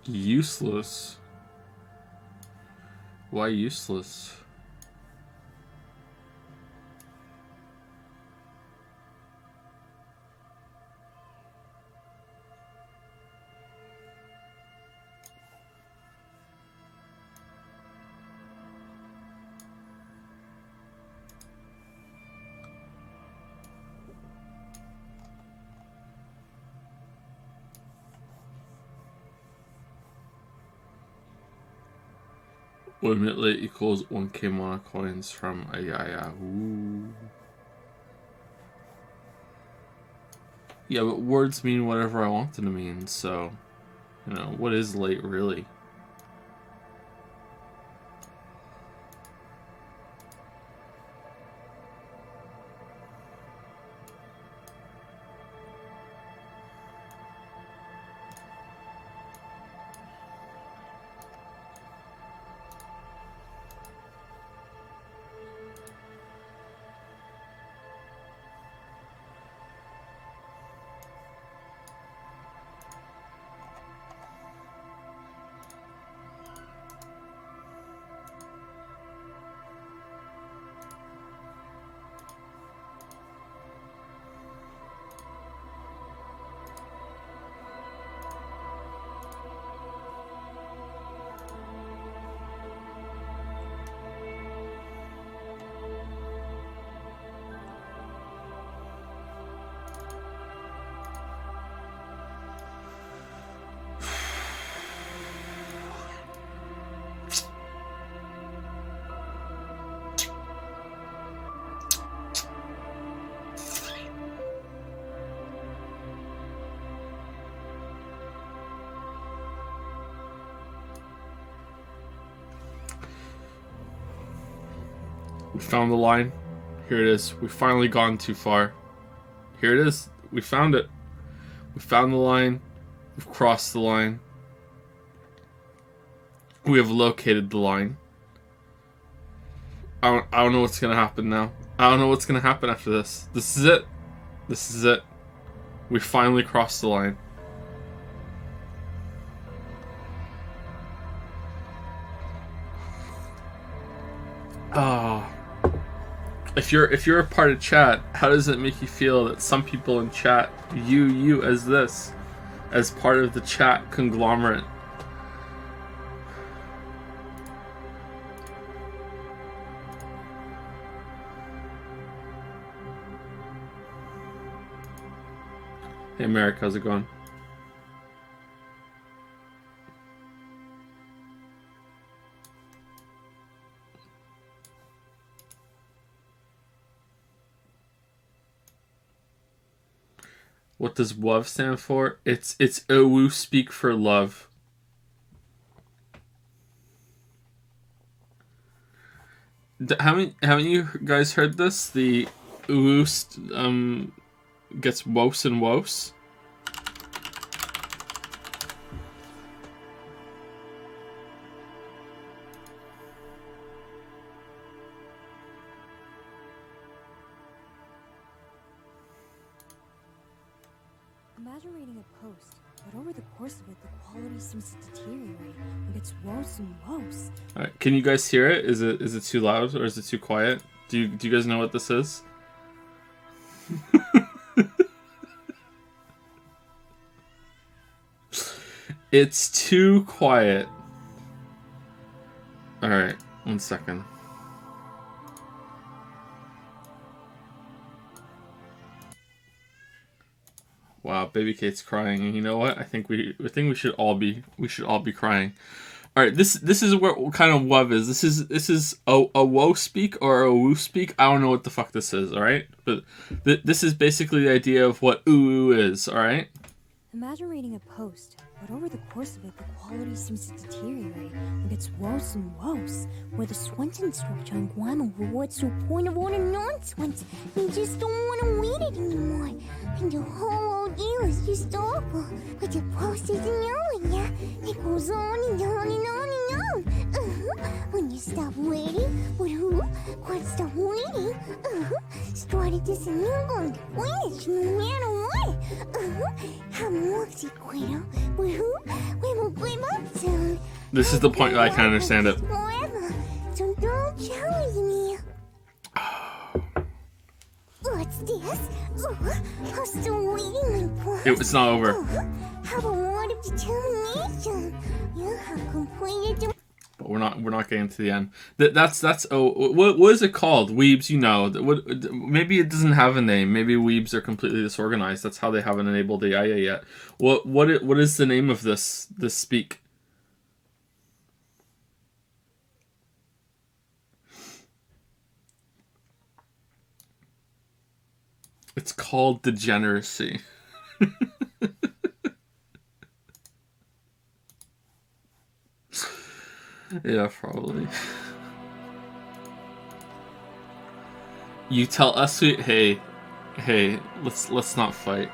Useless. Why useless? Limit equals 1k mana coins from Ayaya. Ooh. Yeah, but words mean whatever I want them to mean, so, you know, what is late really? We found the line. Here it is. We've finally gone too far. Here it is. We found it. We found the line. We've crossed the line. We have located the line. I don't know what's gonna happen now. I don't know what's gonna happen after this. This is it. This is it. We finally crossed the line. Ah. If you're a part of chat, how does it make you feel that some people in chat view you as this, as part of the chat conglomerate? Hey Merrick, how's it going? What does WOV stand for? It's Owu speak for love. Haven't you guys heard this? The Owu gets wos and wos. Imagine reading a post, but over the course of it, the quality seems to deteriorate and gets worse and worse. All right, can you guys hear it? Is it too loud or is it too quiet? Do you guys know what this is? It's too quiet. All right, 1 second. Wow, Baby Kate's crying, and you know what? I think we should all be crying. All right, this is what kind of WOV is. This is a woe speak or a woo speak. I don't know what the fuck this is. All right, but this is basically the idea of what ooh is. All right. Imagine reading a post, but over the course of it, the quality seems to deteriorate and gets worse and worse. Where the Swenson structure and grammar rewards to a point of all the nonsense. You just don't want to read it anymore. And the whole ordeal is just awful. But the post isn't knowing, yeah? It goes on and on and on and on. When you stop waiting? But who can't stop waiting? Started this and you're going to finish no matter what. I'm Moxie Quail, but who? We will play my sound. This is the point where I can understand it. Forever, so don't challenge me. What's this? I'm still waiting, my boss. It's not over. Have a word of determination. You have completed the... But we're not getting to the end. That's what is it called? Weebs, you know. Maybe it doesn't have a name. Maybe Weebs are completely disorganized. That's how they haven't enabled AI yet. What is the name of this speak? It's called degeneracy. Yeah, probably. You tell us, hey, let's not fight.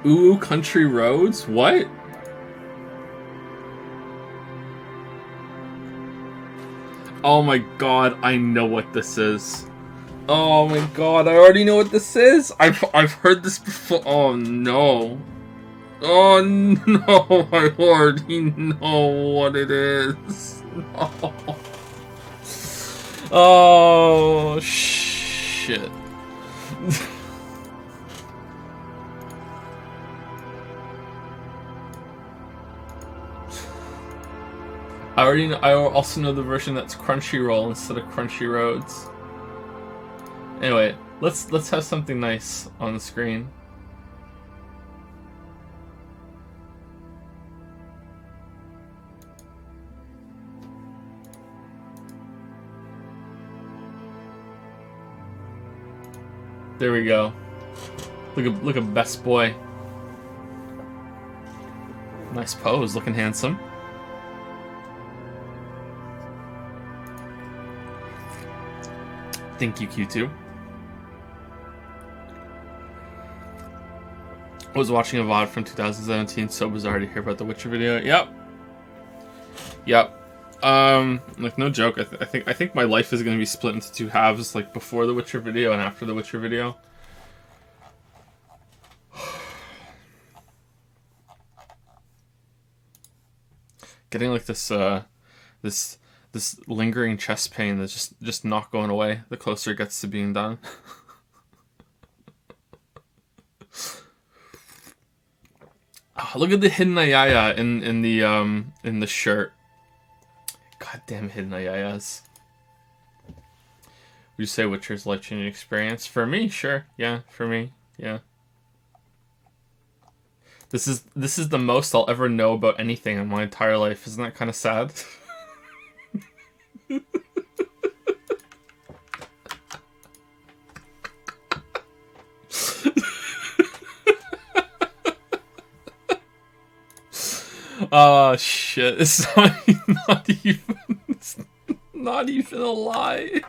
Ooh, country roads? What? Oh my god, I know what this is. Oh my god, I already know what this is. I've heard this before. Oh no. Oh no, I already know what it is. No. Oh shit. I also know the version that's Crunchyroll instead of Crunchy Roads. Anyway, let's have something nice on the screen. There we go. Look at best boy. Nice pose, looking handsome. Thank you, Q2. I was watching a VOD from 2017, so bizarre to hear about the Witcher video. Yep. Like no joke. I think my life is gonna be split into two halves, like before the Witcher video and after the Witcher video. Getting like this lingering chest pain that's just not going away the closer it gets to being done. Oh, look at the hidden Ayaya in the shirt. Goddamn hidden Ayayas. Would you say Witcher's life-changing experience? For me, sure. Yeah, for me. Yeah. This is the most I'll ever know about anything in my entire life. Isn't that kind of sad? Oh shit! It's not even a lie.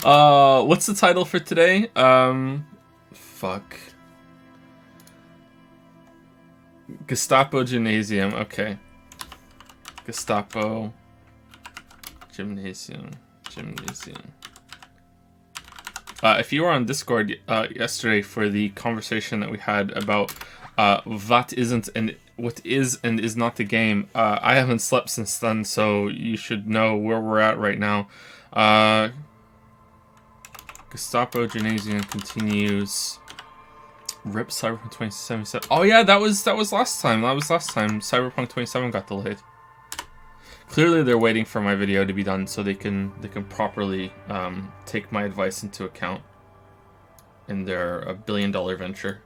What's the title for today? Fuck. Gestapo Gymnasium. Okay. Gestapo Gymnasium. If you were on Discord yesterday for the conversation that we had about what is and is not the game, I haven't slept since then, so you should know where we're at right now. Gestapo Gymnasium continues. Rip Cyberpunk 2077. Oh yeah, that was last time. Cyberpunk 27 got delayed. Clearly they're waiting for my video to be done so they can properly take my advice into account in their $1 billion venture.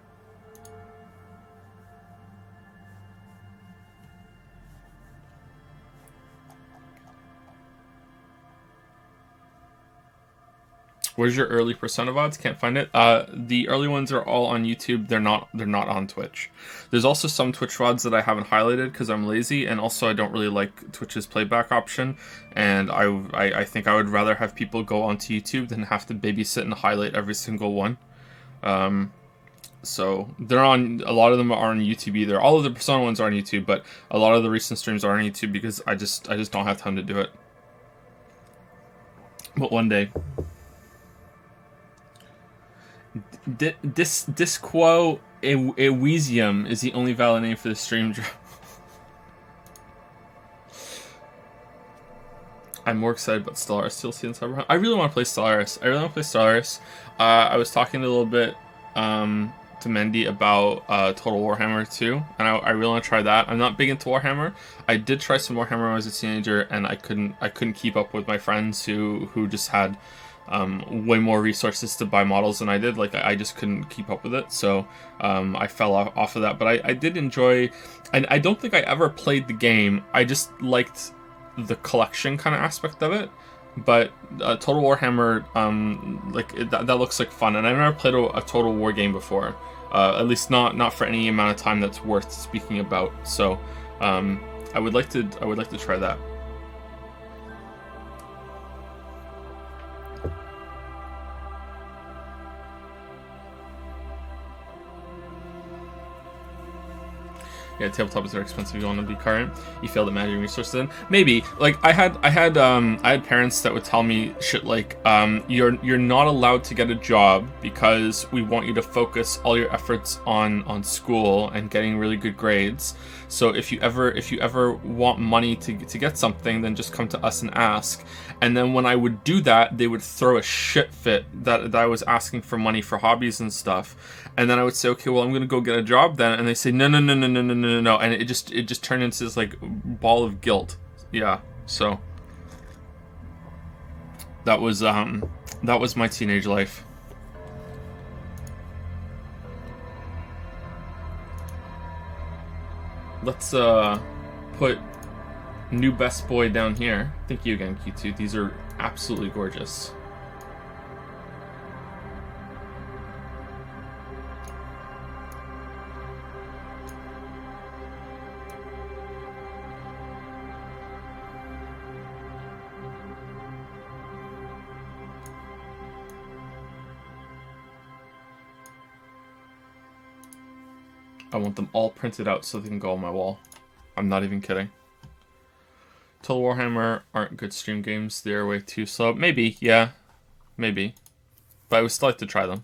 Where's your early Persona VODs? Can't find it. The early ones are all on YouTube. They're not on Twitch. There's also some Twitch VODs that I haven't highlighted because I'm lazy, and also I don't really like Twitch's playback option. And I think I would rather have people go onto YouTube than have to babysit and highlight every single one. So they're on. A lot of them are on YouTube either. All of the Persona ones are on YouTube, but a lot of the recent streams are on YouTube because I just don't have time to do it. But one day. Disquo Elysium is the only valid name for the stream. I'm more excited about Stellaris DLC and Cyberpunk. I really want to play Stellaris. I was talking a little bit to Mendy about Total Warhammer 2, and I really want to try that. I'm not big into Warhammer. I did try some Warhammer when I was a teenager, and I couldn't keep up with my friends who just had way more resources to buy models than I did. Like, I just couldn't keep up with it, so I fell off of that. But I did enjoy, and I don't think I ever played the game. I just liked the collection kind of aspect of it. But Total Warhammer, that looks like fun, and I've never played a Total War game before. At least not for any amount of time that's worth speaking about. So I would like to try that. Yeah, tabletop is very expensive. You want to be current. You failed at managing resources. Then maybe, like, I had parents that would tell me shit like, you're not allowed to get a job because we want you to focus all your efforts on school and getting really good grades. So if you ever want money to get something, then just come to us and ask. And then when I would do that, they would throw a shit fit that I was asking for money for hobbies and stuff. And then I would say, okay, well, I'm gonna go get a job then. And they say, no, and it just turned into this like ball of guilt. Yeah, so that was my teenage life. Let's put new best boy down here. Thank you again, Q2. These are absolutely gorgeous. I want them all printed out so they can go on my wall. I'm not even kidding. Total Warhammer aren't good stream games. They're way too slow. Maybe, yeah. Maybe. But I would still like to try them.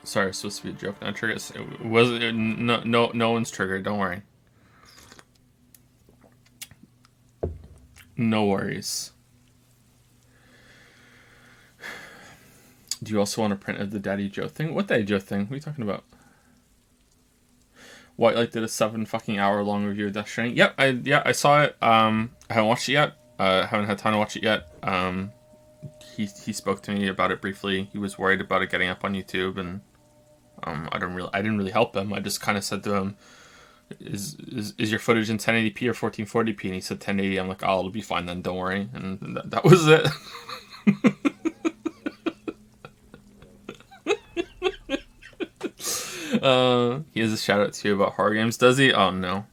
Sorry, it's supposed to be a joke. Not triggered. It wasn't. No one's triggered. Don't worry. No worries. Do you also want a print of the Daddy Joe thing? What Daddy Joe thing? What are you talking about? White Light did a 7 fucking hour long review of Death Stranding. Yep, I saw it. I haven't watched it yet. Haven't had time to watch it yet. He spoke to me about it briefly. He was worried about it getting up on YouTube, and I didn't really help him. I just kind of said to him, Is your footage in 1080p or 1440p? And he said 1080. I'm like, oh, it'll be fine then, don't worry. And that was it. He has a shout out to you about horror games, does he? Oh no.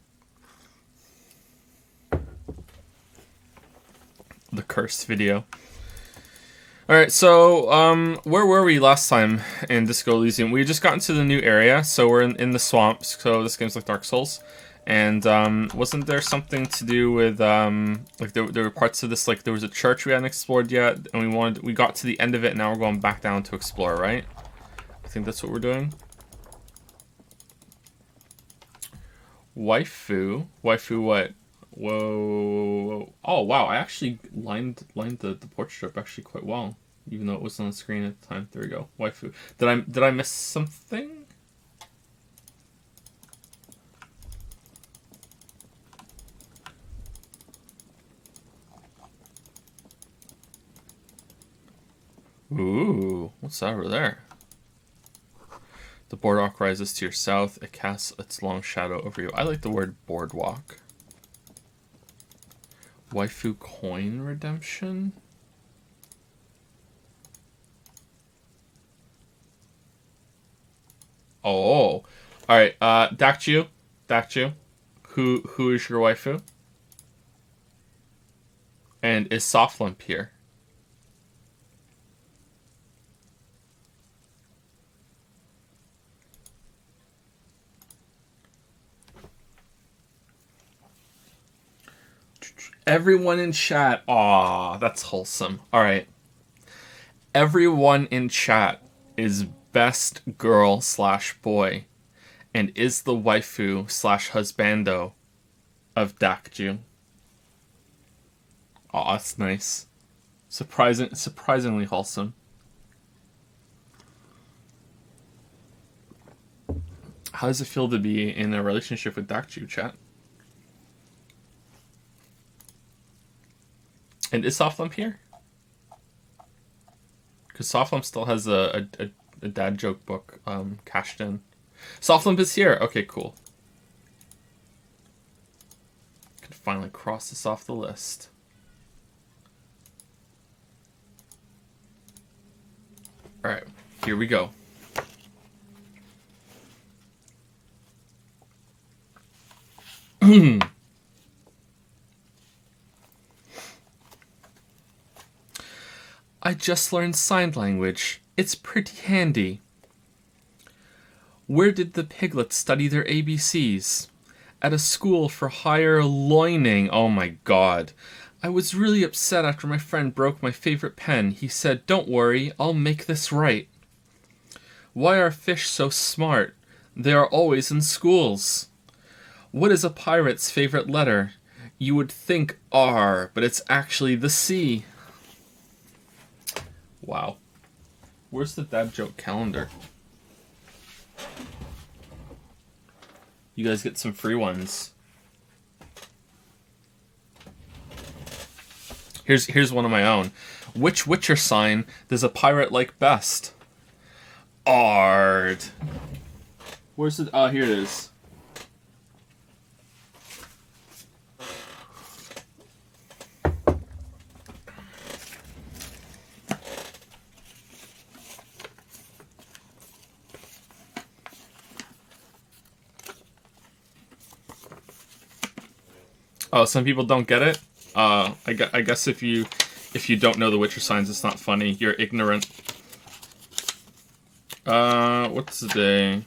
The cursed video. Alright, so where were we last time in Disco Elysium? We just got into the new area, so we're in the swamps, so this game's like Dark Souls. And wasn't there something to do with like there were parts of this, like there was a church we hadn't explored yet, and we got to the end of it, and now we're going back down to explore, right? I think that's what we're doing. Waifu what? Whoa. Oh wow, I actually lined the porch strip actually quite well, even though it wasn't on the screen at the time. There we go. Waifu. Did I miss something? Ooh, what's that over there? The boardwalk rises to your south. It casts its long shadow over you. I like the word boardwalk. Waifu coin redemption? Oh. Alright, Dakju. Who is your waifu? And is Soft Limp here? Everyone in chat. Aw, that's wholesome. Alright. Everyone in chat is best girl / boy and is the waifu / husbando of Dakju. Aw, that's nice. Surprisingly wholesome. How does it feel to be in a relationship with Dakju, chat? And is Soft Limp here? Because Soft Limp still has a dad joke book cashed in. Soft Limp is here. Okay, cool. Can finally cross this off the list. Alright, here we go. I just learned sign language. It's pretty handy. Where did the piglets study their ABCs? At a school for higher loining. Oh my god. I was really upset after my friend broke my favorite pen. He said, "Don't worry, I'll make this right." Why are fish so smart? They are always in schools. What is a pirate's favorite letter? You would think R, but it's actually the C. Wow. Where's the dad joke calendar? You guys get some free ones. Here's one of my own. Which Witcher sign does a pirate like best? Ard. Where's it? Oh, here it is. Oh, some people don't get it. I guess if you don't know the Witcher signs, it's not funny. You're ignorant. What's the day?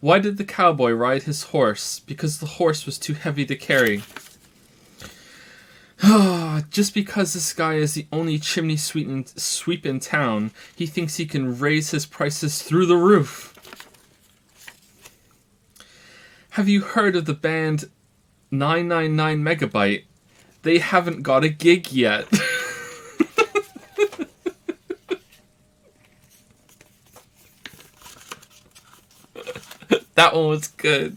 Why did the cowboy ride his horse? Because the horse was too heavy to carry. Just because this guy is the only chimney sweep in town, he thinks he can raise his prices through the roof. Have you heard of the band 999 Megabyte? They haven't got a gig yet. That one was good.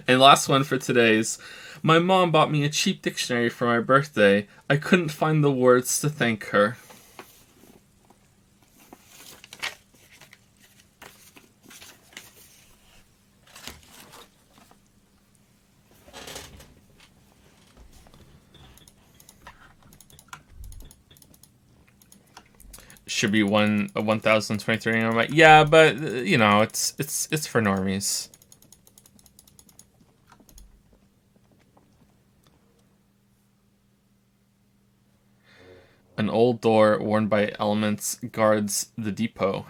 And last one for today's. My mom bought me a cheap dictionary for my birthday. I couldn't find the words to thank her. Should be 1,023. I'm like, yeah, but you know, it's for normies. An old door worn by elements guards the depot.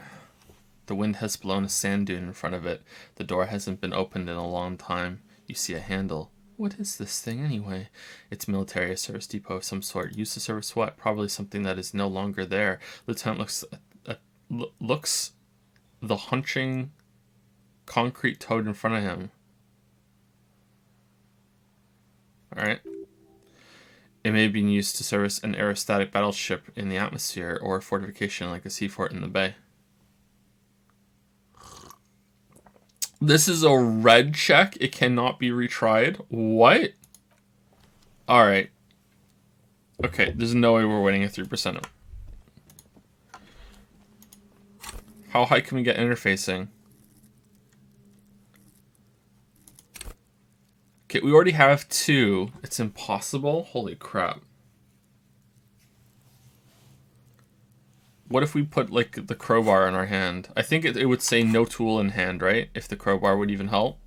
The wind has blown a sand dune in front of it. The door hasn't been opened in a long time. You see a handle. What is this thing anyway? It's military, a service depot of some sort. Used to service what? Probably something that is no longer there. Lieutenant looks the hunching concrete toad in front of him. Alright. It may be used to service an aerostatic battleship in the atmosphere or a fortification like a sea fort in the bay. This is a red check. It cannot be retried. What? Alright. Okay, there's no way we're winning a 3%. How high can we get interfacing? Okay, we already have 2. It's impossible? Holy crap. What if we put, like, the crowbar in our hand? I think it would say no tool in hand, right? If the crowbar would even help.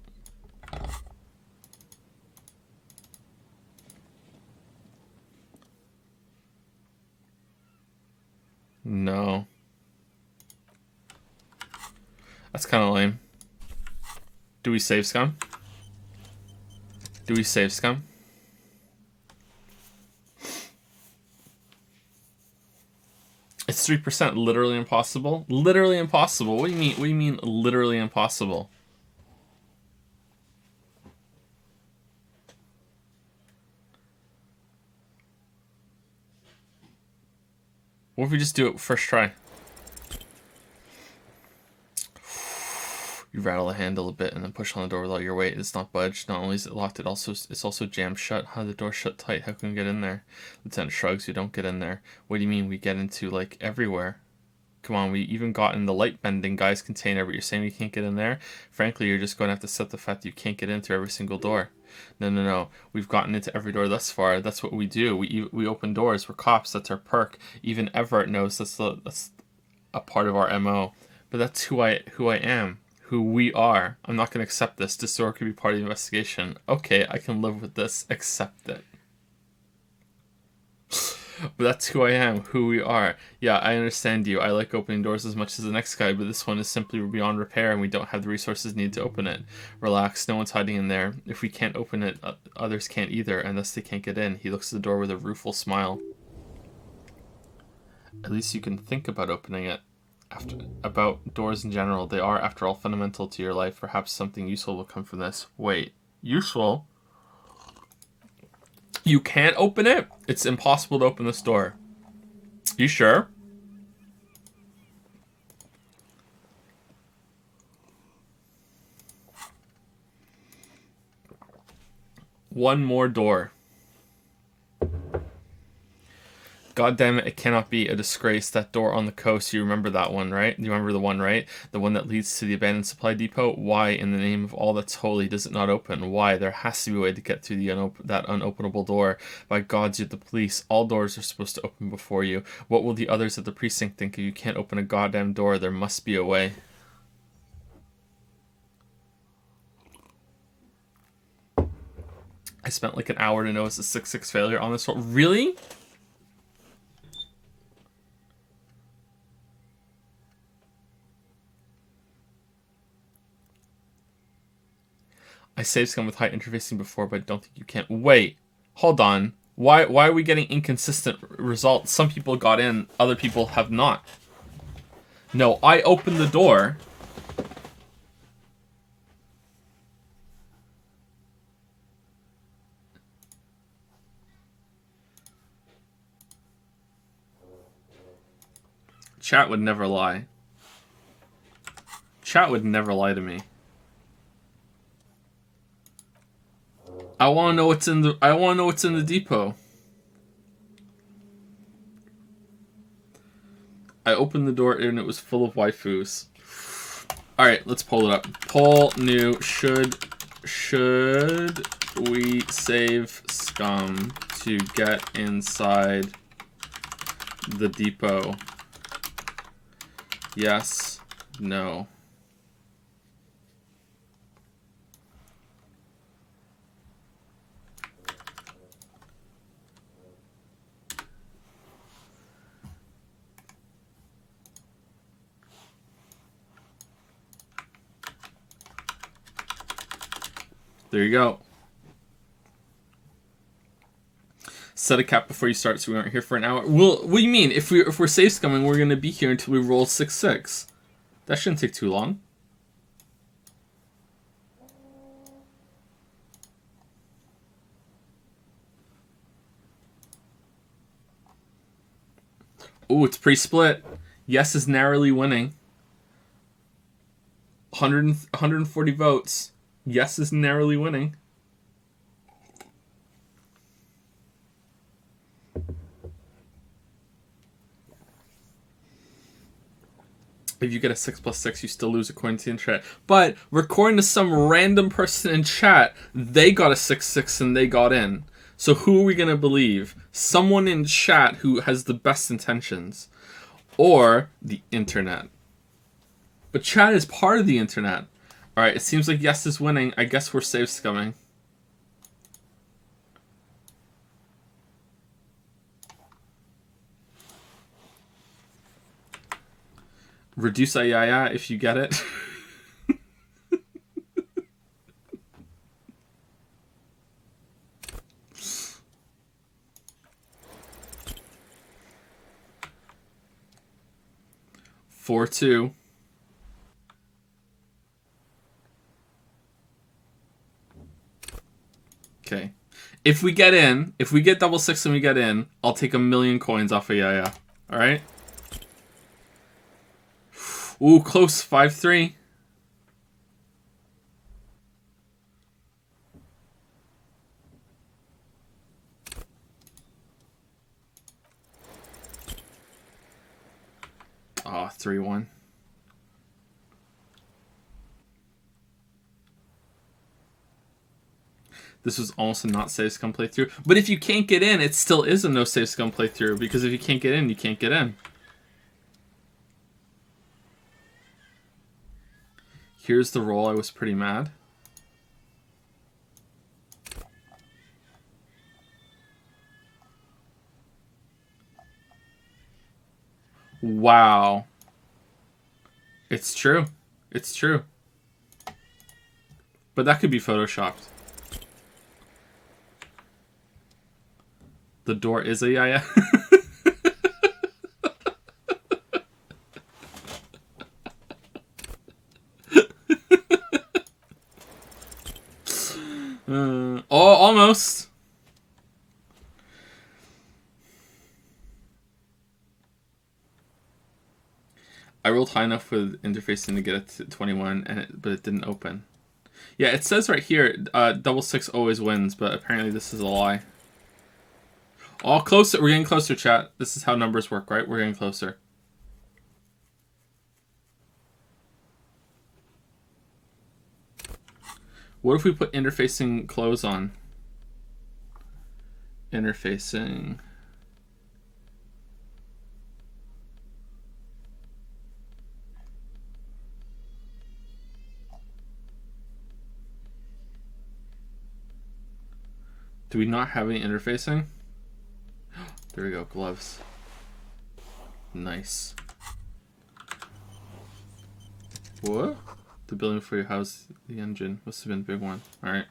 No. That's kind of lame. Do we save scum? Do we save scum? It's 3%. Literally impossible? Literally impossible. What do you mean? What do you mean literally impossible? What if we just do it first try? You rattle the handle a bit and then push on the door with all your weight. It's not budged. Not only is it locked, it's also jammed shut. How the door shut tight? How can we get in there? Lieutenant shrugs. You don't get in there. What do you mean we get into, like, everywhere? Come on, we even got in the light bending guy's container, but you're saying we can't get in there? Frankly, you're just going to have to set the fact that you can't get in through every single door. No. We've gotten into every door thus far. That's what we do. We open doors. We're cops. That's our perk. Even Everett knows that's a part of our MO. But that's who I am. Who we are. I'm not going to accept this. This door could be part of the investigation. Okay, I can live with this. Accept it. But that's who I am, who we are. Yeah, I understand you. I like opening doors as much as the next guy, but this one is simply beyond repair and we don't have the resources needed to open it. Relax, no one's hiding in there. If we can't open it, others can't either, and thus they can't get in. He looks at the door with a rueful smile. At least you can think about opening it. About doors in general. They are, after all, fundamental to your life. Perhaps something useful will come from this. Wait, useful? You can't open it? It's impossible to open this door. You sure? One more door. God damn it, it cannot be a disgrace. That door on the coast, you remember that one, right? You remember the one, right? The one that leads to the abandoned supply depot? Why, in the name of all that's holy, does it not open? Why? There has to be a way to get through that unopenable door. By gods, you're the police. All doors are supposed to open before you. What will the others at the precinct think if you can't open a goddamn door? There must be a way. I spent like an hour to know it's a 6-6 failure on this one. Really? I saved scum with high interfacing before, but I don't think you can. Wait, hold on. Why are we getting inconsistent results? Some people got in, other people have not. No, I opened the door. Chat would never lie. Chat would never lie to me. I want to know what's in the depot. I opened the door and it was full of waifus. All right, let's pull it up. Poll new. Should we save scum to get inside the depot? Yes. No. There you go. Set a cap before you start, so we aren't here for an hour. Well, what do you mean? If we're safe scumming, we're gonna be here until we roll 6-6. That shouldn't take too long. Oh, it's pre-split. Yes is narrowly winning. 140 votes. Yes is narrowly winning. If you get a 6 plus 6, you still lose a coin to in chat. But according to some random person in chat, they got a 6-6 and they got in. So who are we going to believe? Someone in chat who has the best intentions. Or the internet. But chat is part of the internet. Alright, it seems like yes is winning. I guess we're safe scumming. Reduce ayaya if you get it. Four, 2. Okay. If we get in, if we get double 6 and we get in, I'll take 1,000,000 coins off of Yaya. Alright? Ooh, close. 5-3. Oh, 3-1. This was almost a not safe scum playthrough. But if you can't get in, it still is a no safe scum playthrough. Because if you can't get in, you can't get in. Here's the roll. I was pretty mad. Wow. It's true. It's true. But that could be photoshopped. The door is a yaya. Oh, almost. I rolled high enough with interfacing to get it to 21, but it didn't open. Yeah, it says right here, double 6 always wins, but apparently this is a lie. Oh, closer. We're getting closer, chat. This is how numbers work, right? We're getting closer. What if we put interfacing close on? Interfacing. Do we not have any interfacing? There we go, gloves. Nice. What? The building for your house, the engine. Must have been a big one. Alright.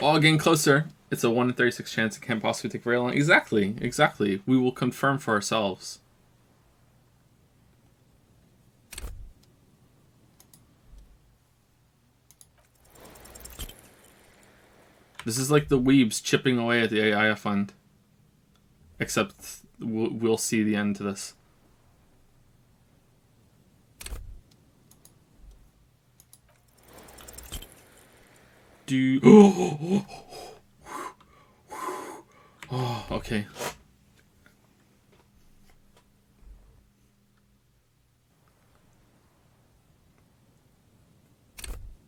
Oh, getting closer. It's a 1 in 36 chance. It can't possibly take very long. Exactly. Exactly. We will confirm for ourselves. This is like the weebs chipping away at the AI fund. Except we'll see the end to this. Oh, okay.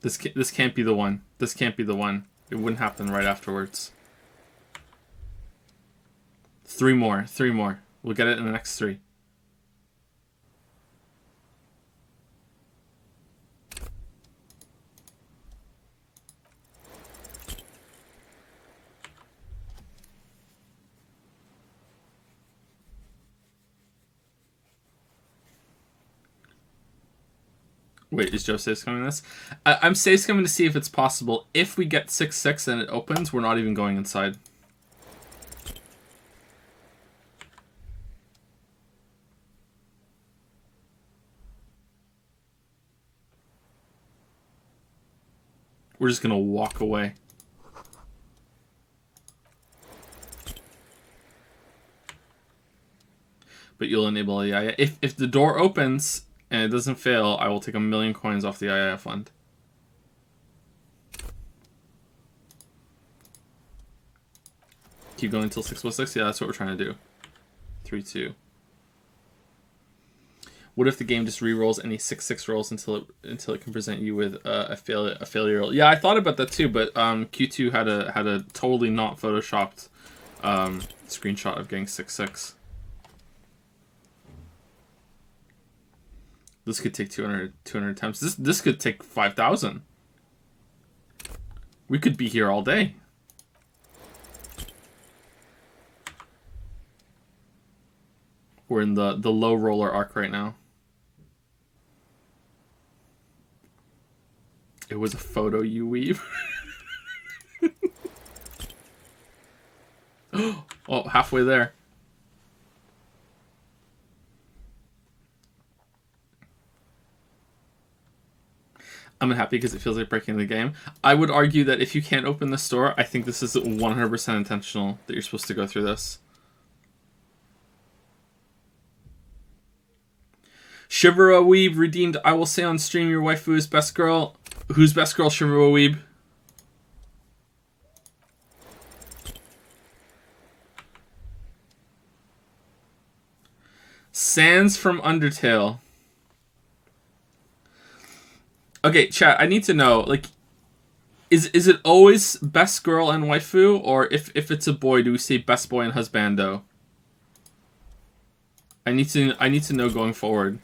This can't be the one. This can't be the one. It wouldn't happen right afterwards. 3 more. 3 more. We'll get it in the next 3. Wait, is Joe safe scumming this? I'm safe scumming to see if it's possible. If we get 6-6 and it opens, we're not even going inside. We're just gonna walk away. But you'll enable a Yaya. If the door opens and it doesn't fail, I will take 1,000,000 coins off the Yaya fund. Keep going until 6+6. Yeah, that's what we're trying to do. 3-2. What if the game just re-rolls any 6-6 rolls until it can present you with a failure roll? Yeah, I thought about that too, but Q2 had a totally not photoshopped screenshot of getting 6-6. This could take 200 attempts. This could take 5,000. We could be here all day. We're in the low roller arc right now. It was a photo you weave. Oh, halfway there. I'm unhappy because it feels like breaking the game. I would argue that if you can't open the store, I think this is 100% intentional that you're supposed to go through this. Shivera Weeb redeemed. I will say on stream your waifu is best girl. Who's best girl, Shivera Weeb? Sans from Undertale. Okay, chat, I need to know, like, is it always best girl and waifu, or if it's a boy, do we say best boy and husbando? I need to know going forward.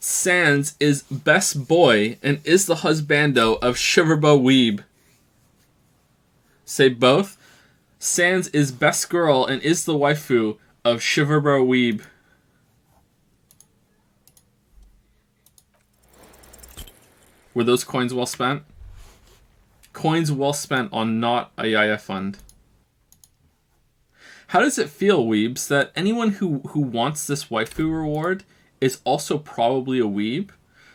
Sans is best boy and is the husbando of Shiverbo Weeb. Say both. Sans is best girl and is the waifu of Shiverbo Weeb. Were those coins well spent? Coins well spent on not a Yaya fund. How does it feel, weebs, that anyone who wants this waifu reward is also probably a weeb?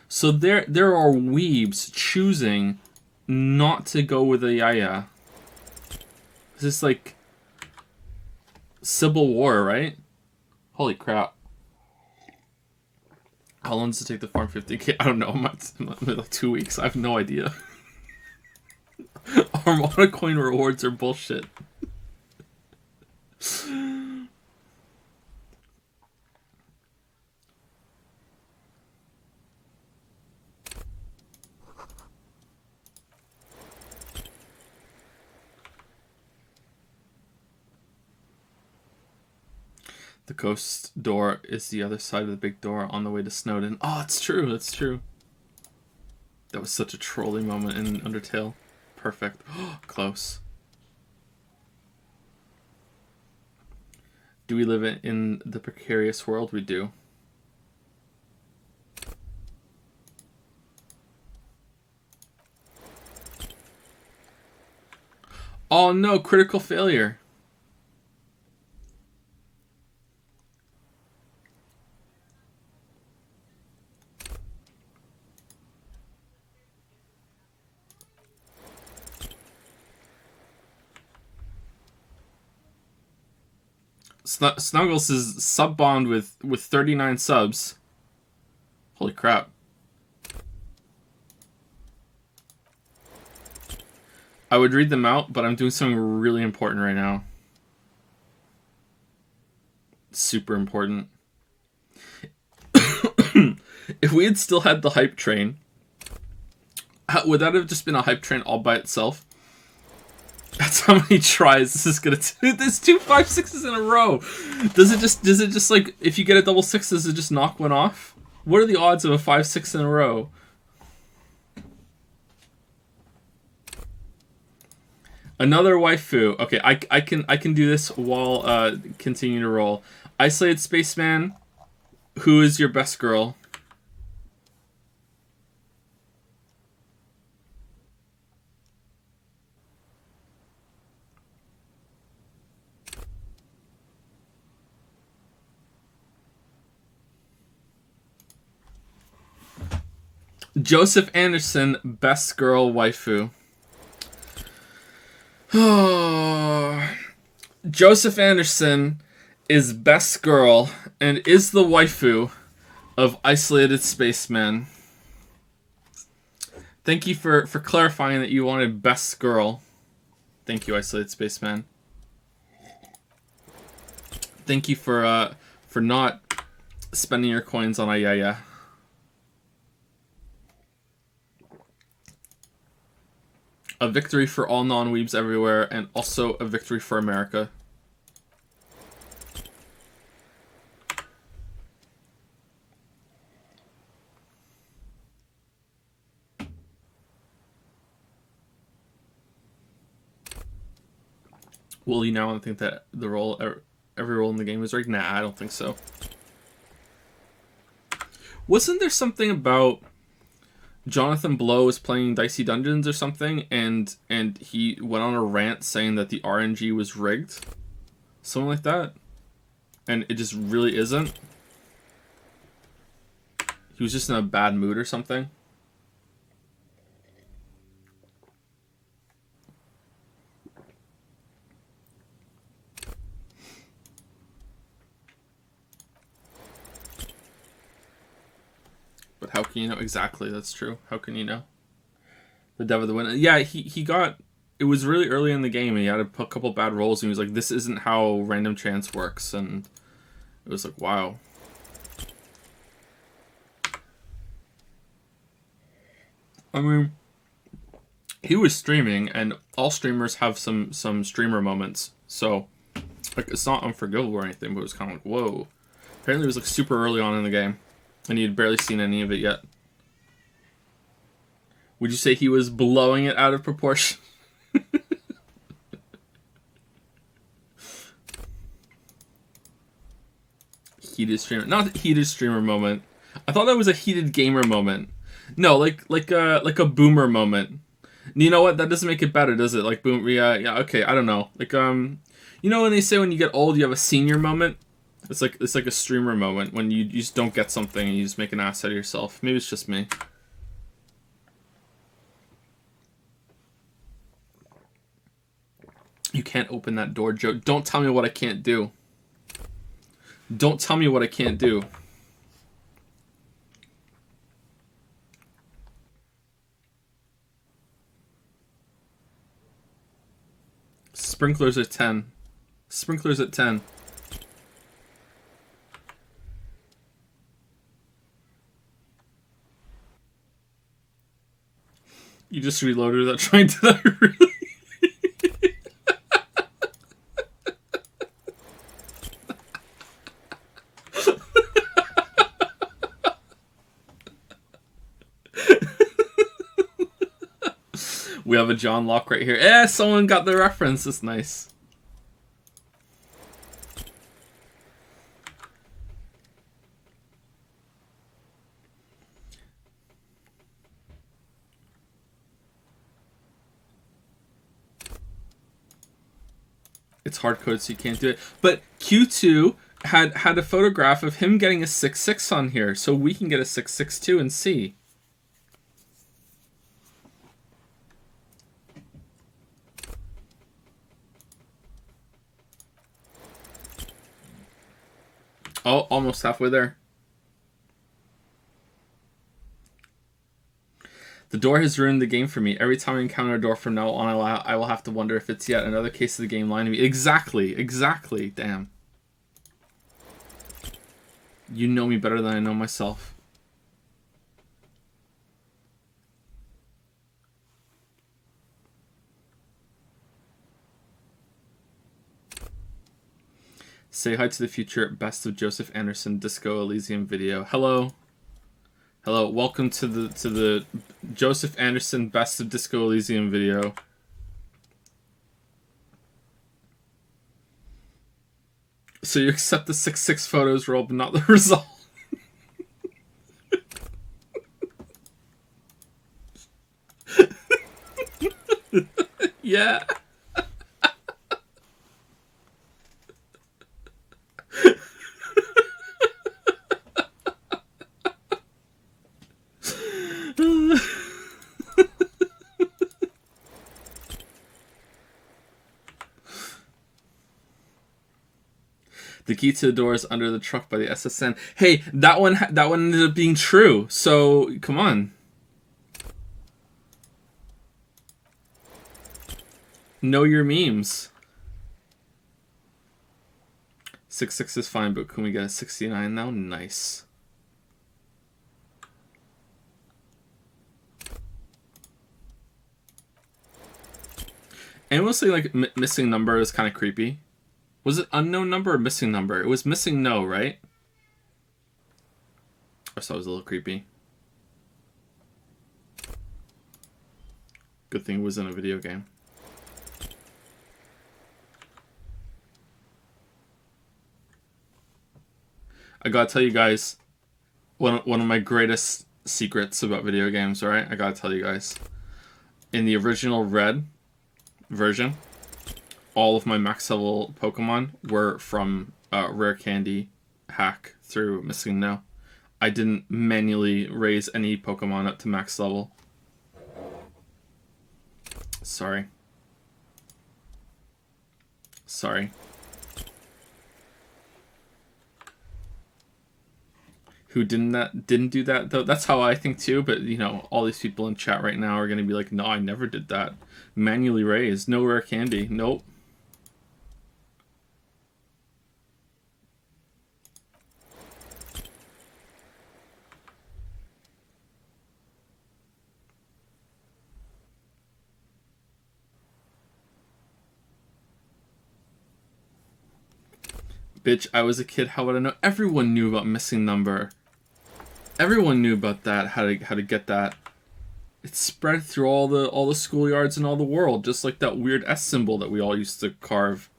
So there are weebs choosing not to go with a Yaya. This is like Civil War, right? Holy crap. How long does it take to farm 50k? I don't know. I'm like 2 weeks. I have no idea. Armada coin rewards are bullshit. The coast door is the other side of the big door on the way to Snowdon. Oh, it's true. That's true. That was such a trolling moment in Undertale. Perfect. Close. Do we live in the precarious world? We do. Oh no, critical failure. Snuggles is sub bond with 39 subs. Holy crap. I would read them out, but I'm doing something really important right now. Super important. If we had still had the hype train, would that have just been a hype train all by itself? That's how many tries this is gonna do. There's 2 5-6s in a row. Does it just like, if you get a double 6, does it just knock one off? What are the odds of a 5-6 in a row? Another waifu. Okay, I can do this while continuing to roll. Isolated Spaceman. Who is your best girl? Joseph Anderson, best girl waifu. Joseph Anderson is best girl and is the waifu of Isolated Spaceman. Thank you for clarifying that you wanted best girl. Thank you, Isolated Spaceman. Thank you for not spending your coins on Ayaya. A victory for all non-weebs everywhere, and also a victory for America. Will you now think that the role, every role in the game is rigged? Nah, I don't think so. Wasn't there something about Jonathan Blow was playing Dicey Dungeons or something, and he went on a rant saying that the RNG was rigged? Something like that? And it just really isn't? He was just in a bad mood or something? But how can you know? Exactly, that's true. How can you know? The dev of the win. Yeah, he got... It was really early in the game, and he had a couple bad rolls, and he was like, this isn't how random chance works, and it was like, wow. I mean, he was streaming, and all streamers have some streamer moments, so like it's not unforgivable or anything, but it was kind of like, whoa. Apparently it was like super early on in the game, and you'd barely seen any of it yet. Would you say he was blowing it out of proportion? Heated streamer, not heated streamer moment. I thought that was a heated gamer moment. No, like a boomer moment. You know what? That doesn't make it better, does it? Like boom, yeah. Okay, I don't know. Like you know when they say when you get old, you have a senior moment. It's like a streamer moment when you just don't get something and you just make an ass out of yourself. Maybe it's just me. You can't open that door, Joe. Don't tell me what I can't do. Don't tell me what I can't do. Sprinklers at 10. Sprinklers at 10. You just reloaded without trying to die, really? We have a John Locke right here. Eh, someone got the reference. That's nice. It's hard code, so you can't do it. But Q2 had a photograph of him getting a 6-6 on here, so we can get a 6-6 too and see. Oh, almost halfway there. The door has ruined the game for me. Every time I encounter a door from now on, I will have to wonder if it's yet another case of the game lying to me. Exactly, exactly. Damn. You know me better than I know myself. Say hi to the future best of Joseph Anderson Disco Elysium video. Hello. Hello. Welcome to the Joseph Anderson best of Disco Elysium video. So you accept the 6-6 photos roll, but not the result. Yeah. The key to the door is under the truck by the SSN. Hey, that one ended up being true. So come on. Know your memes. 66 is fine, but can we get a 69 now? Nice. Anyone say like missing number is kind of creepy? Was it unknown number or missing number? It was missing no, right? I thought it was a little creepy. Good thing it was in a video game. I gotta tell you guys, one of my greatest secrets about video games, alright? I gotta tell you guys. In the original Red version, all of my max level Pokemon were from Rare Candy hack through Missing No. I didn't manually raise any Pokemon up to max level. Sorry. Sorry. Who didn't do that though? That's how I think too, but you know, all these people in chat right now are gonna be like, no, I never did that. Manually raised, no Rare Candy, nope. Bitch, I was a kid, how would I know? Everyone knew about missing number. Everyone knew about that, how to get that. It's spread through all the schoolyards in all the world, just like that weird S symbol that we all used to carve.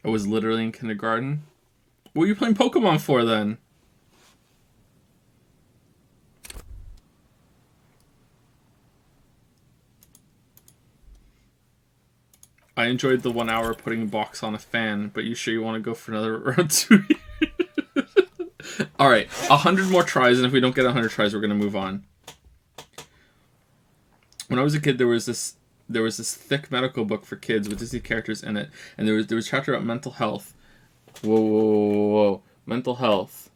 I was literally in kindergarten. What were you playing Pokemon for then? I enjoyed the 1 hour putting a box on a fan, but you sure you want to go for another round 2? Alright, 100 more tries, and if we don't get 100 tries, we're going to move on. When I was a kid, there was this thick medical book for kids with Disney characters in it, and there was a chapter about mental health. Whoa. Mental health.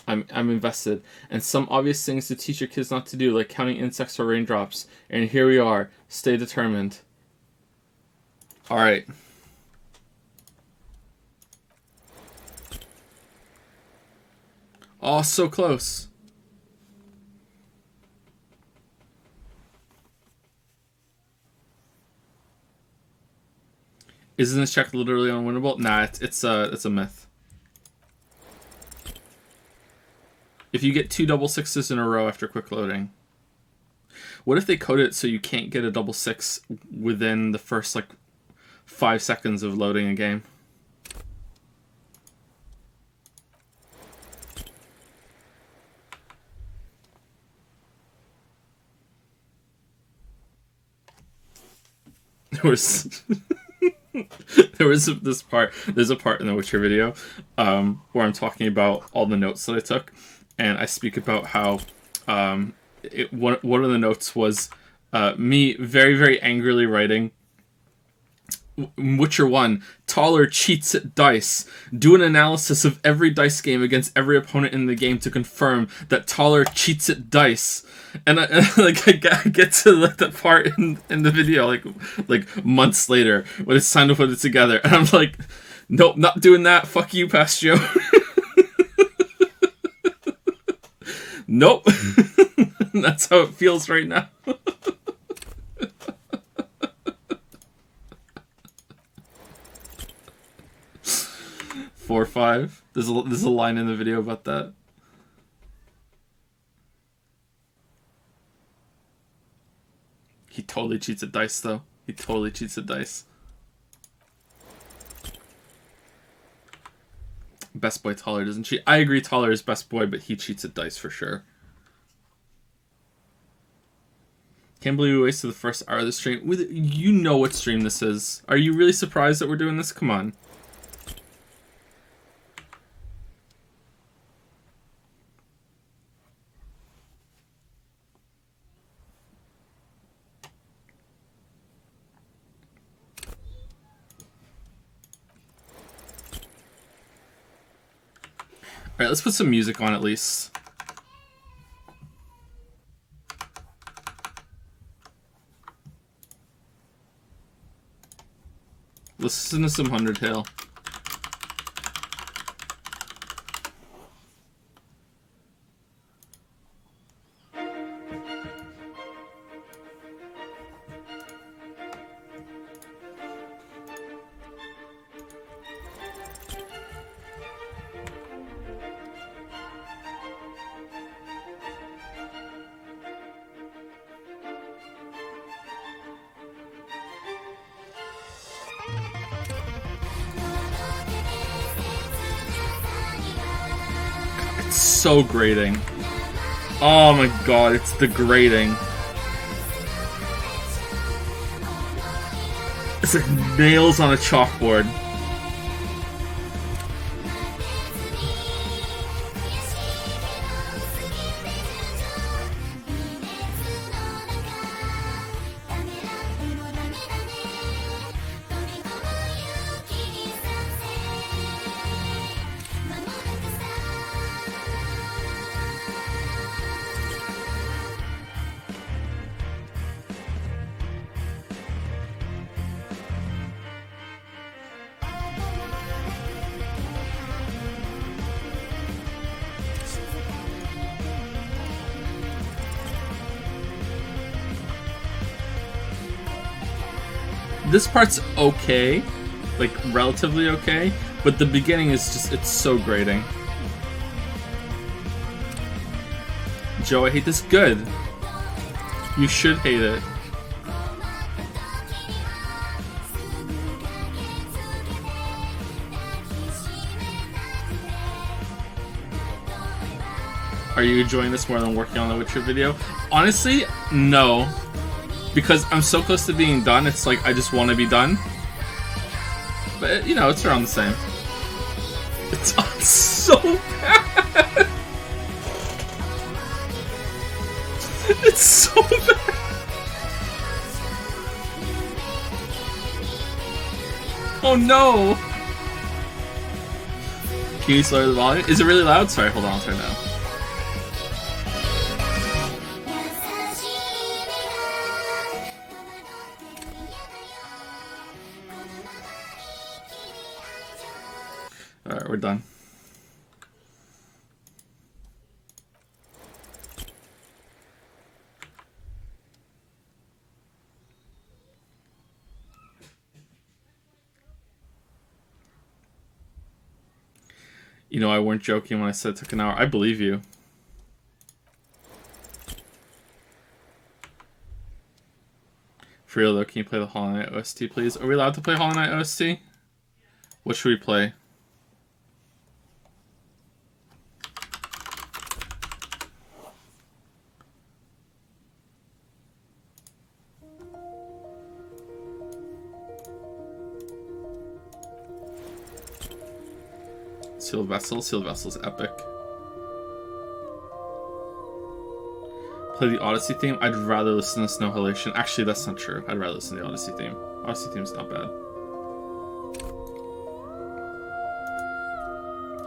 I'm invested. And some obvious things to teach your kids not to do, like counting insects or raindrops. And here we are. Stay determined. Alright. Oh, so close. Isn't this check literally unwinnable? Nah, it's a myth. If you get 2 double sixes in a row after quick loading. What if they code it so you can't get a double six within the first, like, 5 seconds of loading a game? There's a part in the Witcher video where I'm talking about all the notes that I took, and I speak about how one of the notes was me very, very angrily writing, Witcher 1, Taller cheats at dice. Do an analysis of every dice game against every opponent in the game to confirm that Taller cheats at dice. And I get to like the part in the video like months later when it's time to put it together, and I'm like, nope, not doing that. Fuck you, Pastio. Nope. That's how it feels right now. 4 or 5. There's a line in the video about that. He totally cheats at dice, though. He totally cheats at dice. Best boy Taller doesn't cheat. I agree, Taller is best boy, but he cheats at dice for sure. Can't believe we wasted the first hour of the stream. You know what stream this is. Are you really surprised that we're doing this? Come on. Alright, let's put some music on at least. Listen to some Undertale. So grating. Oh my god, it's the grating. It's like nails on a chalkboard. This part's okay, like relatively okay, but the beginning is just, it's so grating. Joe, I hate this. Good. You should hate it. Are you enjoying this more than working on the Witcher video? Honestly, no. Because I'm so close to being done, it's like I just want to be done. But, you know, it's around the same. It's so bad! It's so bad! Oh no! Can you slow the volume? Is it really loud? Sorry, hold on, I'll turn it down. Alright, we're done. You know, I weren't joking when I said it took an hour. I believe you. For real though, can you play the Hollow Knight OST, please? Are we allowed to play Hollow Knight OST? What should we play? Sealed Vessel's epic. Play the Odyssey theme? I'd rather listen to Snow Halation. Actually, that's not true. I'd rather listen to the Odyssey theme. Odyssey theme's not bad.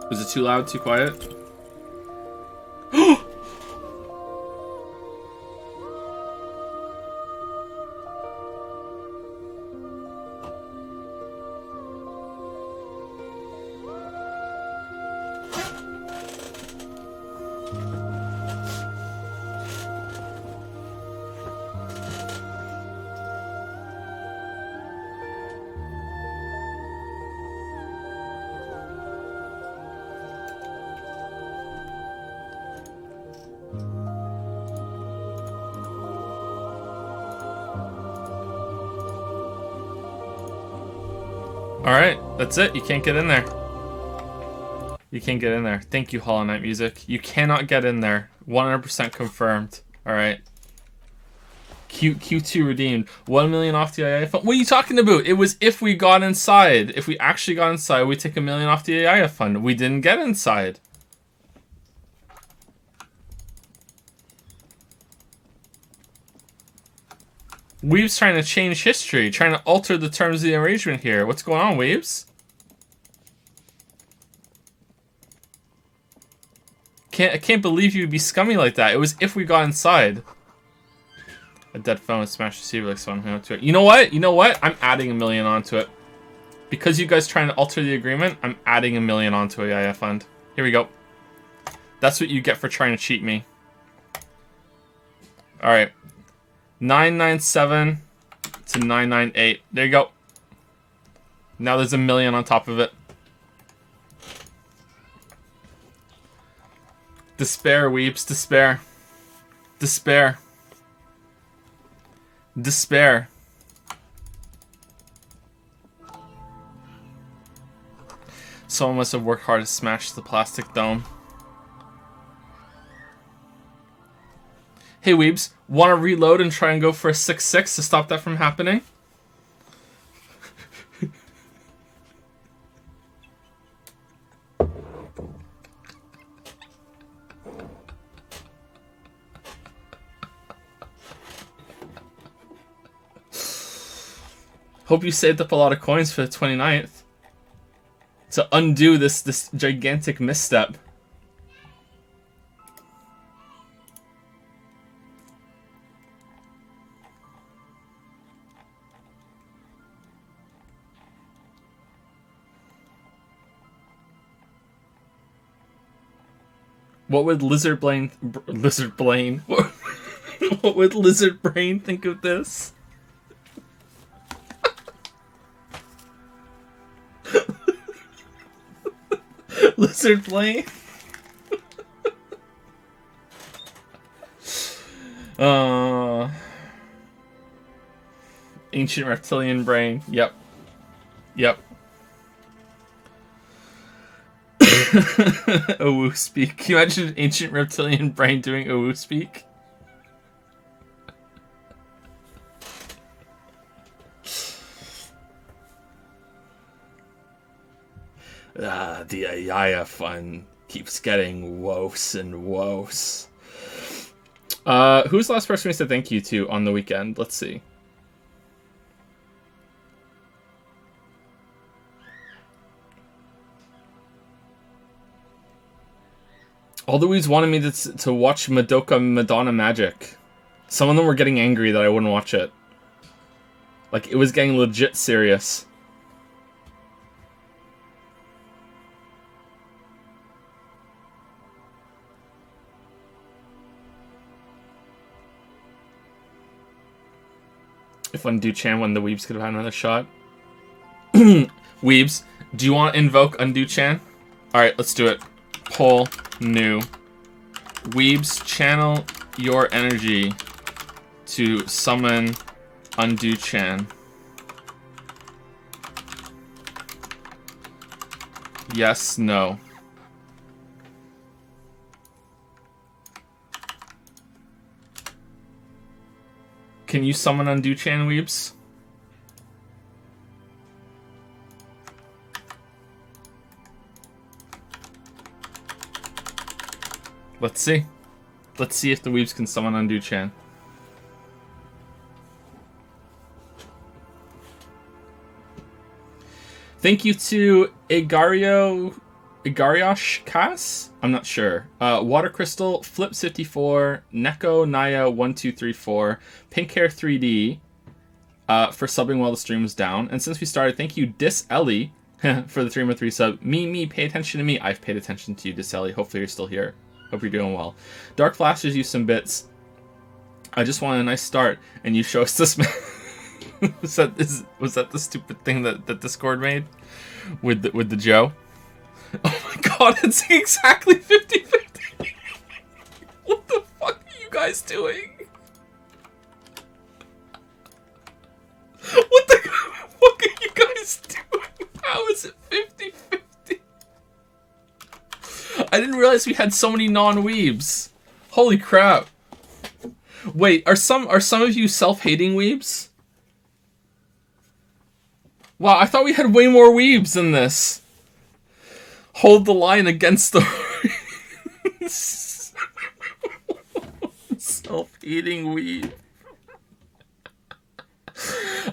Was it too loud, too quiet? Alright, that's it. You can't get in there. You can't get in there. Thank you, Hollow Knight Music. You cannot get in there. 100% confirmed. Alright. Q2 redeemed. 1 million off the AI fund. What are you talking about? It was if we got inside. If we actually got inside, we take 1 million off the AI fund. We didn't get inside. Weave's trying to change history, trying to alter the terms of the arrangement here. What's going on, Weaves? I can't believe you'd be scummy like that. It was if we got inside. A dead phone with smashed receiver like someone to it. You know what? You know what? I'm adding $1 million onto it. Because you guys trying to alter the agreement, I'm adding $1 million onto a EIF fund. Here we go. That's what you get for trying to cheat me. Alright. 997 to 998. There you go. Now there's $1 million on top of it. Despair, weeps. Despair. Despair. Despair. Someone must have worked hard to smash the plastic dome. Hey weebs, want to reload and try and go for a 6-6 to stop that from happening? Hope you saved up a lot of coins for the 29th. To undo this gigantic misstep. What would Lizard Brain what would Lizard Brain think of this? Lizard Brain. Ancient reptilian brain. Yep. Yep. Owu speak. Can you imagine an ancient reptilian brain doing Owu speak? The Ayaya fun keeps getting worse and worse. Who's the last person we said thank you to on the weekend? Let's see. All the weeds wanted me to watch Madoka Madonna Magic. Some of them were getting angry that I wouldn't watch it. Like, it was getting legit serious. If Undo-chan won, the Weebs could have had another shot. Weebs, do you want to invoke Undo-chan? Alright, let's do it. Poll new. Weebs, channel your energy to summon Undo-chan. Yes, no. Can you summon Undo-chan, Weebs? Let's see. Let's see if the Weebs can summon Undo-chan. Thank you to Igariosh Kas? I'm not sure. Water Crystal, Flip54, Neko Naya 1234, Pink Hair 3D for subbing while the stream was down. And since we started, thank you Dis Ellie for the 3-3 sub. Me, pay attention to me. I've paid attention to you, Dis Ellie. Hopefully you're still here. Hope you're doing well. Dark Flashes used some bits. I just wanted a nice start, and you show us this. was that the stupid thing that Discord made with the Joe? Oh my god, it's exactly 50-50. What the fuck are you guys doing? What the fuck are you guys doing? How is it 50-50? I didn't realize we had so many non-weebs. Holy crap. Wait, are some of you self-hating weebs? Wow, I thought we had way more weebs than this. Hold the line against the self-hating weeb.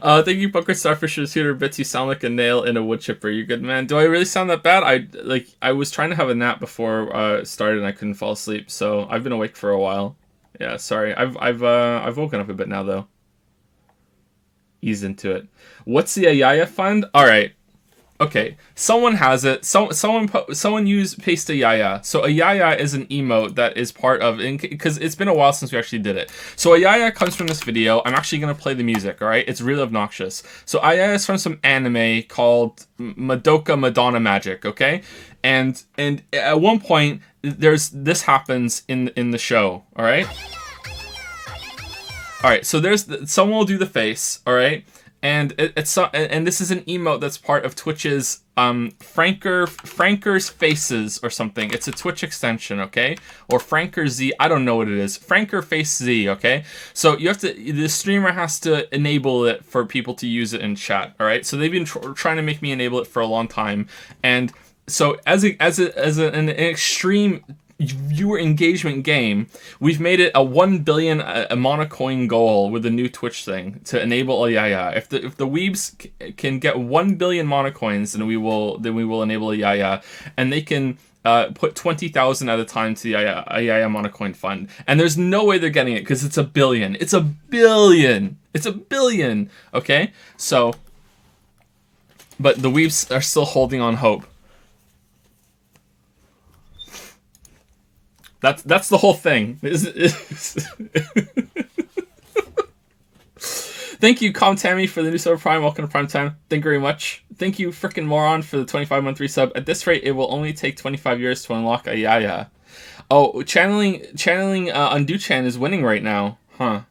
Thank you, Bunker Starfish, for the tutor bits. You sound like a nail in a wood chipper. You good, man? Do I really sound that bad? I was trying to have a nap before it started and I couldn't fall asleep, so I've been awake for a while. Yeah, sorry. I've woken up a bit now though. Ease into it. What's the Ayaya fund? All right. Okay, someone has it. Someone paste Ayaya. So Ayaya is an emote that is part of, because it's been a while since we actually did it. So Ayaya comes from this video. I'm actually gonna play the music. All right, it's really obnoxious. So Ayaya is from some anime called Madoka Madonna Magic. Okay, and at one point this happens in the show. All right. All right. So someone will do the face. All right. And and this is an emote that's part of Twitch's Franker's Faces or something. It's a Twitch extension, okay? Or Franker Z, I don't know what it is. Franker Face Z, okay? So the streamer has to enable it for people to use it in chat, all right? So they've been trying to make me enable it for a long time, and so as an extreme viewer engagement game, we've made it a 1 billion monocoin goal with the new Twitch thing to enable Ayaya. If the weebs can get 1 billion monocoins, then we will enable Ayaya, and they can put 20,000 at a time to the Ayaya monocoin fund. And there's no way they're getting it because it's a billion. It's a billion. It's a billion. Okay, so, but the weebs are still holding on hope. That's the whole thing. Thank you, Com Tammy, for the new sub Prime. Welcome to Prime Time. Thank you very much. Thank you, frickin' moron, for the 25-month resub. At this rate, it will only take 25 years to unlock Ayaya. Oh, channeling Undo Chan is winning right now. Huh.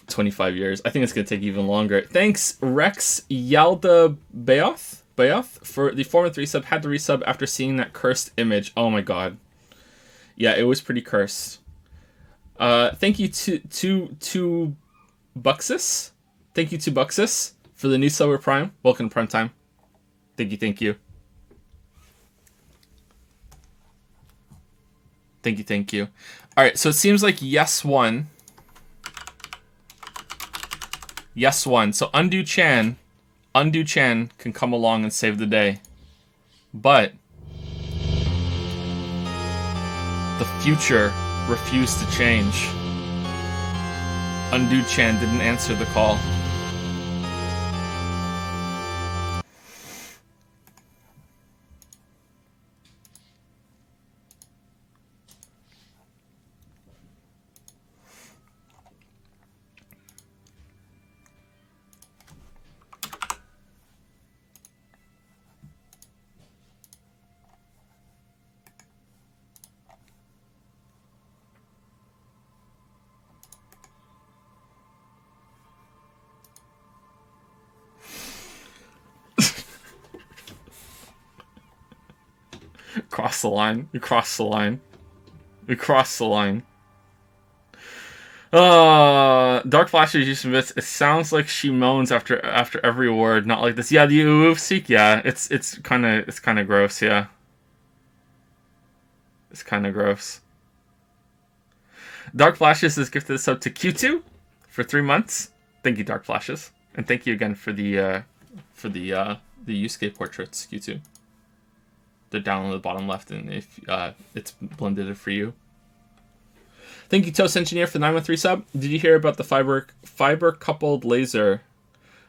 25 years. I think it's gonna take even longer. Thanks, Rex Yalda Bayoth for the 4-month resub. Had to resub after seeing that cursed image. Oh my god. Yeah, it was pretty cursed. Thank you to Buxus. Thank you to Buxus for the new sub Prime. Welcome to Prime Time. Thank you. Thank you. All right, so it seems like yes won. Yes won. So Undo Chan can come along and save the day. But the future refused to change. Undo Chan didn't answer the call. Cross the line. We crossed the line. We crossed the line. Dark Flashes use some bits. It sounds like she moans after every word, not like this. Yeah, the oof seek. Yeah, it's kind of gross. Yeah, it's kind of gross. Dark Flashes has gifted this up to Q2 for 3 months. Thank you, Dark Flashes, and thank you again for the Yusuke portraits, Q2. They're down on the bottom left, and if it's blended it for you. Thank you, Toast Engineer, for the 9-month resub. Did you hear about the fiber coupled laser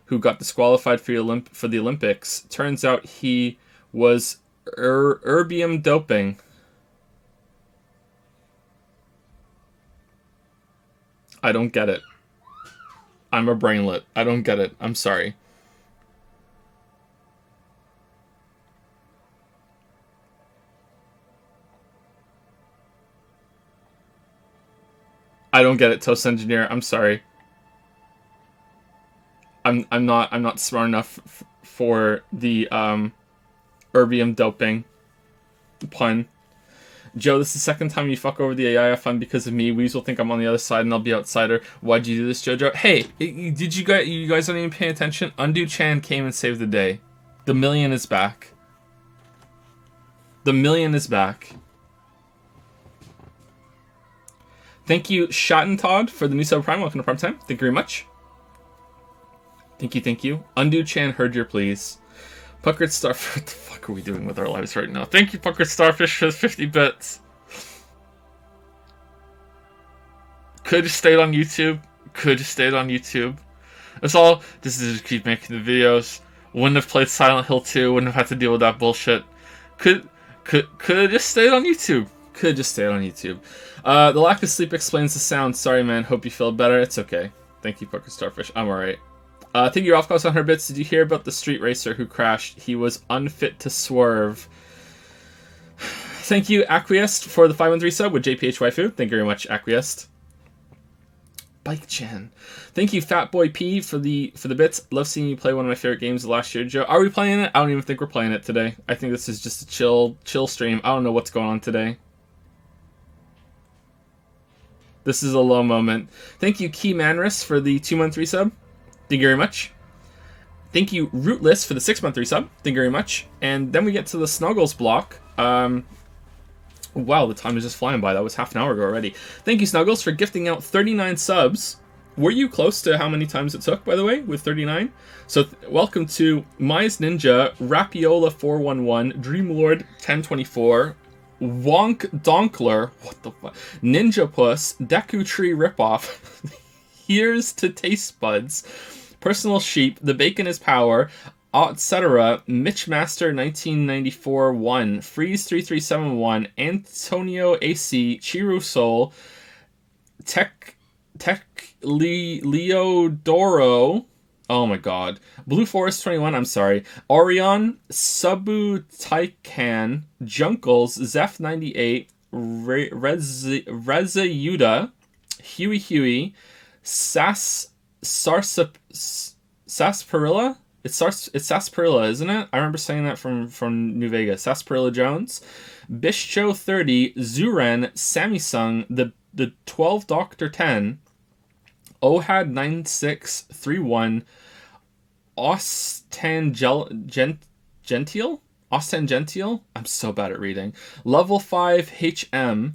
who got disqualified for the Olympics? Turns out he was erbium doping. I don't get it. I'm a brainlet. I don't get it. I'm sorry. I don't get it, Toast Engineer. I'm sorry. I'm not smart enough for the erbium doping pun. Joe, this is the second time you fuck over the AI fund because of me. Weez will think I'm on the other side and I'll be outsider. Why'd you do this, Jojo? Hey, did you guys not even pay attention? Undo Chan came and saved the day. The million is back. The million is back. Thank you, Todd, for the new sub prime. Welcome to prime time. Thank you very much. Thank you, thank you. Undo Chan, heard your please. Puckered Starfish. What the fuck are we doing with our lives right now? Thank you, Puckered Starfish, for the 50 bits. Could have stayed on YouTube. Could have stayed on YouTube. That's all. This is just keep making the videos. Wouldn't have played Silent Hill 2. Wouldn't have had to deal with that bullshit. Could have just stayed on YouTube. Could have just stayed on YouTube. The lack of sleep explains the sound. Sorry, man. Hope you feel better. It's okay. Thank you, Puckered Starfish. I'm alright. Thank you, Off-Cost on her bits. Did you hear about the street racer who crashed? He was unfit to swerve. Thank you, Acquiesced, for the 513 sub with JPH Waifu. Thank you very much, Acquiesced. Bike Chan. Thank you, Fatboy P, for the bits. Love seeing you play one of my favorite games of last year, Joe. Are we playing it? I don't even think we're playing it today. I think this is just a chill stream. I don't know what's going on today. This is a low moment. Thank you, Key Manris, for the 2-month resub. Thank you very much. Thank you, Rootless, for the 6-month resub. Thank you very much. And then we get to the Snuggles block. Wow, the time is just flying by. That was half an hour ago already. Thank you, Snuggles, for gifting out 39 subs. Were you close to how many times it took, by the way, with 39? So, welcome to Mize Ninja, Rapiola411, Dreamlord 1024, Wonk Donkler, what the fuck? Ninja Puss, Deku Tree Ripoff, Here's to Taste Buds, Personal Sheep, The Bacon is Power, etc. Mitchmaster 1994-1, Freeze 3371, Antonio AC, Chiru Soul, Tech Leodoro, oh my god, Blue Forest 21, I'm sorry, Orion, Sabu Taikan, Junkles, Zeph 98, Reza Yuda, Huey, Sarsaparilla? It's Sarsaparilla, isn't it? I remember saying that from New Vegas. Sarsaparilla Jones, Bishcho 30, Zuren, Samsung, the 12 Doctor 10, Ohad 9631, Gentile? I'm so bad at reading. Level 5 HM,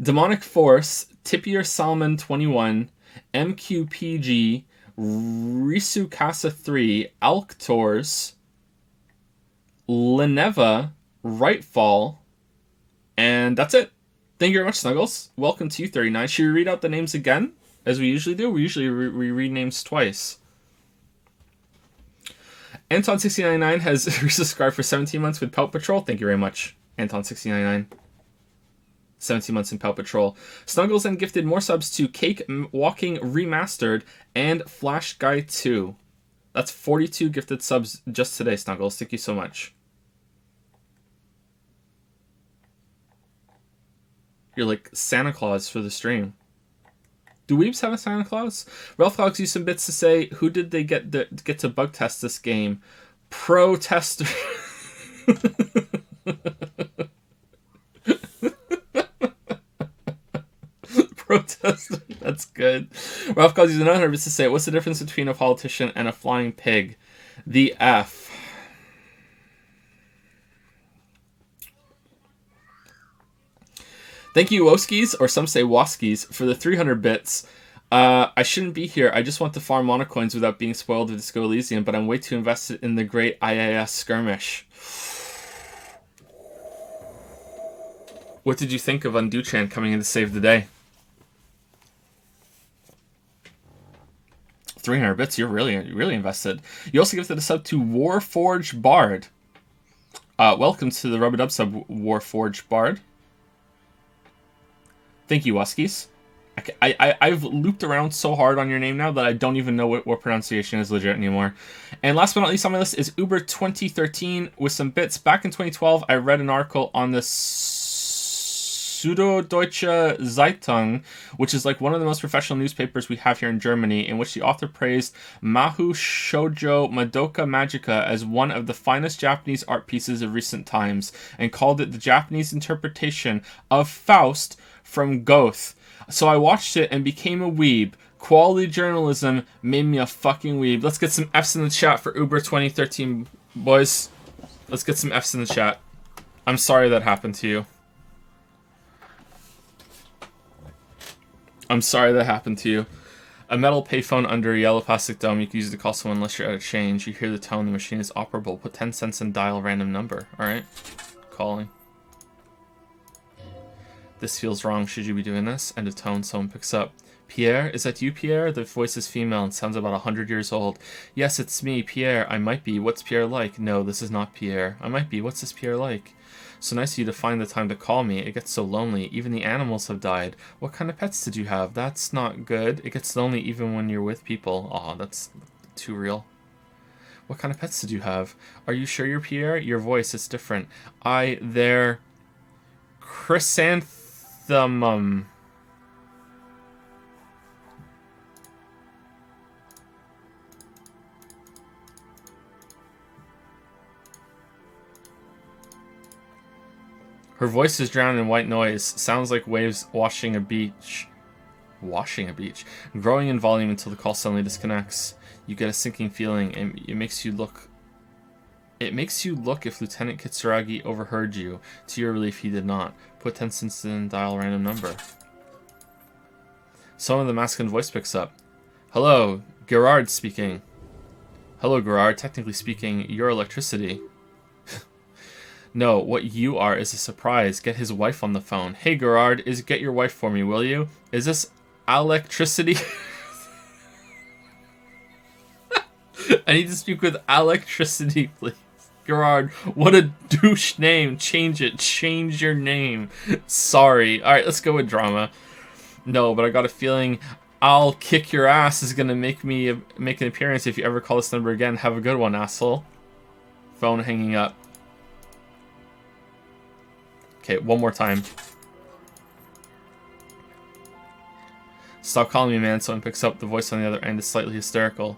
Demonic Force, Tippier Salmon 21, MQPG, Risukasa 3, Alctors, Leneva, Rightfall, and that's it. Thank you very much, Snuggles. Welcome to you, 39. Should we read out the names again, as we usually do? We usually we read names twice. Anton6099 has resubscribed for 17 months with Pelt Patrol. Thank you very much, Anton6099. 17 months in Pelt Patrol. Snuggles and gifted more subs to Cake Walking Remastered and Flash Guy 2. That's 42 gifted subs just today, Snuggles. Thank you so much. You're like Santa Claus for the stream. Do weebs have a Santa Claus? Ralph Hogs used some bits to say, who did they get to bug test this game? Pro Tester. Protest. That's good. Ralph calls you another bits to say, what's the difference between a politician and a flying pig? The F. Thank you, Woskis, or some say Woskis, for the 300 bits. I shouldn't be here. I just want to farm monocoins without being spoiled with Disco Elysium, but I'm way too invested in the great IAS skirmish. What did you think of Unduchan coming in to save the day? 300 bits, you're really invested. You also gifted a sub to Warforged Bard. Welcome to the Rub-a-Dub sub, Warforged Bard. Thank you, Wuskies. I've looped around so hard on your name now that I don't even know what pronunciation is legit anymore. And last but not least on my list is Uber 2013 with some bits. Back in 2012, I read an article on the Süddeutsche Zeitung, which is like one of the most professional newspapers we have here in Germany, in which the author praised Mahou Shoujo Madoka Magica as one of the finest Japanese art pieces of recent times, and called it the Japanese interpretation of Faust from Goethe. So I watched it and became a weeb. Quality journalism made me a fucking weeb. Let's get some F's in the chat for Uber 2013, boys. Let's get some F's in the chat. I'm sorry that happened to you. I'm sorry that happened to you. A metal payphone under a yellow plastic dome. You can use it to call someone unless you're out of change. You hear the tone. The machine is operable. Put 10 cents and dial random number. Alright. Calling. This feels wrong. Should you be doing this? End of tone. Someone picks up. Pierre? Is that you, Pierre? The voice is female and sounds about 100 years old. Yes, it's me, Pierre. I might be. What's Pierre like? No, this is not Pierre. I might be. What's this Pierre like? So nice of you to find the time to call me. It gets so lonely. Even the animals have died. What kind of pets did you have? That's not good. It gets lonely even when you're with people. Aw, that's too real. What kind of pets did you have? Are you sure you're Pierre? Your voice is different. They're chrysanthemum. Her voice is drowned in white noise. Sounds like waves washing a beach. Washing a beach. Growing in volume until the call suddenly disconnects. You get a sinking feeling, and it makes you look. It makes you look if Lieutenant Kitsuragi overheard you. To your relief, he did not. Put 10 cents in and dial random number. Someone with a masculine voice picks up. Hello, Gerard speaking. Hello, Gerard. Technically speaking, you're electricity. No, what you are is a surprise. Get his wife on the phone. Hey, Gerard, get your wife for me, will you? Is this electricity? I need to speak with electricity, please. Gerard, what a douche name. Change it. Change your name. Sorry. Alright, let's go with drama. No, but I got a feeling I'll kick your ass is going to make an appearance if you ever call this number again. Have a good one, asshole. Phone hanging up. Okay, one more time. Stop calling me, man. Someone picks up. The voice on the other end is slightly hysterical.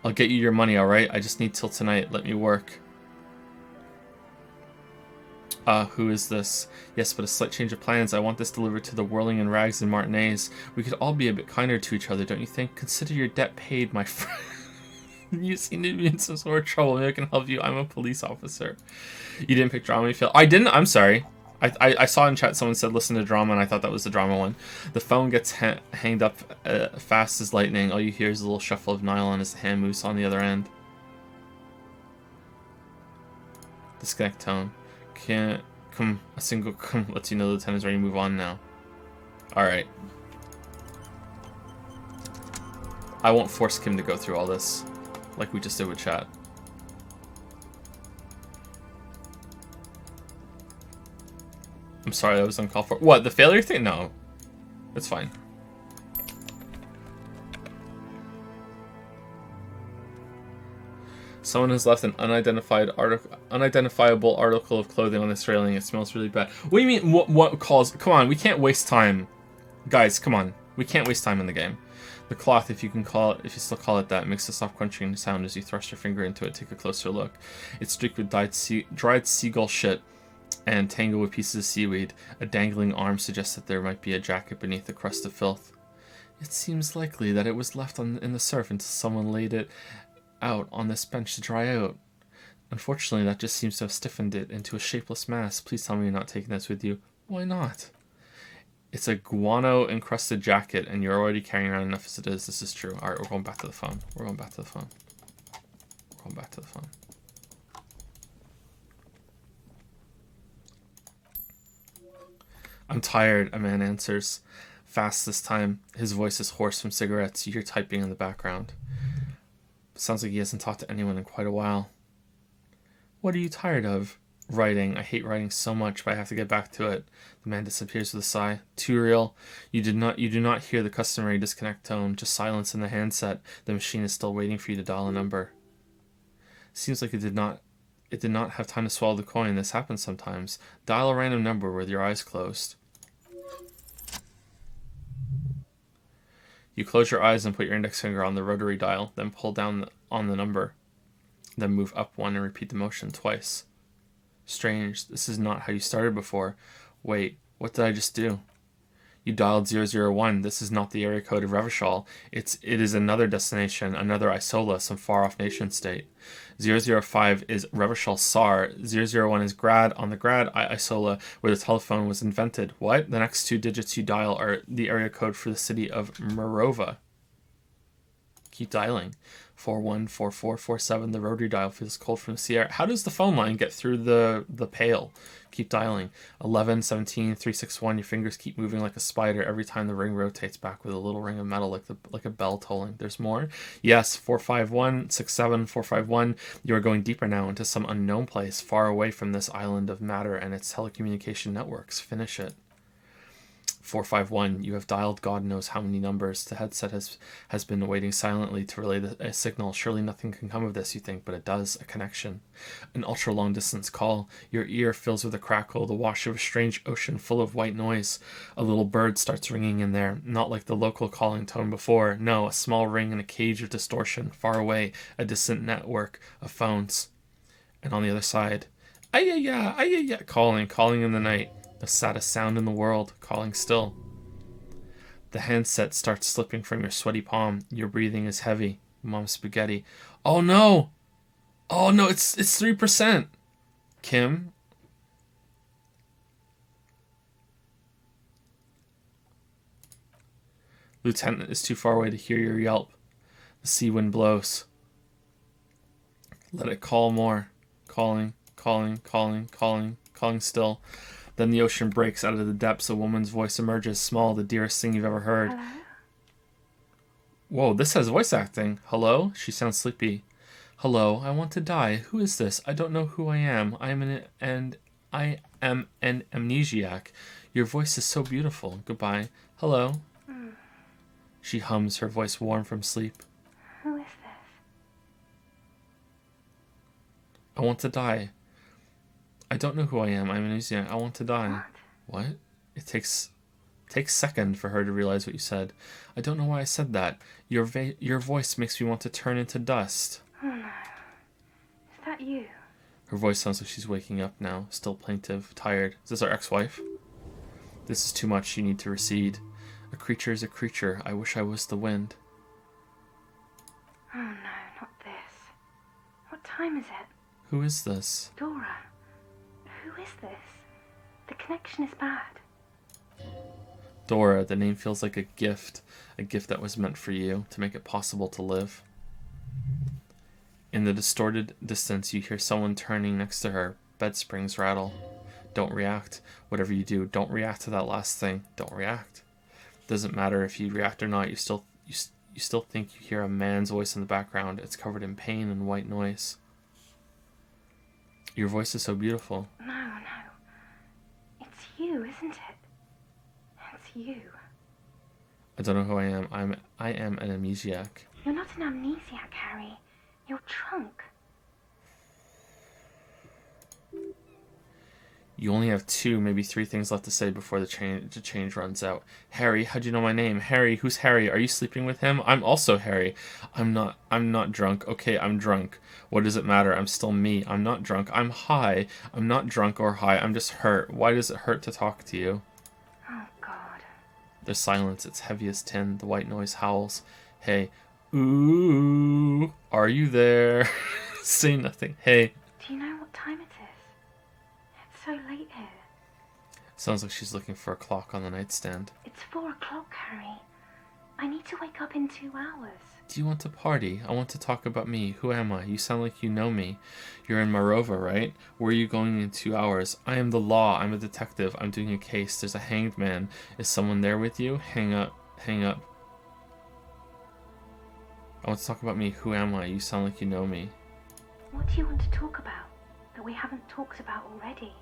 I'll get you your money, alright? I just need till tonight. Let me work. Who is this? Yes, but a slight change of plans. I want this delivered to the Whirling in Rags and Martinez. We could all be a bit kinder to each other, don't you think? Consider your debt paid, my friend. You seem to be in some sort of trouble. Maybe I can help you. I'm a police officer. You didn't pick drama, you feel? I didn't. I'm sorry. I saw in chat someone said listen to drama, and I thought that was the drama one. The phone gets hanged up fast as lightning. All you hear is a little shuffle of nylon as the hand moves on the other end. Disconnect tone. Can't come. A single come lets you know the lieutenant is ready to move on now. Alright. I won't force Kim to go through all this like we just did with chat. I'm sorry, that was uncalled for. What, the failure thing? No. It's fine. Someone has left an unidentifiable article of clothing on this railing. It smells really bad. What do you mean, what calls? Come on, we can't waste time. Guys, come on. We can't waste time in the game. The cloth, if you still call it that, makes a soft crunching sound as you thrust your finger into it. Take a closer look. It's streaked with dried seagull shit and tangled with pieces of seaweed. A dangling arm suggests that there might be a jacket beneath the crust of filth. It seems likely that it was left in the surf until someone laid it out on this bench to dry out. Unfortunately, that just seems to have stiffened it into a shapeless mass. Please tell me you're not taking this with you. Why not? It's a guano-encrusted jacket, and you're already carrying around enough as it is. This is true. Alright, we're going back to the phone. We're going back to the phone. We're going back to the phone. I'm tired, a man answers. Fast this time. His voice is hoarse from cigarettes. You hear typing in the background. Sounds like he hasn't talked to anyone in quite a while. What are you tired of? Writing. I hate writing so much, but I have to get back to it. The man disappears with a sigh. Too real. You do not hear the customary disconnect tone, just silence in the handset. The machine is still waiting for you to dial a number. Seems like it did not have time to swallow the coin. This happens sometimes. Dial a random number with your eyes closed. You close your eyes and put your index finger on the rotary dial, then pull down on the number. Then move up one and repeat the motion twice. Strange, this is not how you started before. Wait, what did I just do? You dialed 001. This is not the area code of Revachol. It is another destination, another Isola, some far-off nation state. 005 is Revachol SAR. 001 is Grad on the Grad Isola, where the telephone was invented. What? The next 2 digits you dial are the area code for the city of Morova. Keep dialing. 414447. The rotary dial feels cold from the sea air. How does the phone line get through the pail? Keep dialing. 11 17 361. Your fingers keep moving like a spider every time the ring rotates back with a little ring of metal like a bell tolling. There's more? Yes. 451 67 451. You are going deeper now into some unknown place, far away from this island of matter and its telecommunication networks. Finish it. 451. You have dialed God knows how many numbers. The headset has been waiting silently to relay a signal. Surely nothing can come of this, you think, but it does. A connection. An ultra-long distance call. Your ear fills with a crackle, the wash of a strange ocean full of white noise. A little bird starts ringing in there, not like the local calling tone before. No, a small ring in a cage of distortion, far away, a distant network of phones. And on the other side, ay-ya-ya, ay-ya-ya, calling in the night. The saddest sound in the world, calling still. The handset starts slipping from your sweaty palm. Your breathing is heavy. Mom's spaghetti. Oh no! Oh no, it's 3%. Kim? Lieutenant is too far away to hear your yelp. The sea wind blows. Let it call more. Calling still. Then the ocean breaks out of the depths. A woman's voice emerges, small, the dearest thing you've ever heard. Hello? Whoa, this has voice acting. Hello? She sounds sleepy. Hello, I want to die. Who is this? I don't know who I am. I am an amnesiac. Your voice is so beautiful. Goodbye. Hello? She hums, her voice warm from sleep. Who is this? I want to die. I don't know who I am. I'm an amnesiac. I want to die. What? It takes second for her to realize what you said. I don't know why I said that. Your voice makes me want to turn into dust. Oh no. Is that you? Her voice sounds like she's waking up now, still plaintive, tired. Is this our ex-wife? This is too much. You need to recede. A creature is a creature. I wish I was the wind. Oh no, not this. What time is it? Who is this? Dora. Who is this? The connection is bad. Dora, the name feels like a gift that was meant for you, to make it possible to live. In the distorted distance, you hear someone turning next to her. Bed springs rattle. Don't react. Whatever you do, don't react to that last thing. Don't react. Doesn't matter if you react or not, you still think you hear a man's voice in the background. It's covered in pain and white noise. Your voice is so beautiful. No. It's you, isn't it? It's you. I don't know who I am. I am an amnesiac. You're not an amnesiac, Harry. You're drunk. You only have 2, maybe 3 things left to say before the change runs out. Harry, how'd you know my name? Harry, who's Harry? Are you sleeping with him? I'm also Harry. I'm not drunk. Okay, I'm drunk. What does it matter? I'm still me. I'm not drunk. I'm high. I'm not drunk or high. I'm just hurt. Why does it hurt to talk to you? Oh, God. There's silence. It's heavy as tin. The white noise howls. Hey. Ooh. Are you there? Say nothing. Hey. Do you know what time it is? It's so late here. Sounds like she's looking for a clock on the nightstand. It's 4 o'clock, Harry. I need to wake up in 2 hours. Do you want to party? I want to talk about me. Who am I? You sound like you know me. You're in Morova, right? Where are you going in 2 hours? I am the law. I'm a detective. I'm doing a case. There's a hanged man. Is someone there with you? Hang up. Hang up. I want to talk about me. Who am I? You sound like you know me. What do you want to talk about that we haven't talked about already?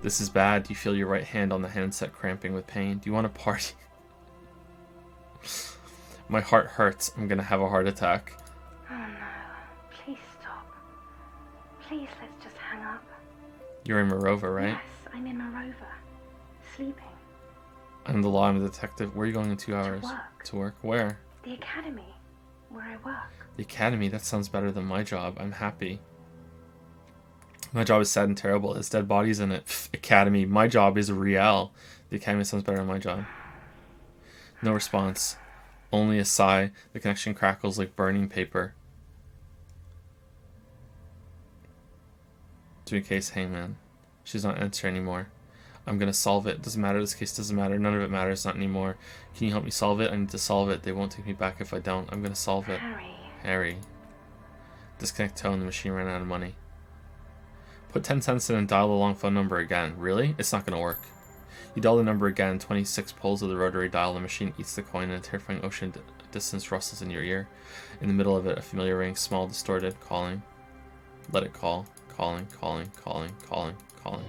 This is bad. You feel your right hand on the handset cramping with pain. Do you want to party? My heart hurts. I'm gonna have a heart attack. Oh no. Please stop. Please, let's just hang up. You're in Morova, right? Yes, I'm in Morova. Sleeping. I'm the law. I'm a detective. Where are you going in 2 hours? To work. To work? Where? The academy. Where I work. The academy? That sounds better than my job. I'm happy. My job is sad and terrible. There's dead bodies in it. Pff, academy. My job is real. The academy sounds better on my job. No response. Only a sigh. The connection crackles like burning paper. To a case, hey man. She's not answering anymore. I'm gonna solve it. Doesn't matter. This case doesn't matter. None of it matters. Not anymore. Can you help me solve it? I need to solve it. They won't take me back if I don't. I'm gonna solve it. Harry. Disconnect tone. The machine ran out of money. Put 10 cents in and dial the long phone number again. Really? It's not gonna work. You dial the number again. 26 pulls of the rotary dial. The machine eats the coin and a terrifying ocean distance rustles in your ear. In the middle of it, a familiar ring, small, distorted, calling. Let it call. Calling, calling, calling, calling, calling.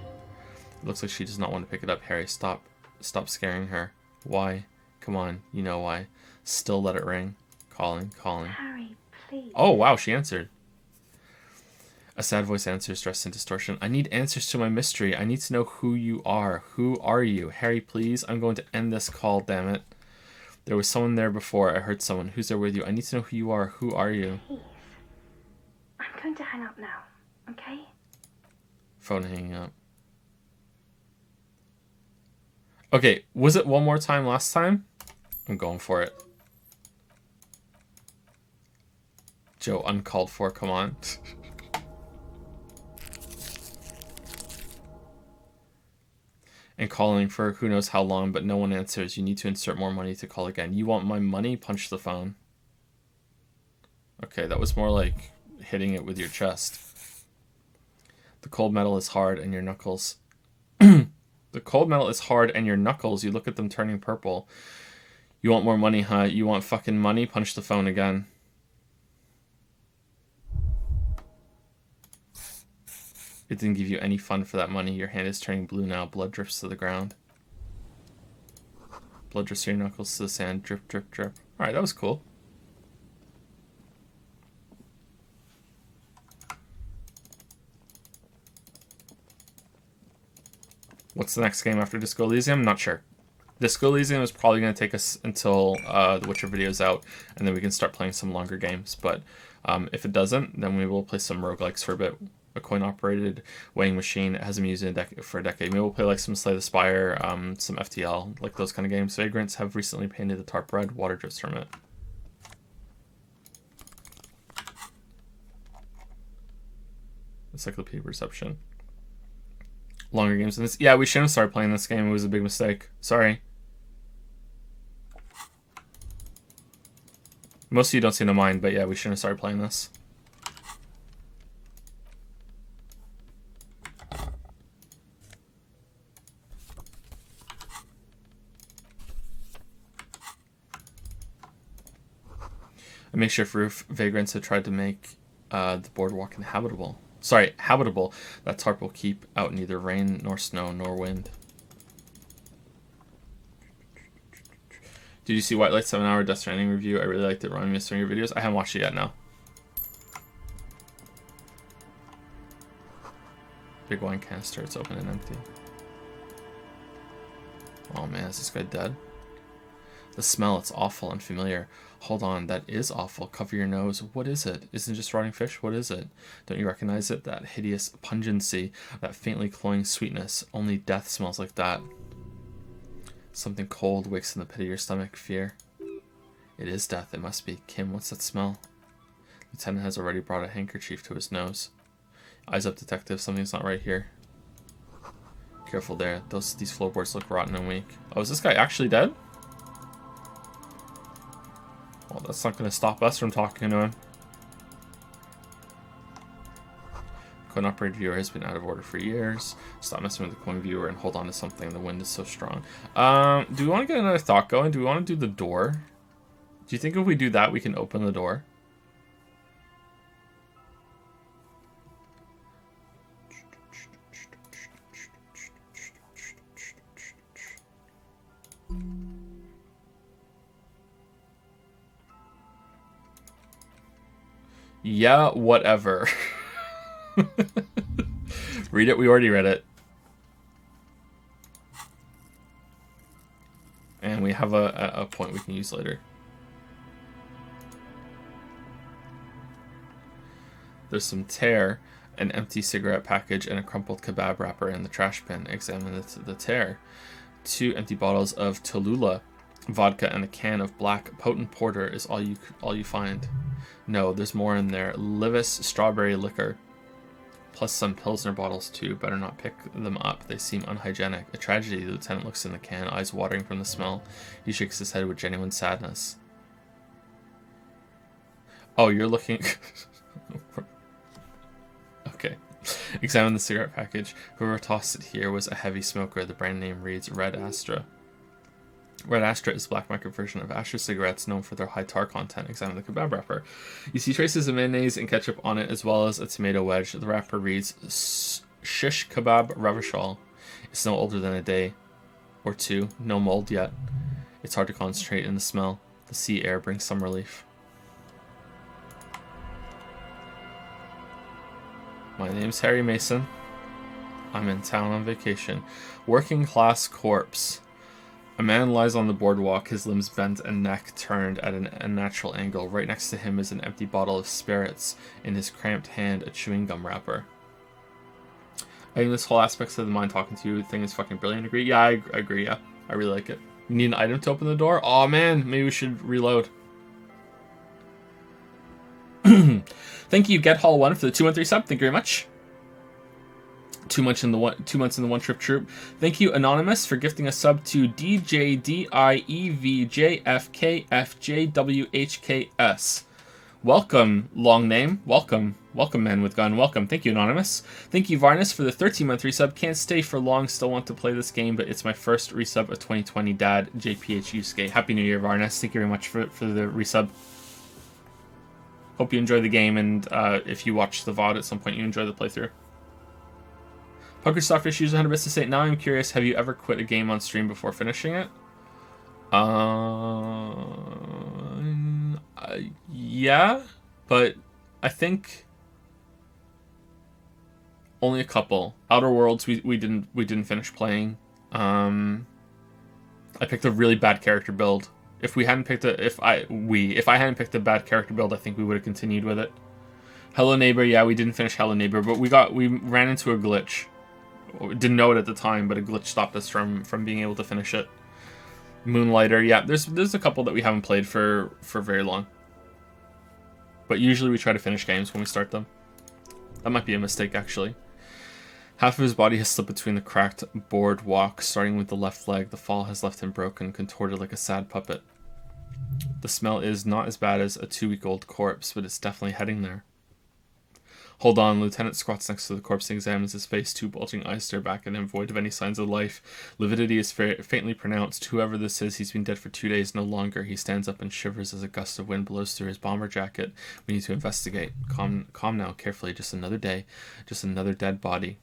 It looks like she does not want to pick it up. Harry, stop. Stop scaring her. Why? Come on, you know why. Still let it ring. Calling, calling. Harry, please. Oh, wow, she answered. A sad voice answers, dressed in distortion. I need answers to my mystery. I need to know who you are. Who are you? Harry, please. I'm going to end this call, damn it. There was someone there before. I heard someone. Who's there with you? I need to know who you are. Who are you? Please. I'm going to hang up now, okay? Phone hanging up. Okay, was it one more time last time? I'm going for it. Joe, uncalled for, come on. And calling for who knows how long, but no one answers. You need to insert more money to call again. You want my money? Punch the phone. Okay, that was more like hitting it with your chest. The cold metal is hard and your knuckles... The cold metal is hard and your knuckles, you look at them turning purple. You want more money, huh? You want fucking money? Punch the phone again. It didn't give you any fun for that money. Your hand is turning blue now. Blood drips to the ground. Blood drips to your knuckles to the sand. Drip, drip, drip. Alright, that was cool. What's the next game after Disco Elysium? Not sure. Disco Elysium is probably going to take us until the Witcher video is out, and then we can start playing some longer games. But if it doesn't, then we will play some roguelikes for a bit. A coin-operated weighing machine. It hasn't been used in for a decade. Maybe we'll play like some Slay the Spire, some FTL, like those kind of games. Vagrants have recently painted the tarp red. Water drips from it. Encyclopedia Perception. Longer games than this. Yeah, we shouldn't have started playing this game. It was a big mistake. Sorry. Most of you don't seem to mind, but yeah, we shouldn't have started playing this. A makeshift roof. Vagrants have tried to make the boardwalk inhabitable. Sorry, habitable. That tarp will keep out neither rain, nor snow, nor wind. Did you see White Light 7-hour Death Stranding review? I really liked it. Ron missing your videos. I haven't watched it yet, no. Big wine canister. It's open and empty. Oh man, is this guy dead? The smell, it's awful and familiar. Hold on, that is awful. Cover your nose. What is it? Isn't it just rotting fish? What is it? Don't you recognize it? That hideous pungency, that faintly cloying sweetness. Only death smells like that. Something cold wakes in the pit of your stomach. Fear. It is death. It must be. Kim, what's that smell? Lieutenant has already brought a handkerchief to his nose. Eyes up, detective. Something's not right here. Careful there. These floorboards look rotten and weak. Oh, is this guy actually dead? Well, that's not going to stop us from talking to him. Coin operated viewer has been out of order for years. Stop messing with the coin viewer and hold on to something. The wind is so strong. Do we want to get another thought going? Do we want to do the door? Do you think if we do that, we can open the door? Yeah, whatever. Read it. We already read it. And we have a point we can use later. There's some tear, an empty cigarette package, and a crumpled kebab wrapper in the trash bin. Examine the tear. 2 empty bottles of Tallulah vodka and a can of black potent porter is all you find. No, there's more in there. Livis strawberry liquor. Plus some Pilsner bottles too. Better not pick them up. They seem unhygienic. A tragedy. The lieutenant looks in the can, eyes watering from the smell. He shakes his head with genuine sadness. Oh, you're looking... Okay. Examine the cigarette package. Whoever tossed it here was a heavy smoker. The brand name reads Red Astra. Red Astra is a black market version of Astra cigarettes known for their high tar content. Examine the kebab wrapper. You see traces of mayonnaise and ketchup on it, as well as a tomato wedge. The wrapper reads Shish Kebab Revachol. It's no older than a day or two. No mold yet. It's hard to concentrate in the smell. The sea air brings some relief. My name's Harry Mason. I'm in town on vacation. Working class corpse. A man lies on the boardwalk, his limbs bent and neck turned at an unnatural angle. Right next to him is an empty bottle of spirits. In his cramped hand, a chewing gum wrapper. I think this whole aspects of the mind talking to you thing is fucking brilliant. Agree? Yeah, I agree, yeah. I really like it. You need an item to open the door? Aw, man, maybe we should reload. Thank you, Get Hall 1 for the 213 sub. Thank you very much. 2 months in the one trip troop. Thank you, Anonymous, for gifting a sub to DJDIEVJFKFJWHKS. Welcome, long name. Welcome, man with gun. Welcome. Thank you, Anonymous. Thank you, Varnus, for the 13-month resub. Can't stay for long. Still want to play this game, but it's my first resub of 2020. Dad, JPHU skate. Happy New Year, Varnus. Thank you very much for the resub. Hope you enjoy the game, and if you watch the VOD at some point, you enjoy the playthrough. PokerSoft issues 100 bits to say. Now I'm curious, have you ever quit a game on stream before finishing it? Yeah, but I think only a couple. Outer Worlds we didn't finish playing. I picked a really bad character build. If I hadn't picked a bad character build, I think we would have continued with it. Hello Neighbor, yeah, we didn't finish Hello Neighbor, but we ran into a glitch. Didn't know it at the time, but a glitch stopped us from being able to finish it. Moonlighter, yeah, there's a couple that we haven't played for very long. But usually we try to finish games when we start them. That might be a mistake, actually. Half of his body has slipped between the cracked boardwalk, starting with the left leg. The fall has left him broken, contorted like a sad puppet. The smell is not as bad as a 2-week-old corpse, but it's definitely heading there. Hold on, Lieutenant squats next to the corpse and examines his face. 2 bulging eyes stare back at him, void of any signs of life. Lividity is faintly pronounced. Whoever this is, he's been dead for 2 days, no longer. He stands up and shivers as a gust of wind blows through his bomber jacket. We need to investigate. Calm now, carefully. Just another day. Just another dead body.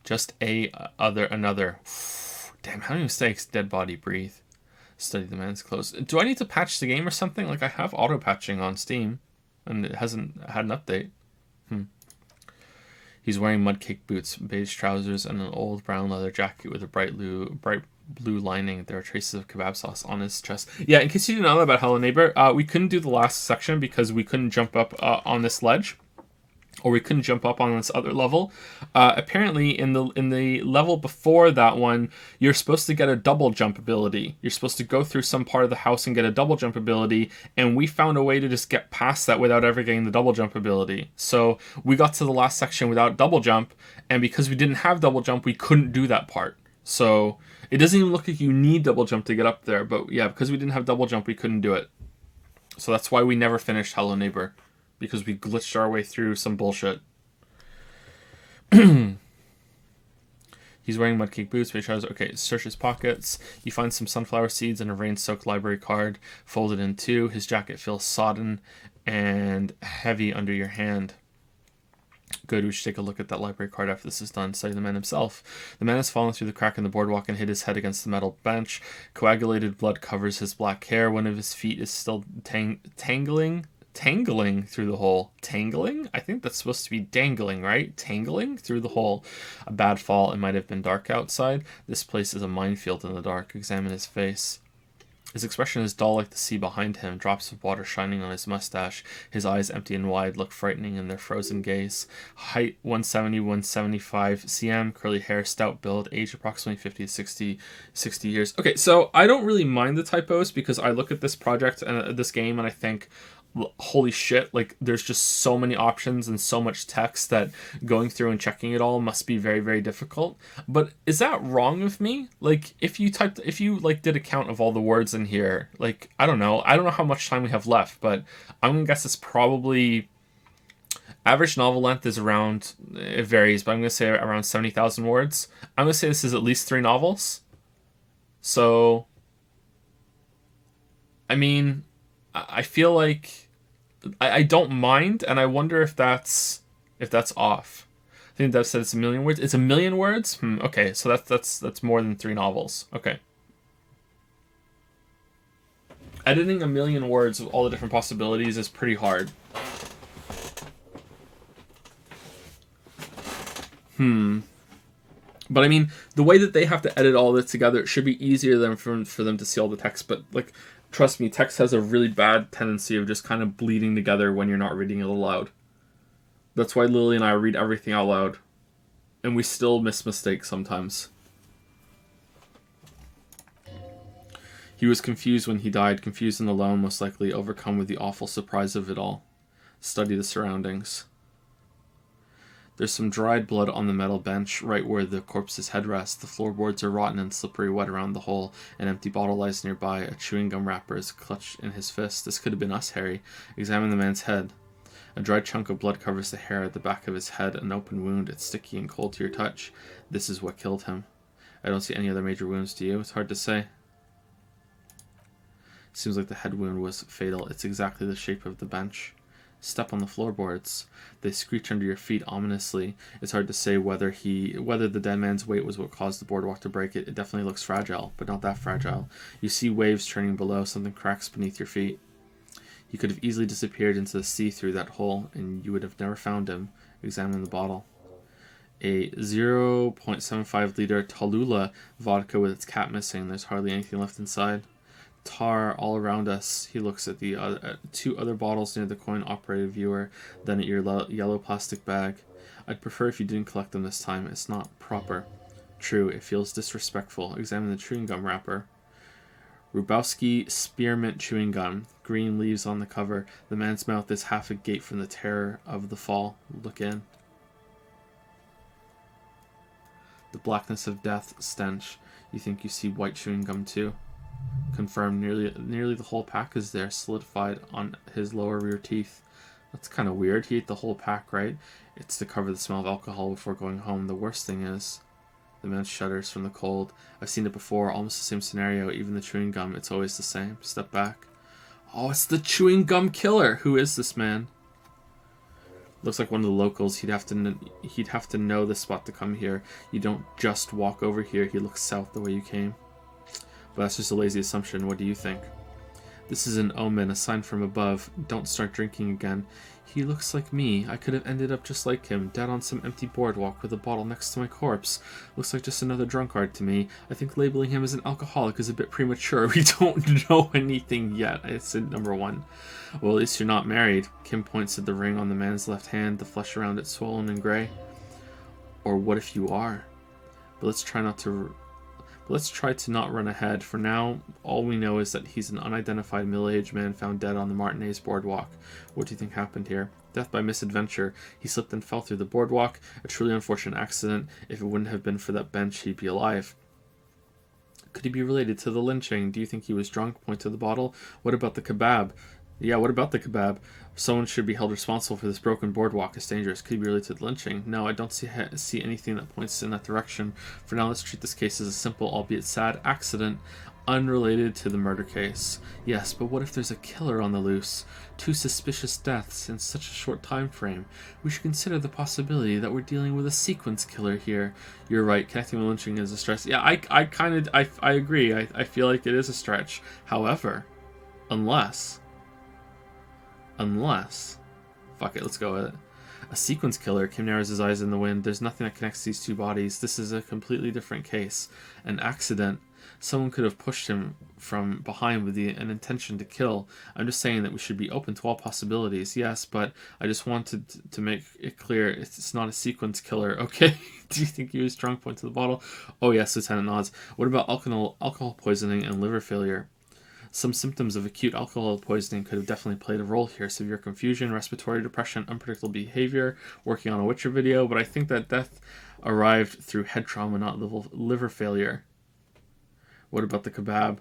Just another. Damn, how many mistakes? Dead body, breathe. Study the man's clothes. Do I need to patch the game or something? Like, I have auto-patching on Steam, and it hasn't had an update. He's wearing mudcake boots, beige trousers, and an old brown leather jacket with a bright blue lining. There are traces of kebab sauce on his chest. Yeah, in case you didn't know about Hello Neighbor, we couldn't do the last section because we couldn't jump up on this ledge. Or we couldn't jump up on this other level. Apparently, in the level before that one, you're supposed to get a double jump ability. You're supposed to go through some part of the house and get a double jump ability, and we found a way to just get past that without ever getting the double jump ability. So we got to the last section without double jump, and because we didn't have double jump, we couldn't do that part. So it doesn't even look like you need double jump to get up there, but yeah, because we didn't have double jump, we couldn't do it. So that's why we never finished Hello Neighbor. Because we glitched our way through some bullshit. He's wearing mudcake boots, beige trousers. Okay, search his pockets. You find some sunflower seeds and a rain-soaked library card folded in two. His jacket feels sodden and heavy under your hand. Good, we should take a look at that library card after this is done. Study the man himself. The man has fallen through the crack in the boardwalk and hit his head against the metal bench. Coagulated blood covers his black hair. One of his feet is still tangling through the hole. Tangling? I think that's supposed to be dangling, right? Tangling through the hole. A bad fall. It might have been dark outside. This place is a minefield in the dark. Examine his face. His expression is dull like the sea behind him, drops of water shining on his mustache. His eyes, empty and wide, look frightening in their frozen gaze. Height 170, 175 cm, curly hair, stout build, age approximately 50 to 60 years. Okay, so I don't really mind the typos because I look at this project and this game and I think, holy shit, like there's just so many options and so much text that going through and checking it all must be very, very difficult. But is that wrong of me? Like if you like did a count of all the words in here, like I don't know how much time we have left, but I'm gonna guess it's probably average novel length is around, it varies, but I'm gonna say around 70,000 words. I'm gonna say this is at least 3 novels. So I mean, I feel like I don't mind, and I wonder if that's off. I think Dev said it's 1,000,000 words. It's 1,000,000 words. Okay, so that's more than 3 novels. Okay. Editing 1,000,000 words with all the different possibilities is pretty hard. But I mean, the way that they have to edit all this together, it should be easier than for them to see all the text. But like, trust me, text has a really bad tendency of just kind of bleeding together when you're not reading it aloud. That's why Lily and I read everything out loud. And we still miss mistakes sometimes. He was confused when he died, confused and alone, most likely overcome with the awful surprise of it all. Study the surroundings. There's some dried blood on the metal bench, right where the corpse's head rests. The floorboards are rotten and slippery wet around the hole. An empty bottle lies nearby. A chewing gum wrapper is clutched in his fist. This could have been us, Harry. Examine the man's head. A dried chunk of blood covers the hair at the back of his head. An open wound. It's sticky and cold to your touch. This is what killed him. I don't see any other major wounds, do you? It's hard to say. Seems like the head wound was fatal. It's exactly the shape of the bench. Step on the floorboards. They screech under your feet ominously. It's hard to say whether the dead man's weight was what caused the boardwalk to break it. It definitely looks fragile, but not that fragile. You see waves churning below. Something cracks beneath your feet. He could have easily disappeared into the sea through that hole, and you would have never found him. Examine the bottle. A 0.75 liter Tallulah vodka with its cap missing. There's hardly anything left inside. Tar all around us. He looks at the at 2 other bottles near the coin-operated viewer, then at your yellow plastic bag. I'd prefer if you didn't collect them this time. It's not proper. True, it feels disrespectful. Examine the chewing gum wrapper. Rubowski Spearmint Chewing Gum. Green leaves on the cover. The man's mouth is half agape from the terror of the fall. Look in. The blackness of death stench. You think you see white chewing gum too? Confirmed. Nearly the whole pack is there, solidified on his lower rear teeth. That's kind of weird. He ate the whole pack, right? It's to cover the smell of alcohol before going home. The worst thing is... The man shudders from the cold. I've seen it before, almost the same scenario. Even the chewing gum, it's always the same. Step back. Oh, it's the chewing gum killer! Who is this man? Looks like one of the locals. He'd have to know the spot to come here. You don't just walk over here. He looks south the way you came. But that's just a lazy assumption. What do you think? This is an omen, a sign from above. Don't start drinking again. He looks like me. I could have ended up just like him, dead on some empty boardwalk with a bottle next to my corpse. Looks like just another drunkard to me. I think labeling him as an alcoholic is a bit premature. We don't know anything yet. It's number 1. Well, at least you're not married. Kim points at the ring on the man's left hand, the flesh around it swollen and gray. Or what if you are? But let's try to not run ahead. For now, all we know is that he's an unidentified middle-aged man found dead on the Martinez boardwalk. What do you think happened here? Death by misadventure. He slipped and fell through the boardwalk. A truly unfortunate accident. If it wouldn't have been for that bench, he'd be alive. Could he be related to the lynching? Do you think he was drunk? Point to the bottle. What about the kebab? Yeah, what about the kebab? Someone should be held responsible for this broken boardwalk. It's dangerous. Could he be related to the lynching? No, I don't see anything that points in that direction. For now, let's treat this case as a simple, albeit sad, accident, unrelated to the murder case. Yes, but what if there's a killer on the loose? 2 suspicious deaths in such a short time frame. We should consider the possibility that we're dealing with a sequence killer here. You're right, connecting with lynching is a stretch. Yeah, I agree. I feel like it is a stretch. However, unless... Fuck it, let's go with it. A sequence killer. Kim narrows his eyes in the wind. There's nothing that connects these 2 bodies. This is a completely different case. An accident. Someone could have pushed him from behind with an intention to kill. I'm just saying that we should be open to all possibilities. Yes, but I just wanted to make it clear it's not a sequence killer, okay? Do you think he was drunk? Point to the bottle. Oh yes, Lieutenant nods. What about alcohol poisoning and liver failure? Some symptoms of acute alcohol poisoning could have definitely played a role here. Severe confusion, respiratory depression, unpredictable behavior, working on a Witcher video, but I think that death arrived through head trauma, not liver failure. What about the kebab?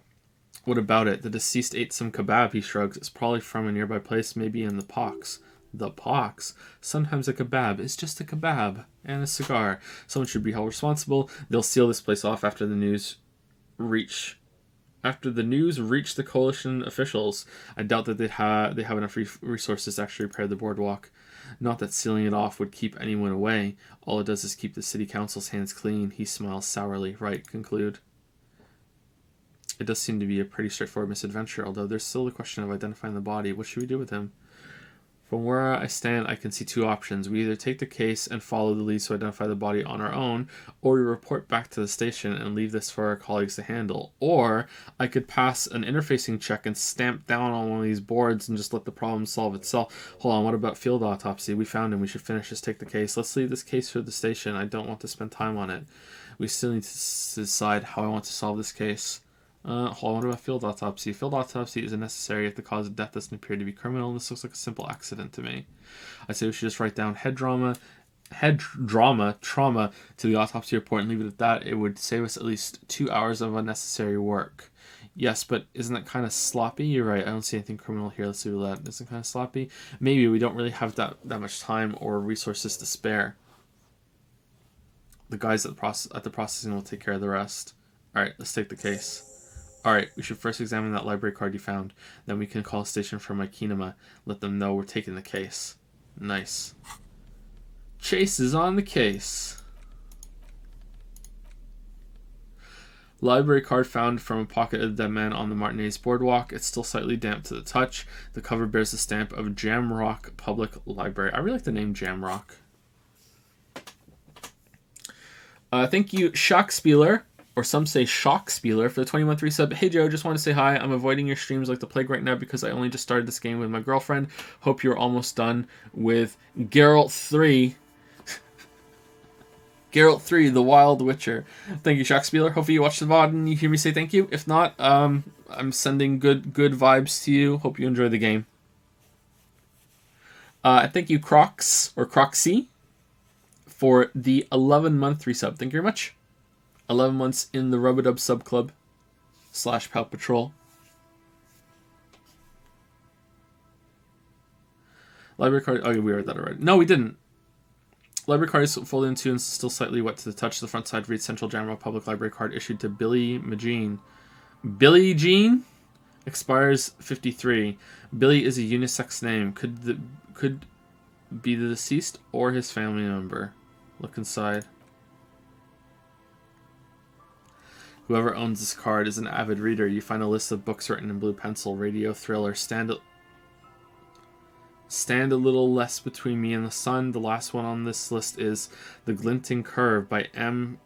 What about it? The deceased ate some kebab, he shrugs. It's probably from a nearby place, maybe in the pox. The pox? Sometimes a kebab is just a kebab and a cigar. Someone should be held responsible. They'll seal this place off after the news reach the coalition officials. I doubt that they have enough resources to actually repair the boardwalk. Not that sealing it off would keep anyone away. All it does is keep the city council's hands clean. He smiles sourly. Right, conclude. It does seem to be a pretty straightforward misadventure, although there's still the question of identifying the body. What should we do with him? From where I stand, I can see two options. We either take the case and follow the leads to identify the body on our own, or we report back to the station and leave this for our colleagues to handle. Or I could pass an interfacing check and stamp down on one of these boards and just let the problem solve itself. Hold on, what about field autopsy? We found him. We should finish this, take the case. Let's leave this case for the station. I don't want to spend time on it. We still need to decide how I want to solve this case. Hold on, what about field autopsy? Field autopsy isn't necessary if the cause of death doesn't appear to be criminal. This looks like a simple accident to me. I say we should just write down trauma to the autopsy report and leave it at that. It would save us at least 2 hours of unnecessary work. Yes, but isn't that kind of sloppy? You're right, I don't see anything criminal here. Let's do that. Isn't it kind of sloppy? Maybe we don't really have that much time or resources to spare. The guys at the processing will take care of the rest. Alright, let's take the case. Alright, we should first examine that library card you found. Then we can call a station from my kinema. Let them know we're taking the case. Nice. Chase is on the case. Library card found from a pocket of the dead man on the Martinez boardwalk. It's still slightly damp to the touch. The cover bears the stamp of Jamrock Public Library. I really like the name Jamrock. Thank you, Shockspieler. Or some say Shockspieler for the 20-month resub. Hey Joe, just want to say hi. I'm avoiding your streams like the plague right now because I only just started this game with my girlfriend. Hope you're almost done with Geralt 3. Geralt 3, The Wild Witcher. Thank you, Shockspieler. Hopefully you watch the VOD and you hear me say thank you. If not, I'm sending good vibes to you. Hope you enjoy the game. Thank you, Crocs, or Croxy, for the 11-month resub. Thank you very much. 11 months in the Rub-a-Dub Sub Club / Pal Patrol. Library card. Oh, we read that already. No, we didn't. Library card is folded in two and still slightly wet to the touch. The front side reads Central Jamrock Public Library card issued to Billy Magine. Billy Jean? Expires 53. Billy is a unisex name. Could be the deceased or his family member. Look inside. Whoever owns this card is an avid reader. You find a list of books written in blue pencil. Radio, thriller, Stand a Little Less Between Me and the Sun. The last one on this list is The Glinting Curve by M.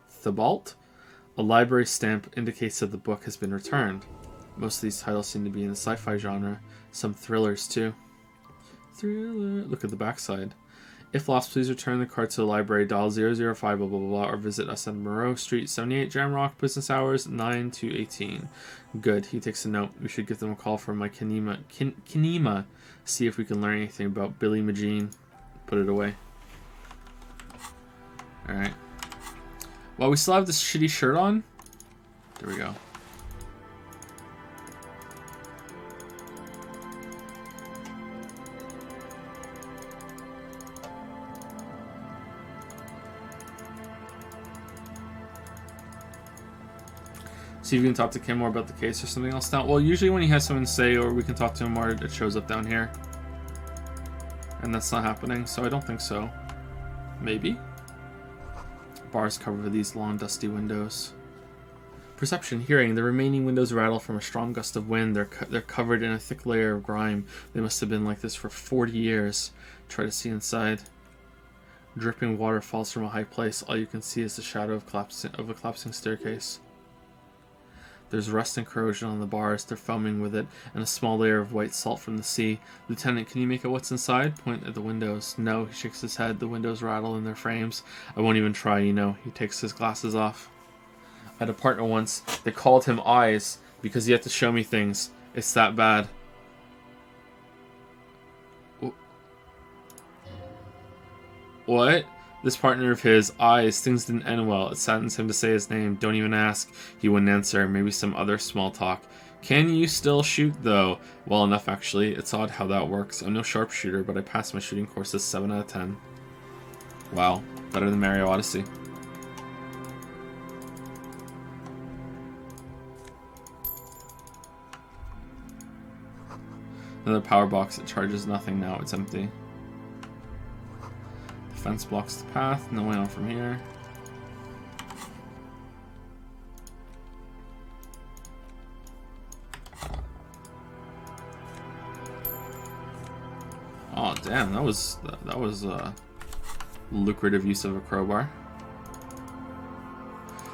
Thibault. A library stamp indicates that the book has been returned. Most of these titles seem to be in the sci-fi genre. Some thrillers too. Thriller. Look at the backside. If lost, please return the card to the library. Dial 005 blah blah blah, or visit us on Moreau Street, 78 Jamrock. Business hours 9 to 18. Good. He takes a note. We should give them a call from my kinema. See if we can learn anything about Billy Magine. Put it away. All right. Well, we still have this shitty shirt on. There we go. See if we can talk to Kim more about the case or something else now. Well, usually when he has something to say or we can talk to him more, it shows up down here. And that's not happening, so I don't think so. Maybe? Bars covered with these long, dusty windows. Perception, hearing. The remaining windows rattle from a strong gust of wind. They're covered in a thick layer of grime. They must have been like this for 40 years. Try to see inside. Dripping water falls from a high place. All you can see is the shadow of a collapsing staircase. There's rust and corrosion on the bars. They're foaming with it, and a small layer of white salt from the sea. Lieutenant, can you make out what's inside? Point at the windows. No, he shakes his head. The windows rattle in their frames. I won't even try, you know. He takes his glasses off. I had a partner once. They called him Eyes because he had to show me things. It's that bad. What? This partner of his, Eyes, things didn't end well. It saddens him to say his name. Don't even ask. He wouldn't answer. Maybe some other small talk. Can you still shoot, though? Well enough, actually. It's odd how that works. I'm no sharpshooter, but I passed my shooting courses 7 out of 10. Wow. Better than Mario Odyssey. Another power box. It charges nothing now. It's empty. Fence blocks the path. No way on from here. Oh damn, that was a lucrative use of a crowbar.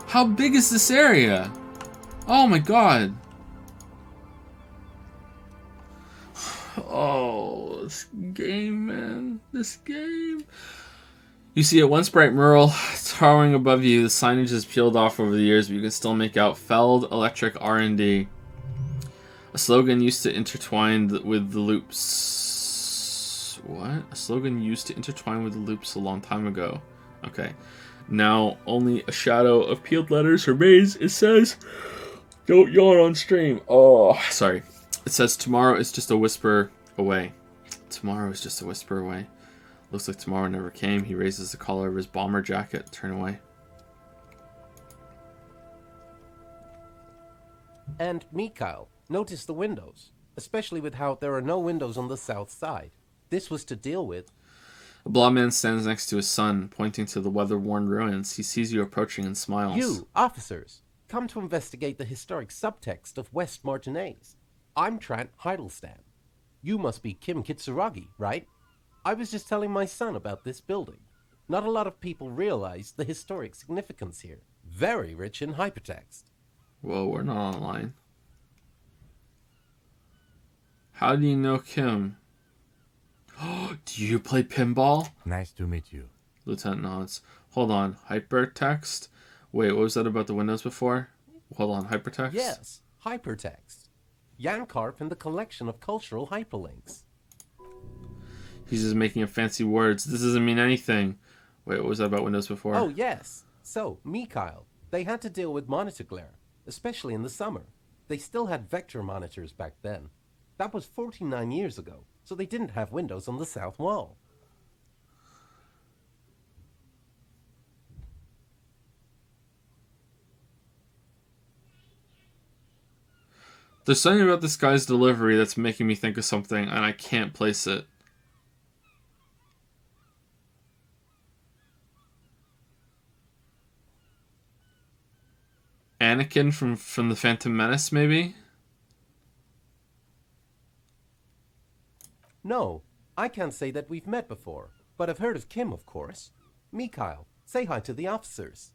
How big is this area? Oh my god. Oh, this game, man. This game. You see a once bright mural towering above you. The signage is peeled off over the years, but you can still make out Feld Electric R&D. A slogan used to intertwine with the loops. What? A slogan used to intertwine with the loops a long time ago. Okay. Now only a shadow of peeled letters remains. It says, "Don't yawn on stream." Oh, sorry. It says, "Tomorrow is just a whisper away." Tomorrow is just a whisper away. Looks like tomorrow never came. He raises the collar of his bomber jacket. Turn away. And Mikhail, notice the windows, especially with how there are no windows on the south side. This was to deal with. A blond man stands next to his son, pointing to the weather-worn ruins. He sees you approaching and smiles. You, officers, come to investigate the historic subtext of West Martinez. I'm Trant Heidelstein. You must be Kim Kitsuragi, right? I was just telling my son about this building. Not a lot of people realize the historic significance here. Very rich in hypertext. Whoa, we're not online. How do you know Kim? Do you play pinball? Nice to meet you. Lieutenant nods. Hold on, hypertext? Wait, what was that about the windows before? Hold on, hypertext? Yes, hypertext. Jan Karp and the collection of cultural hyperlinks. He's just making up fancy words. This doesn't mean anything. Wait, what was that about windows before? Oh, yes. So, Mikhail, they had to deal with monitor glare, especially in the summer. They still had vector monitors back then. That was 49 years ago, so they didn't have windows on the south wall. There's something about this guy's delivery that's making me think of something, and I can't place it. Anakin from the Phantom Menace, maybe? No, I can't say that we've met before, but I've heard of Kim, of course. Mikhail, say hi to the officers.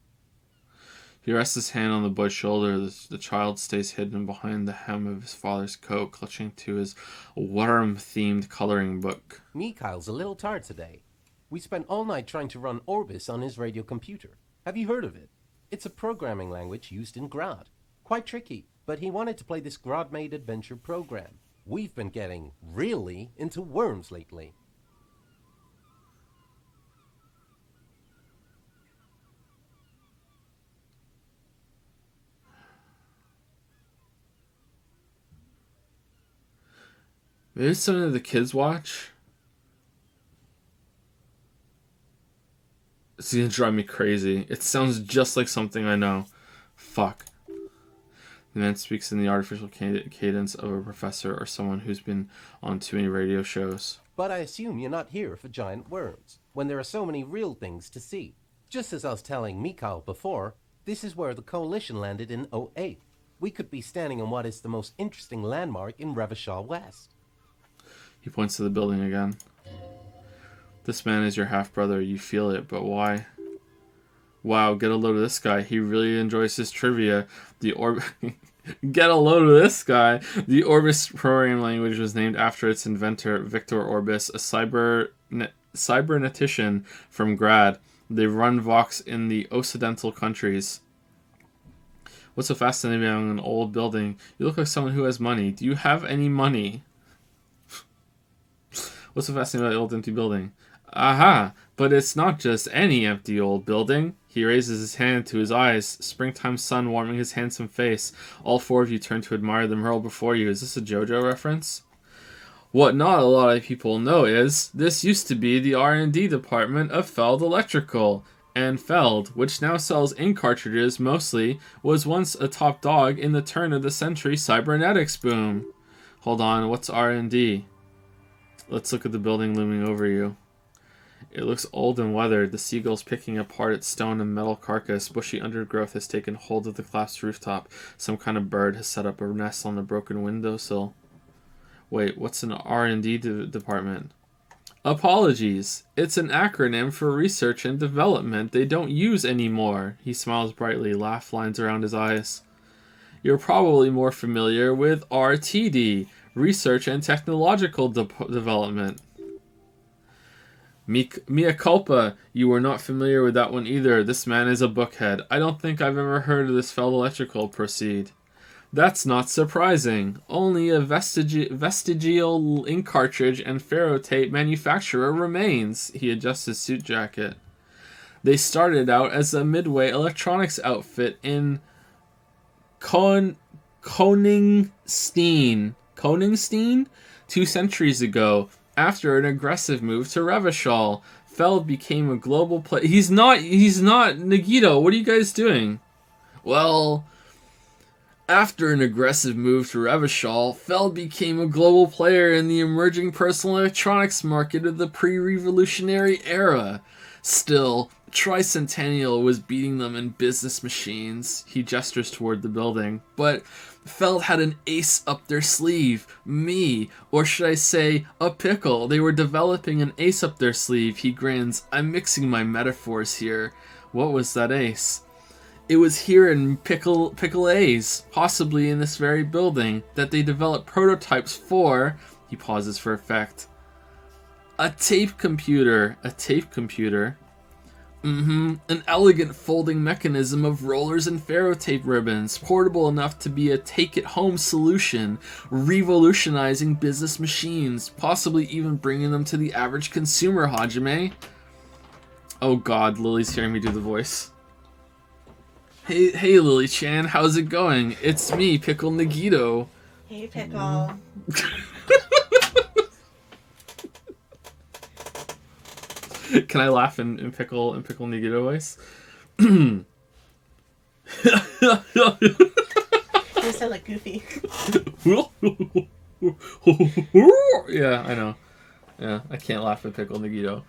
He rests his hand on the boy's shoulder. The child stays hidden behind the hem of his father's coat, clutching to his worm-themed coloring book. Mikhail's a little tired today. We spent all night trying to run Orbis on his radio computer. Have you heard of it? It's a programming language used in Grad. Quite tricky, but he wanted to play this Grad-made adventure program. We've been getting really into worms lately. Maybe it's something that the kids watch. It's gonna drive me crazy. It sounds just like something I know. Fuck. The man speaks in the artificial cadence of a professor or someone who's been on too many radio shows. But I assume you're not here for giant worms, when there are so many real things to see. Just as I was telling Mikhail before, this is where the Coalition landed in '08. We could be standing on what is the most interesting landmark in Revachol West. He points to the building again. This man is your half-brother. You feel it, but why? Wow, get a load of this guy. He really enjoys his trivia. The Get a load of this guy. The Orbis programming language was named after its inventor, Victor Orbis, a cybernetician from Grad. They run Vox in the Occidental countries. What's so fascinating about an old building? You look like someone who has money. Do you have any money? What's so fascinating about the old empty building? Aha! But it's not just any empty old building. He raises his hand to his eyes, springtime sun warming his handsome face. All four of you turn to admire the Merle before you. Is this a JoJo reference? What not a lot of people know is, this used to be the R&D department of Feld Electrical. And Feld, which now sells ink cartridges mostly, was once a top dog in the turn-of-the-century cybernetics boom. Hold on, what's R&D? Let's look at the building looming over you. It looks old and weathered, the seagulls picking apart its stone and metal carcass. Bushy undergrowth has taken hold of the collapsed rooftop. Some kind of bird has set up a nest on the broken windowsill. Wait, what's an R&D department? Apologies. It's an acronym for research and development they don't use anymore. He smiles brightly, laugh lines around his eyes. You're probably more familiar with RTD, Research and Technological Development. Mea culpa, you were not familiar with that one either. This man is a bookhead. I don't think I've ever heard of this Feld Electrical. Proceed. That's not surprising. Only a vestigial ink cartridge and ferrotape manufacturer remains. He adjusts his suit jacket. They started out as a Midway electronics outfit in Koningsteen 2 centuries ago. After an aggressive move to Revachol, Feld became a global player. He's not Nagito. What are you guys doing? Well, after an aggressive move to Revachol, Feld became a global player in the emerging personal electronics market of the pre-revolutionary era. Still, Tricentennial was beating them in business machines. He gestures toward the building. But Feld had an ace up their sleeve. Me. Or should I say, a pickle. They were developing an ace up their sleeve. He grins. I'm mixing my metaphors here. What was that ace? It was here in Pickle A's, possibly in this very building, that they developed prototypes for... He pauses for effect. A tape computer. A tape computer? An elegant folding mechanism of rollers and ferrotape ribbons, portable enough to be a take-it-home solution, revolutionizing business machines, possibly even bringing them to the average consumer, Hajime. Oh god, Lily's hearing me do the voice. Hey Lily-chan, how's it going? It's me, Pickle Nagito. Hey, Pickle. Can I laugh in Pickle Nagito voice? You sound like Goofy. Yeah, I know. Yeah, I can't laugh at Pickle Nagito.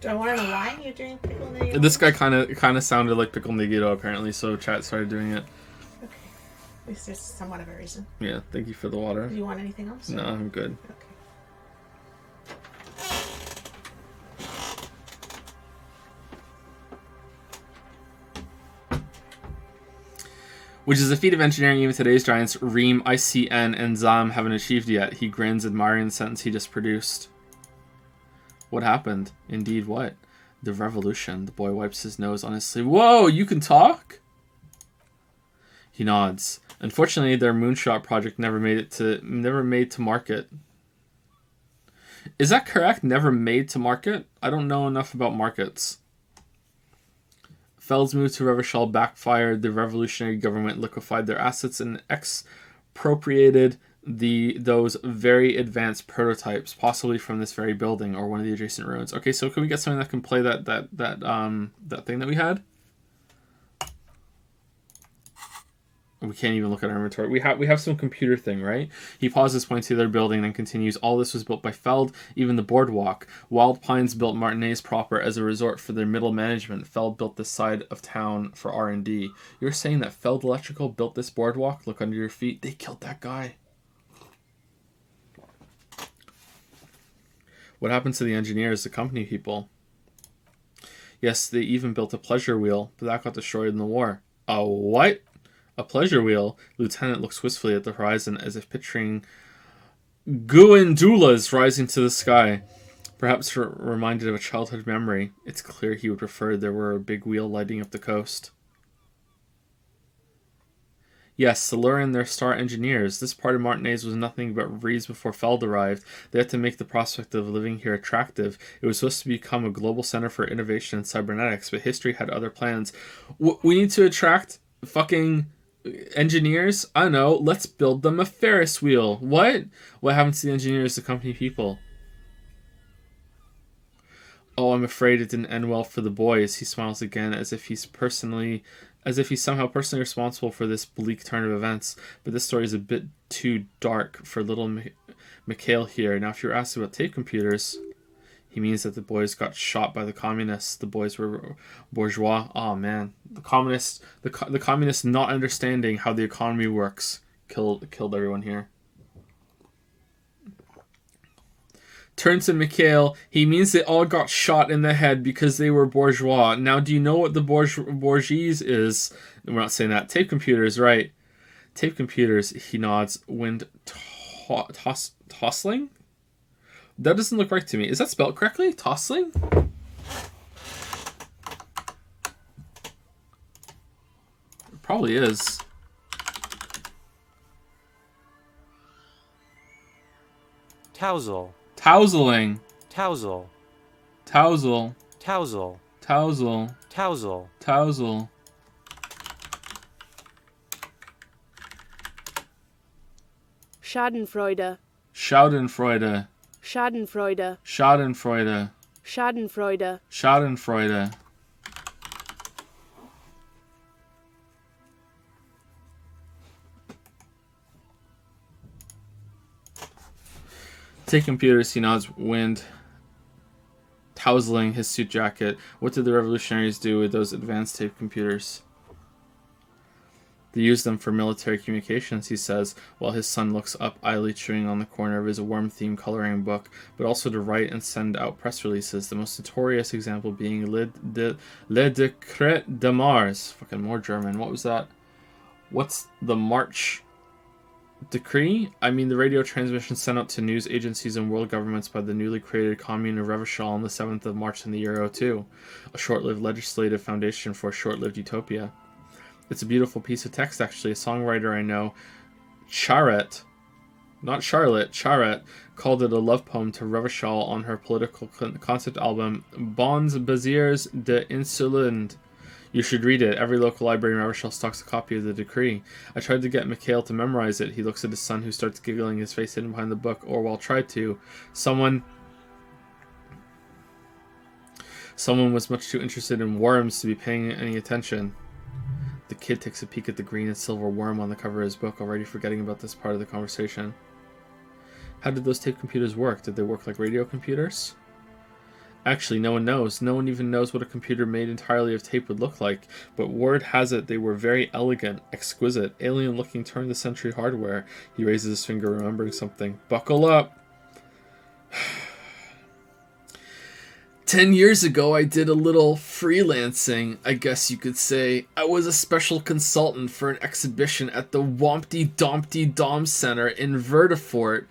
Do I want to know why you're doing Pickle Nagito? This guy kind of sounded like Pickle Nagito apparently, so chat started doing it. Okay. At least there's somewhat of a reason. Yeah, thank you for the water. Do you want anything else? No, I'm good. Okay. Which is a feat of engineering even today's giants Reem, ICN, and Zam haven't achieved yet. He grins, admiring the sentence he just produced. What happened? Indeed, what? The revolution. The boy wipes his nose on his sleeve. Whoa, you can talk? He nods. Unfortunately, their moonshot project never made to market. Is that correct? Never made to market? I don't know enough about markets. Feld's move to Revachol backfired. The revolutionary government liquefied their assets and expropriated those very advanced prototypes, possibly from this very building or one of the adjacent ruins. Okay, so can we get something that can play that thing that we had? We can't even look at our inventory. We have some computer thing, right? He pauses, points to their building, and continues. All this was built by Feld, even the boardwalk. Wild Pines built Martinez proper as a resort for their middle management. Feld built this side of town for R&D. You're saying that Feld Electrical built this boardwalk? Look under your feet. They killed that guy. What happened to the engineers, the company people? Yes, they even built a pleasure wheel, but that got destroyed in the war. A what? A pleasure wheel. Lieutenant looks wistfully at the horizon as if picturing Guindulas rising to the sky. Perhaps reminded of a childhood memory. It's clear he would prefer there were a big wheel lighting up the coast. Yes, Salura and their star engineers. This part of Martinaise was nothing but reeds before Feld arrived. They had to make the prospect of living here attractive. It was supposed to become a global center for innovation in cybernetics, but history had other plans. We need to attract fucking engineers? I don't know. Let's build them a Ferris wheel. What? What happened to the engineers, the company people? Oh, I'm afraid it didn't end well for the boys. He smiles again as if he's somehow personally responsible for this bleak turn of events. But this story is a bit too dark for little Mikhail here. Now, if you're asked about tape computers, he means that the boys got shot by the communists. The boys were bourgeois. Oh man, the communists not understanding how the economy works killed everyone here. Turn to Mikhail. He means they all got shot in the head because they were bourgeois. Now, do you know what the bourgeois is? We're not saying that. Tape computers, right? Tape computers, he nods. Wind tossling? That doesn't look right to me. Is that spelled correctly? Tossling? It probably is. Tousle. Tousling. Tousle. Tousle. Tousle. Tousle. Tousle. Tousle. Schadenfreude. Schadenfreude. Schadenfreude. Schadenfreude. Schadenfreude. Schadenfreude. Take computers, he nods. Wind tousling his suit jacket. What did the revolutionaries do with those advanced tape computers? They used them for military communications, he says, while his son looks up, idly chewing on the corner of his worm-themed coloring book, but also to write and send out press releases, the most notorious example being Le Décret de Mars. Fucking more German. What was that? What's the March decree? I mean the radio transmission sent out to news agencies and world governments by the newly created Commune of Revachol on the 7th of March in the year 02, a short-lived legislative foundation for a short-lived utopia. It's a beautiful piece of text, actually. A songwriter I know, Charette, not Charlotte, Charette, called it a love poem to Revachol on her political concept album, Bons Baziers de Insulinde. You should read it. Every local library in Revachol stocks a copy of the decree. I tried to get Mikhail to memorize it. He looks at his son, who starts giggling, his face hidden behind the book. Orwell tried to. Someone was much too interested in worms to be paying any attention. The kid takes a peek at the green and silver worm on the cover of his book, already forgetting about this part of the conversation. How did those tape computers work? Did they work like radio computers? Actually, no one knows. No one even knows what a computer made entirely of tape would look like, but word has it they were very elegant, exquisite, alien-looking turn-of-the-century hardware. He raises his finger, remembering something. Buckle up! 10 years ago, I did a little freelancing, I guess you could say. I was a special consultant for an exhibition at the Wompty Dompty Dom Center in Verdefort,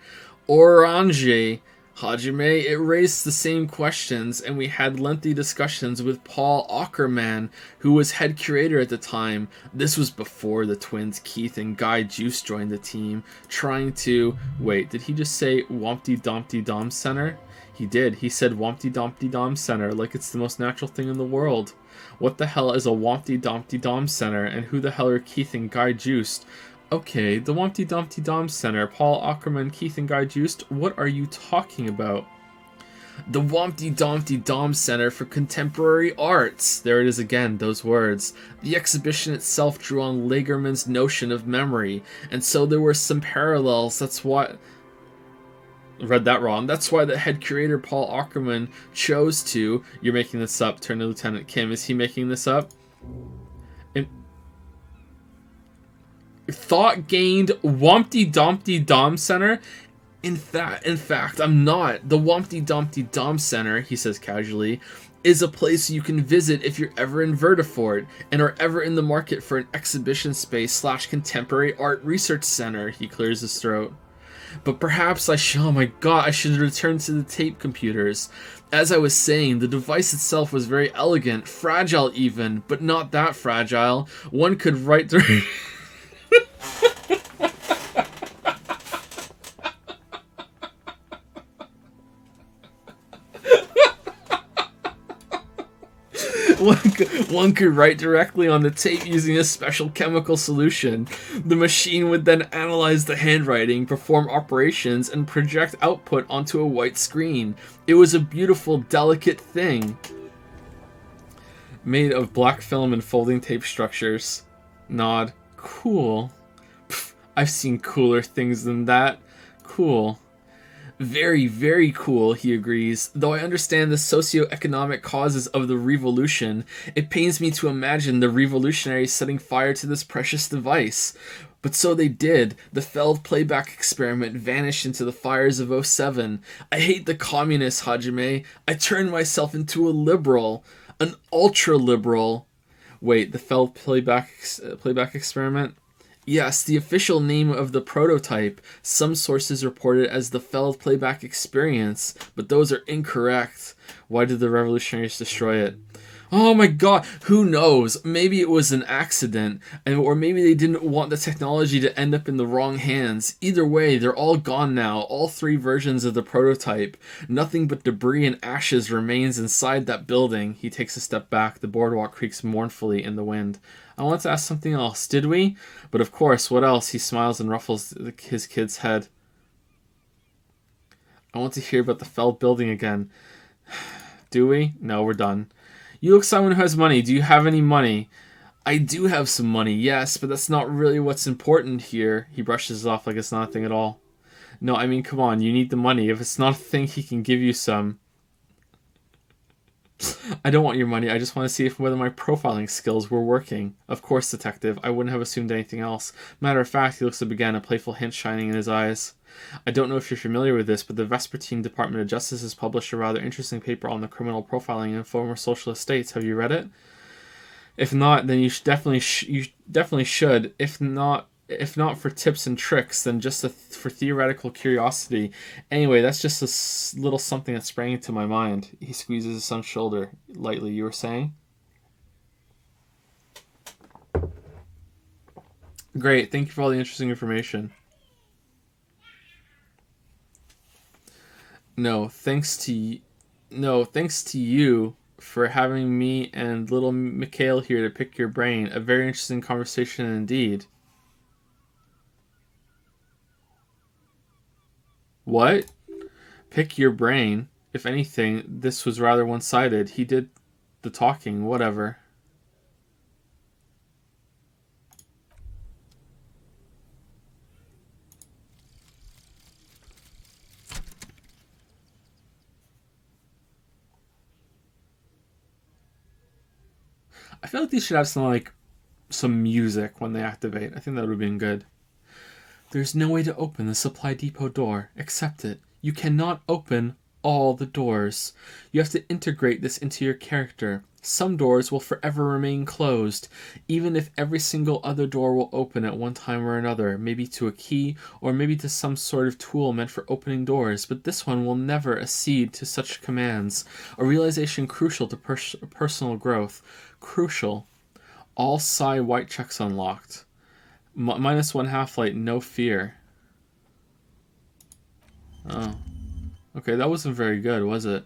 Orange. Hajime, it raised the same questions, and we had lengthy discussions with Paul Ackerman, who was head curator at the time. This was before the twins Keith and Guy Juice joined the team, trying to... Wait, did he just say Wompty Dompty Dom Center? He did. He said Wompty Dompty Dom Center, like it's the most natural thing in the world. What the hell is a Wompty Dompty Dom Center, and who the hell are Keith and Guy Juiced? Okay, the Wompty Dumpty Dom Center, Paul Ackerman, Keith and Guy Juiced, what are you talking about? The Wompty Dumpty Dom Center for Contemporary Arts. There it is again, those words. The exhibition itself drew on Lagerman's notion of memory, and so there were some parallels. That's why... Read that wrong. That's why the head curator, Paul Ackerman, chose to... You're making this up, turn to Lieutenant Kim. Is he making this up? Thought gained Wompty Dumpty Dom Center In fact, I'm not. The Wompty Dumpty Dom Center, he says casually, is a place you can visit if you're ever in Vertifort and are ever in the market for an exhibition space / contemporary art research center. He clears his throat. But perhaps I should, oh my god, I should return to the tape computers. As I was saying, the device itself was very elegant, fragile even, but not that fragile. One could write through... One could write directly on the tape using a special chemical solution. The machine would then analyze the handwriting, perform operations, and project output onto a white screen. It was a beautiful, delicate thing. Made of black film and folding tape structures. Nod. Cool. Pff, I've seen cooler things than that. Cool. Very, very cool, he agrees. Though I understand the socio-economic causes of the revolution, it pains me to imagine the revolutionaries setting fire to this precious device. But so they did. The failed playback experiment vanished into the fires of '07. I hate the communists, Hajime. I turned myself into a liberal. An ultra-liberal. Wait, the failed playback experiment? Yes, the official name of the prototype. Some sources report it as the failed playback experience, but those are incorrect. Why did the revolutionaries destroy it? Oh my god, who knows? Maybe it was an accident, or maybe they didn't want the technology to end up in the wrong hands. Either way, they're all gone now, all 3 versions of the prototype. Nothing but debris and ashes remains inside that building. He takes a step back. The boardwalk creaks mournfully in the wind. I want to ask something else. Did we? But of course, what else? He smiles and ruffles his kid's head. I want to hear about the failed building again. Do we? No, we're done. You look someone who has money. Do you have any money? I do have some money, yes, but that's not really what's important here. He brushes it off like it's not a thing at all. No, I mean, come on, you need the money. If it's not a thing, he can give you some. I don't want your money. I just want to see whether my profiling skills were working. Of course, detective. I wouldn't have assumed anything else. Matter of fact, he looks up again, a playful hint shining in his eyes. I don't know if you're familiar with this, but the Vespertine Department of Justice has published a rather interesting paper on the criminal profiling in former socialist states. Have you read it? If not, then you definitely should. If not for tips and tricks, then just for theoretical curiosity. Anyway, that's just a little something that sprang into my mind. He squeezes his son's shoulder lightly. You were saying? Great. Thank you for all the interesting information. No, thanks to you for having me and little Mikhail here to pick your brain. A very interesting conversation indeed. What? Pick your brain? If anything, this was rather one-sided. He did the talking, whatever. I feel like these should have some music when they activate. I think that would have been good. There's no way to open the supply depot door. Accept it. You cannot open all the doors. You have to integrate this into your character. Some doors will forever remain closed, even if every single other door will open at one time or another, maybe to a key, or maybe to some sort of tool meant for opening doors, but this one will never accede to such commands. A realization crucial to personal growth. Crucial. All psi white checks unlocked. -1 half-light, no fear. Oh. Okay, that wasn't very good, was it?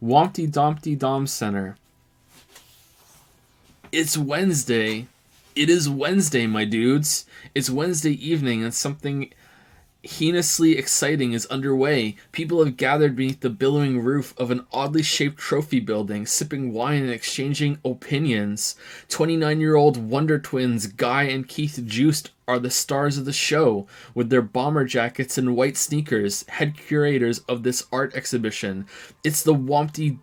Wompty Dumpty Dom Center. It's Wednesday. It is Wednesday, my dudes. It's Wednesday evening and something heinously exciting is underway. People have gathered beneath the billowing roof of an oddly shaped trophy building, sipping wine and exchanging opinions. 29-year-old wonder twins Guy and Keith Juiced are the stars of the show, with their bomber jackets and white sneakers, head curators of this art exhibition. It's the Wompty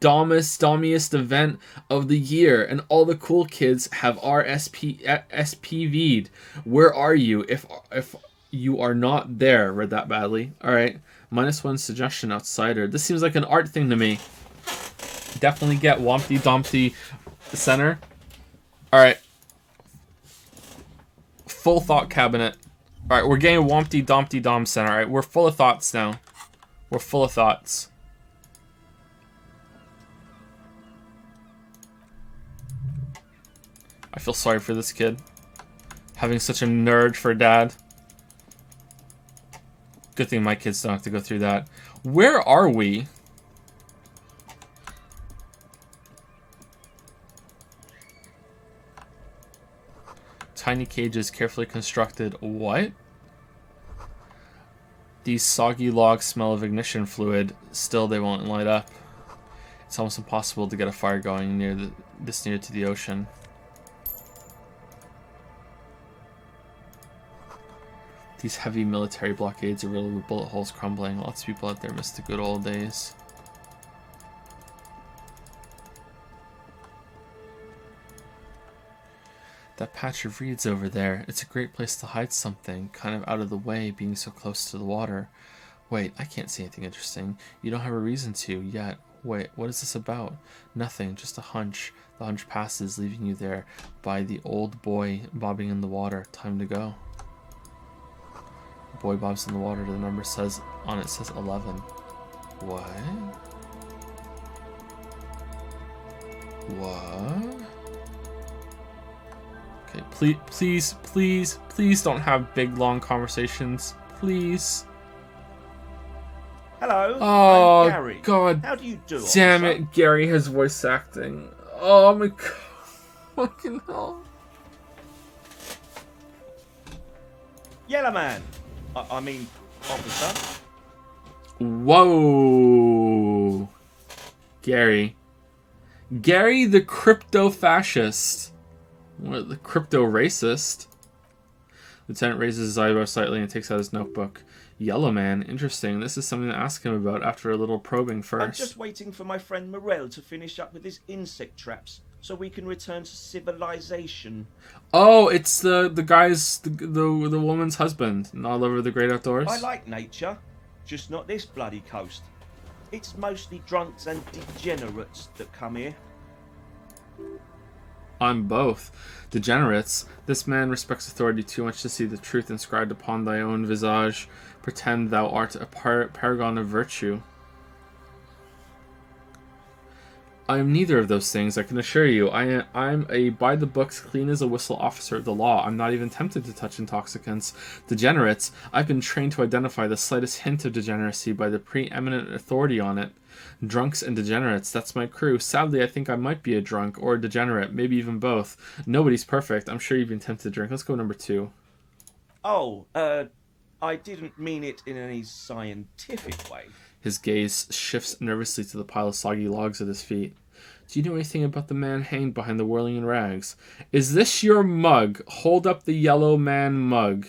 Domiest event of the year, and all the cool kids have SPV'd. Where are you? If You are not there. Read that badly. All right. -1 suggestion, outsider. This seems like an art thing to me. Definitely get Wompty Dumpty center. All right. Full thought cabinet. All right, we're getting Wompty Dumpty Dom center. All right, we're full of thoughts now. We're full of thoughts. I feel sorry for this kid. Having such a nerd for dad. Good thing my kids don't have to go through that. Where are we? Tiny cages carefully constructed. What? These soggy logs smell of ignition fluid. Still, they won't light up. It's almost impossible to get a fire going this near to the ocean. These heavy military blockades are riddled with bullet holes crumbling. Lots of people out there miss the good old days. That patch of reeds over there, it's a great place to hide something, kind of out of the way, being so close to the water. Wait, I can't see anything interesting. You don't have a reason to, yet. Wait, what is this about? Nothing, just a hunch. The hunch passes, leaving you there by the old boy bobbing in the water. Time to go. The boy bobs in the water, the number says, on it says 11. What? What? Okay, please don't have big, long conversations. Please. Hello, Oh, I'm Gary. God. How do you do, Damn officer? it, Gary has voice acting. Oh my god. Fucking hell. Yellow man. I mean, officer. Whoa. Gary. Gary the crypto-fascist. What, the crypto-racist? Lieutenant raises his eyebrow slightly and takes out his notebook. Yellow man, interesting. This is something to ask him about after a little probing first. I'm just waiting for my friend Morel to finish up with his insect traps so we can return to civilization. Oh, it's the guy's the woman's husband, not lover the great outdoors. I like nature, just not this bloody coast. It's mostly drunks and degenerates that come here. I'm both. Degenerates. This man respects authority too much to see the truth inscribed upon thy own visage. Pretend thou art a paragon of virtue. I am neither of those things, I can assure you. I'm a by-the-books, clean-as-a-whistle officer of the law. I'm not even tempted to touch intoxicants. Degenerates. I've been trained to identify the slightest hint of degeneracy by the preeminent authority on it. Drunks and degenerates, that's my crew. Sadly, I think I might be a drunk or a degenerate, maybe even both. Nobody's perfect. I'm sure you've been tempted to drink. Let's go number 2. Oh, I didn't mean it in any scientific way. His gaze shifts nervously to the pile of soggy logs at his feet. Do you know anything about the man hanged behind the whirling in rags? Is this your mug? Hold up the yellow man mug.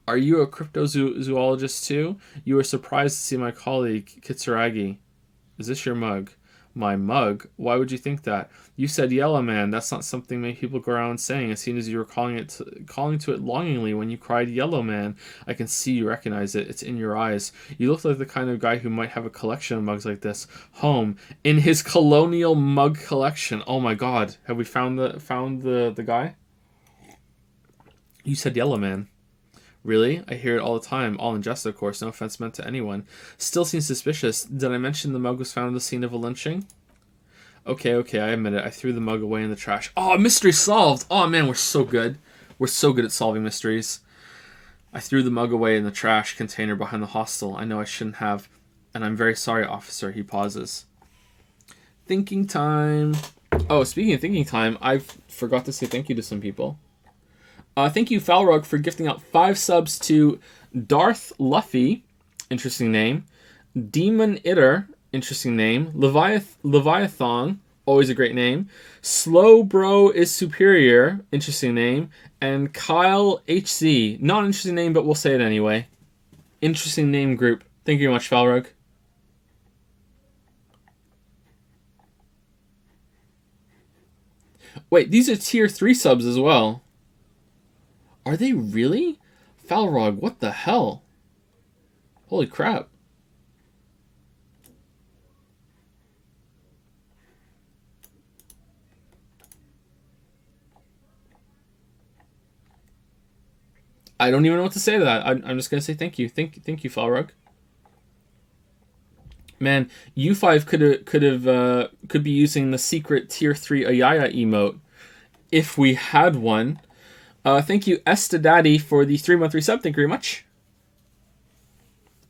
Are you a cryptozoologist too? You were surprised to see my colleague, Kitsuragi. Is this your mug? My mug? Why would you think that? You said yellow man. That's not something many people go around saying, as soon as you were calling to it longingly when you cried yellow man. I can see you recognize it. It's in your eyes. You look like the kind of guy who might have a collection of mugs like this. Home. In his colonial mug collection. Oh my god. Have we found the guy? You said yellow man. Really? I hear it all the time. All in jest, of course. No offense meant to anyone. Still seems suspicious. Did I mention the mug was found at the scene of a lynching? Okay, I admit it. I threw the mug away in the trash. Oh, mystery solved! Oh, man, we're so good. We're so good at solving mysteries. I threw the mug away in the trash container behind the hostel. I know I shouldn't have. And I'm very sorry, officer. He pauses. Thinking time. Oh, speaking of thinking time, I forgot to say thank you to some people. Thank you, Falrog, for gifting out 5 subs to Darth Luffy, interesting name, Demon Itter, interesting name, Leviathan, always a great name, Slow Bro is Superior, interesting name, and Kyle HC, not an interesting name, but we'll say it anyway. Interesting name group. Thank you very much, Falrog. Wait, these are tier 3 subs as well. Are they really? Falrog, what the hell? Holy crap. I don't even know what to say to that. I'm just gonna say thank you. Thank you, Falrog. Man, U5 could be using the secret tier 3 Ayaya emote if we had one. Thank you, Estadaddy, for the 3-month resub. Thank you very much.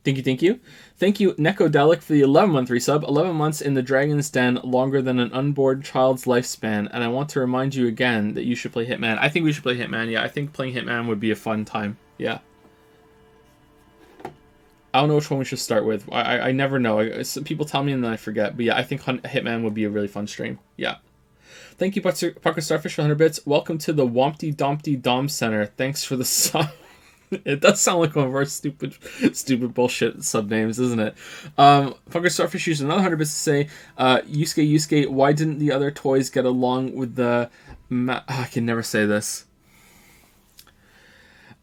Thank you. Thank you, Necodelic, for the 11-month resub. 11 months in the Dragon's Den, longer than an unborn child's lifespan. And I want to remind you again that you should play Hitman. I think we should play Hitman, yeah. I think playing Hitman would be a fun time. Yeah. I don't know which one we should start with. I never know. People tell me and then I forget. But yeah, I think Hitman would be a really fun stream. Yeah. Thank you, Parker Starfish, for 100 bits. Welcome to the Wompty Dompty Dom Center. Thanks for the sub. It does sound like one of our stupid bullshit sub names, isn't it? Parker Starfish used another 100 bits to say, Yusuke, why didn't the other toys get along with the... I can never say this.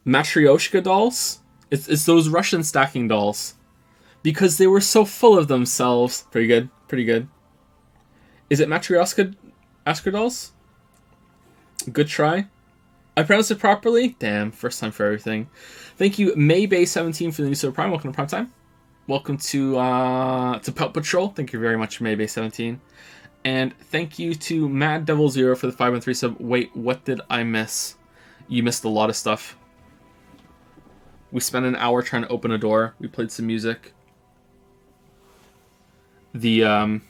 Matryoshka dolls? It's those Russian stacking dolls. Because they were so full of themselves. Pretty good. Is it Matryoshka dolls? Good try. I pronounced it properly? Damn, first time for everything. Thank you, Maybay17, for the new Super Prime. Welcome to Prime Time. Welcome to Pelt Patrol. Thank you very much, Maybay17. And thank you to Mad Devil Zero for the 513 sub. Wait, what did I miss? You missed a lot of stuff. We spent an hour trying to open a door. We played some music. The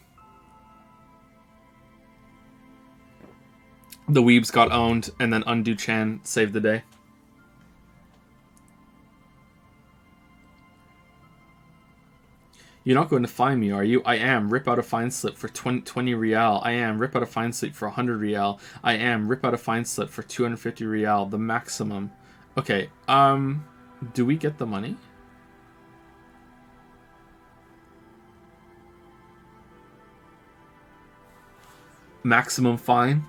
Weebs got owned, and then Undo Chan saved the day. You're not going to find me, are you? I am. Rip out a fine slip for 20 real. I am. Rip out a fine slip for 100 real. I am. Rip out a fine slip for 250 real. The maximum. Okay, do we get the money? Maximum fine?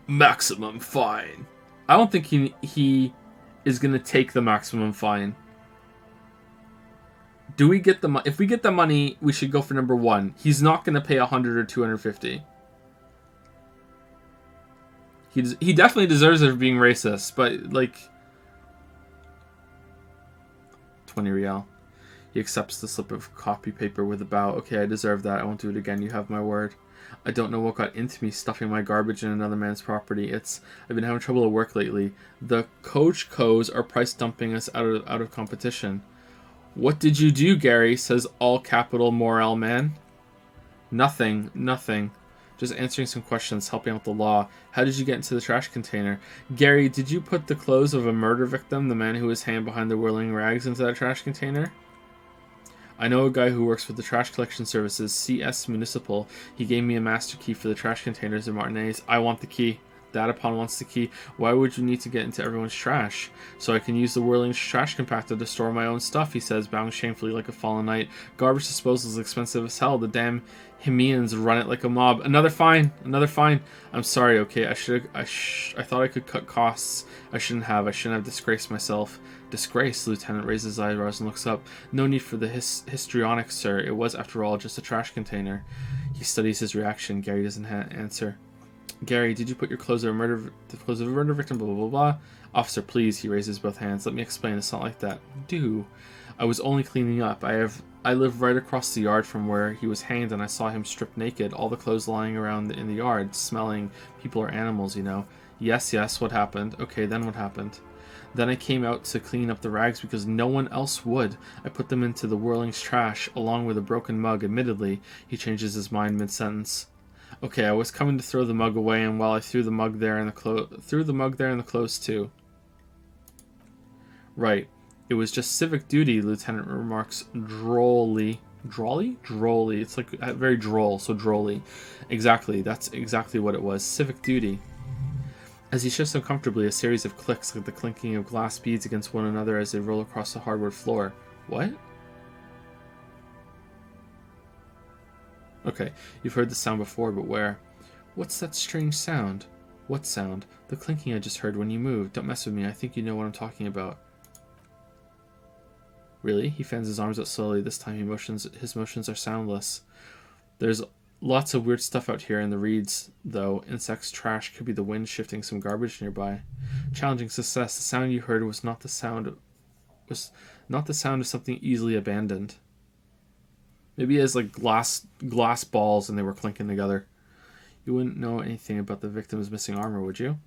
Maximum fine. I don't think he is going to take the maximum fine. Do we get the money? If we get the money, we should go for number 1. He's not going to pay 100 or 250. He definitely deserves it for being racist, but like 20 real. He accepts the slip of copy paper with a bow. Okay, I deserve that. I won't do it again. You have my word. I don't know what got into me stuffing my garbage in another man's property. I've been having trouble at work lately. The Coach Co's are price dumping us out of competition. What did you do, Gary? Says all capital Morale Man. Nothing. Just answering some questions, helping out the law. How did you get into the trash container? Gary, did you put the clothes of a murder victim, the man who was hanged behind the whirling rags, into that trash container? I know a guy who works with the trash collection services, CS Municipal. He gave me a master key for the trash containers in Martinez. I want the key. Datapon wants the key. Why would you need to get into everyone's trash? So I can use the whirling trash compactor to store my own stuff, he says, bowing shamefully like a fallen knight. Garbage disposal is expensive as hell. The damn Himians run it like a mob. Another fine. I'm sorry, okay? I thought I could cut costs. I shouldn't have disgraced myself. Disgrace? The lieutenant raises his eyebrows and looks up. No need for the histrionics, sir. It was, after all, just a trash container. He studies his reaction. Gary doesn't answer. Gary, did you put your clothes of a murder victim? Blah, blah, blah, blah. Officer, please. He raises both hands. Let me explain. It's not like that. Do. I was only cleaning up. I live right across the yard from where he was hanged, and I saw him stripped naked. All the clothes lying around in the yard, smelling people or animals, you know. Yes, what happened? Okay, then what happened? Then I came out to clean up the rags because no one else would. I put them into the whirling's trash, along with a broken mug. Admittedly, he changes his mind mid-sentence. Okay, I was coming to throw the mug away, and while I threw the mug there and the clothes too. Right. It was just civic duty, Lieutenant remarks drolly. Drolly? It's like very droll, so drolly. Exactly, that's exactly what it was. Civic duty. As he shifts uncomfortably, a series of clicks like the clinking of glass beads against one another as they roll across the hardwood floor. What? Okay, you've heard the sound before, but where? What's that strange sound? What sound? The clinking I just heard when you moved. Don't mess with me. I think you know what I'm talking about. Really? He fans his arms out slowly. This time his motions are soundless. There's lots of weird stuff out here in the reeds, though. Insects, trash, could be the wind shifting some garbage nearby. Challenging success. The sound you heard was not the sound of something easily abandoned. Maybe it has like glass balls and they were clinking together. You wouldn't know anything about the victim's missing armor, would you?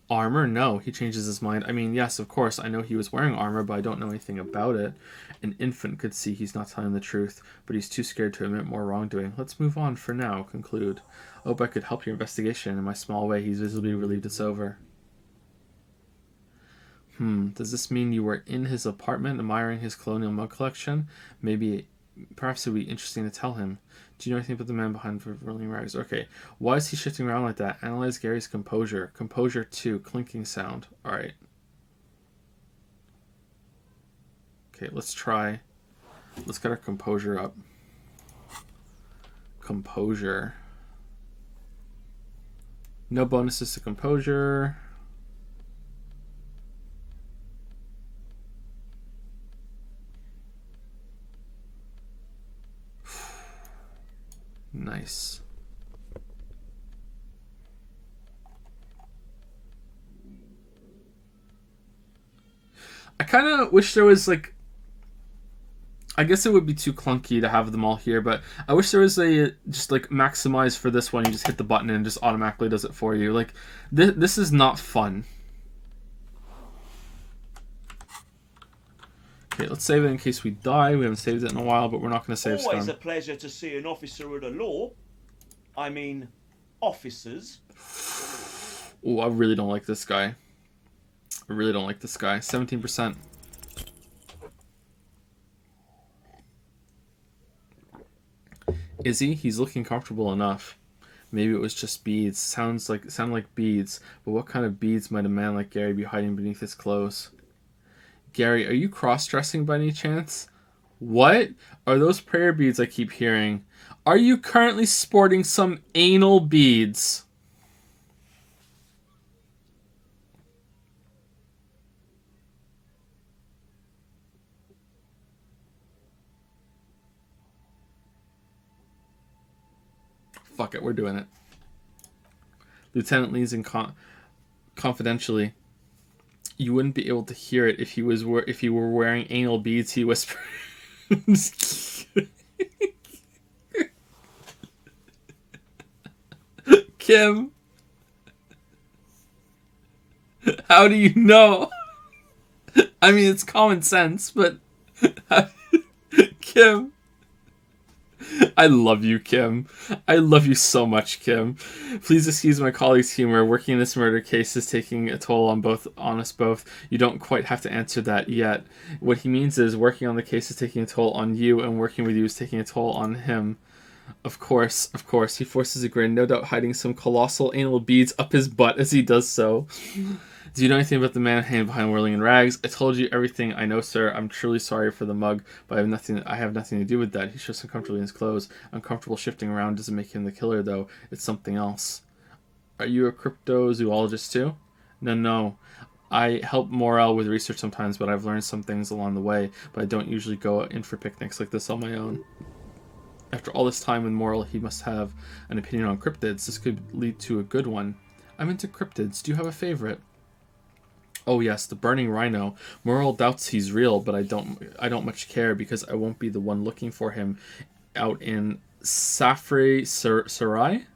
Armor? No. He changes his mind. I mean, yes, of course, I know he was wearing armor, but I don't know anything about it. An infant could see he's not telling the truth, but he's too scared to admit more wrongdoing. Let's move on for now. Conclude. I hope I could help your investigation. In my small way, he's visibly relieved it's over. Does this mean you were in his apartment admiring his colonial mug collection? Perhaps it would be interesting to tell him. Do you know anything about the man behind the rolling rags? Okay. Why is he shifting around like that? Analyze Gary's composure. Composure 2. Clinking sound. Alright. Okay, let's try. Let's get our composure up. Composure. No bonuses to composure. Nice. I kind of wish there was like, I guess it would be too clunky to have them all here, but I wish there was a just like maximize for this one. You just hit the button and it just automatically does it for you. Like this is not fun. Okay, let's save it in case we die. We haven't saved it in a while, but we're not going to save Always stone. a pleasure to see an officer of the law. I mean, officers. Oh, I really don't like this guy. I really don't like this guy. 17%. Is he? He's looking comfortable enough. Maybe it was just beads. Sound like beads. But what kind of beads might a man like Gary be hiding beneath his clothes? Gary, are you cross-dressing by any chance? What are those prayer beads I keep hearing? Are you currently sporting some anal beads? Fuck it, we're doing it. Lieutenant leans in confidentially. You wouldn't be able to hear it if you were wearing anal beads, he whispered. Kim, how do you know? I mean, it's common sense, but Kim, I love you, Kim. I love you so much, Kim. Please excuse my colleague's humor. Working in this murder case is taking a toll on us both. You don't quite have to answer that yet. What he means is working on the case is taking a toll on you, and working with you is taking a toll on him. Of course. He forces a grin, no doubt hiding some colossal anal beads up his butt as he does so. Do you know anything about the man hanging behind whirling in rags? I told you everything I know, sir. I'm truly sorry for the mug, but I have nothing to do with that. He shifts uncomfortably in his clothes. Uncomfortable shifting around doesn't make him the killer, though. It's something else. Are you a cryptozoologist, too? No. I help Morel with research sometimes, but I've learned some things along the way, but I don't usually go in for picnics like this on my own. After all this time with Morel, he must have an opinion on cryptids. This could lead to a good one. I'm into cryptids. Do you have a favorite? Oh yes, the burning rhino. Morel doubts he's real, but I don't much care because I won't be the one looking for him out in Safri Sarai?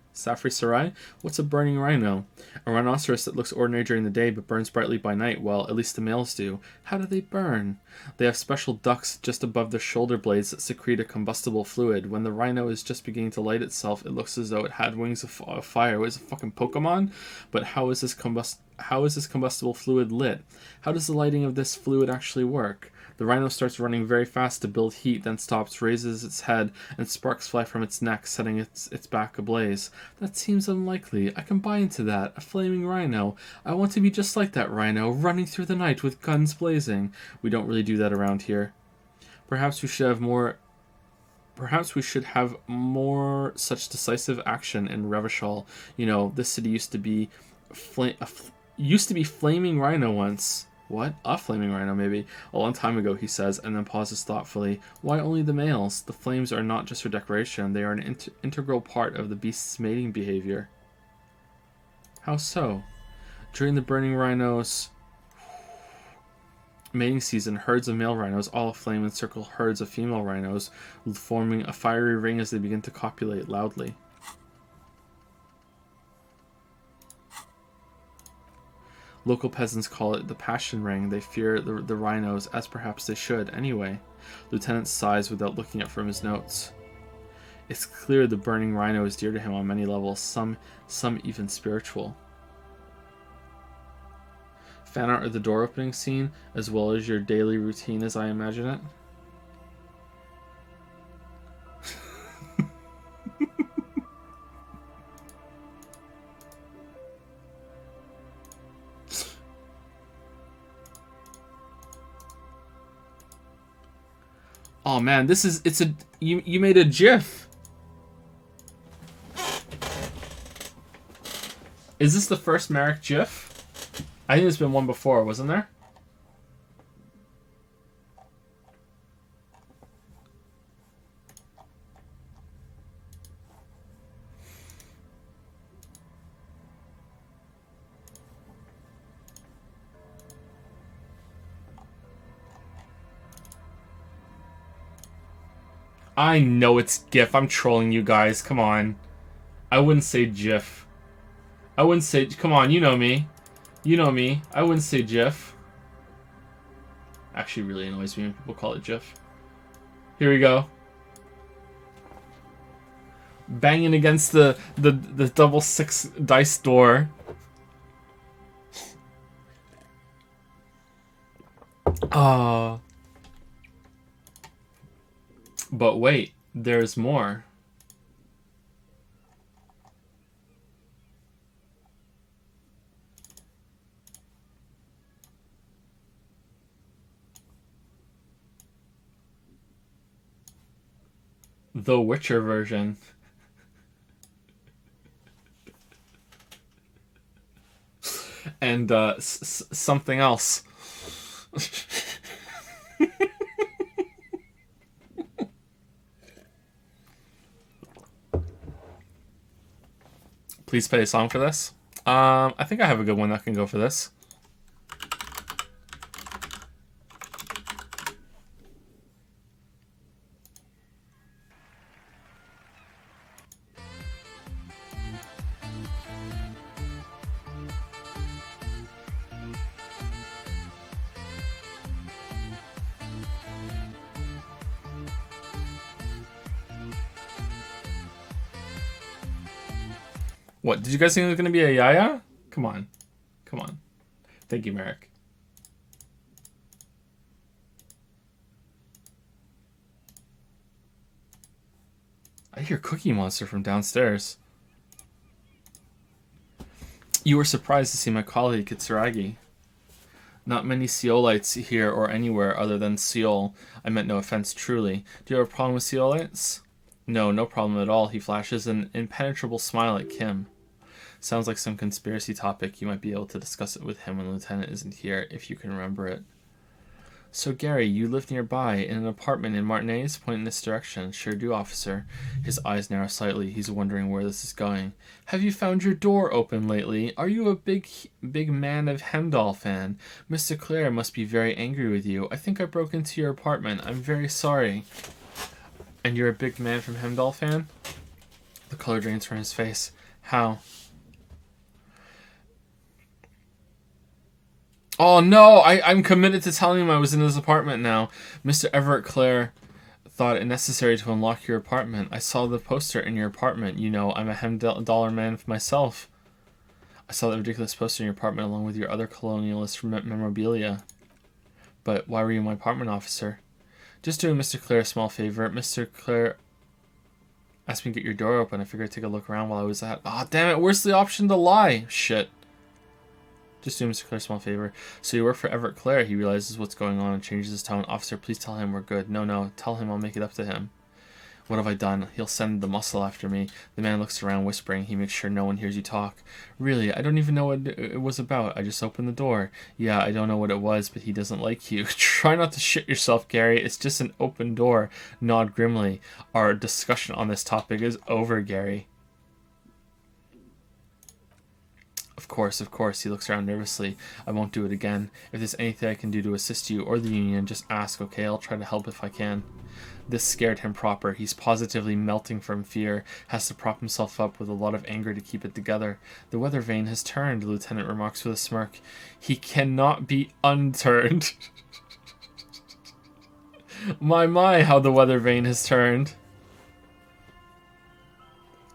What's a burning rhino? A rhinoceros that looks ordinary during the day but burns brightly by night. Well, at least the males do. How do they burn? They have special ducts just above their shoulder blades that secrete a combustible fluid. When the rhino is just beginning to light itself, it looks as though it had wings of fire. What is it, a fucking Pokemon? But how is this combustible fluid lit? How does the lighting of this fluid actually work? The rhino starts running very fast to build heat, then stops, raises its head, and sparks fly from its neck, setting its back ablaze. That seems unlikely. I can buy into that. A flaming rhino. I want to be just like that rhino, running through the night with guns blazing. We don't really do that around here. Perhaps we should have more Perhaps we should have more such decisive action in Revachol. You know, this city used to be flaming rhino once. What? A flaming rhino, maybe. A long time ago, he says, and then pauses thoughtfully. Why only the males? The flames are not just for decoration. They are an integral part of the beast's mating behavior. How so? During the burning rhinos mating season, herds of male rhinos all aflame encircle herds of female rhinos, forming a fiery ring as they begin to copulate loudly. Local peasants call it the passion ring. They fear the rhinos, as perhaps they should anyway. Lieutenant sighs without looking up from his notes. It's clear the burning rhino is dear to him on many levels, some even spiritual. Fan art of the door opening scene, as well as your daily routine as I imagine it. Oh man, you made a GIF. Is this the first Merrick GIF? I think there's been one before, wasn't there? I know it's GIF. I'm trolling you guys. Come on. I wouldn't say GIF. I wouldn't say... Come on, you know me. You know me. I wouldn't say GIF. Actually, really annoys me when people call it GIF. Here we go. Banging against the double 6 dice door. Ah. But wait, there's more. The Witcher version. And something else. Please play a song for this. I think I have a good one that can go for this. What, did you guys think it was going to be a Yaya? Come on. Come on. Thank you, Merrick. I hear Cookie Monster from downstairs. You were surprised to see my colleague, Kitsuragi. Not many Seolites here or anywhere other than Seoul. I meant no offense, truly. Do you have a problem with Seolites? No, no problem at all. He flashes an impenetrable smile at Kim. Sounds like some conspiracy topic. You might be able to discuss it with him when the lieutenant isn't here, if you can remember it. So, Gary, you live nearby, in an apartment in Martinez? Point in this direction. Sure do, officer. His eyes narrow slightly. He's wondering where this is going. Have you found your door open lately? Are you a big man of Hemdahl fan? Mr. Clare must be very angry with you. I think I broke into your apartment. I'm very sorry. And you're a big man from Hemdahl fan? The color drains from his face. How? Oh no, I'm committed to telling him I was in his apartment now. Mr. Everett Clare thought it necessary to unlock your apartment. I saw the poster in your apartment. You know, I'm a Hemdahl man myself. I saw that ridiculous poster in your apartment along with your other colonialist memorabilia. But why were you in my apartment, officer? Just doing Mr. Clare a small favor. Mr. Clare asked me to get your door open. I figured I'd take a look around while I was at... Ah, damn it, where's the option to lie? Shit. Just do Mr. Clare a small favor. So you work for Everett Clare. He realizes what's going on and changes his tone. Officer, please tell him we're good. No, tell him I'll make it up to him. What have I done? He'll send the muscle after me. The man looks around, whispering. He makes sure no one hears you talk. Really, I don't even know what it was about. I just opened the door. Yeah, I don't know what it was, but he doesn't like you. Try not to shit yourself, Gary. It's just an open door. Nod grimly. Our discussion on this topic is over, Gary. Of course, he looks around nervously. I won't do it again. If there's anything I can do to assist you or the union, just ask, okay? I'll try to help if I can. This scared him proper. He's positively melting from fear, has to prop himself up with a lot of anger to keep it together. The weather vane has turned, the lieutenant remarks with a smirk. He cannot be unturned. My, how the weather vane has turned.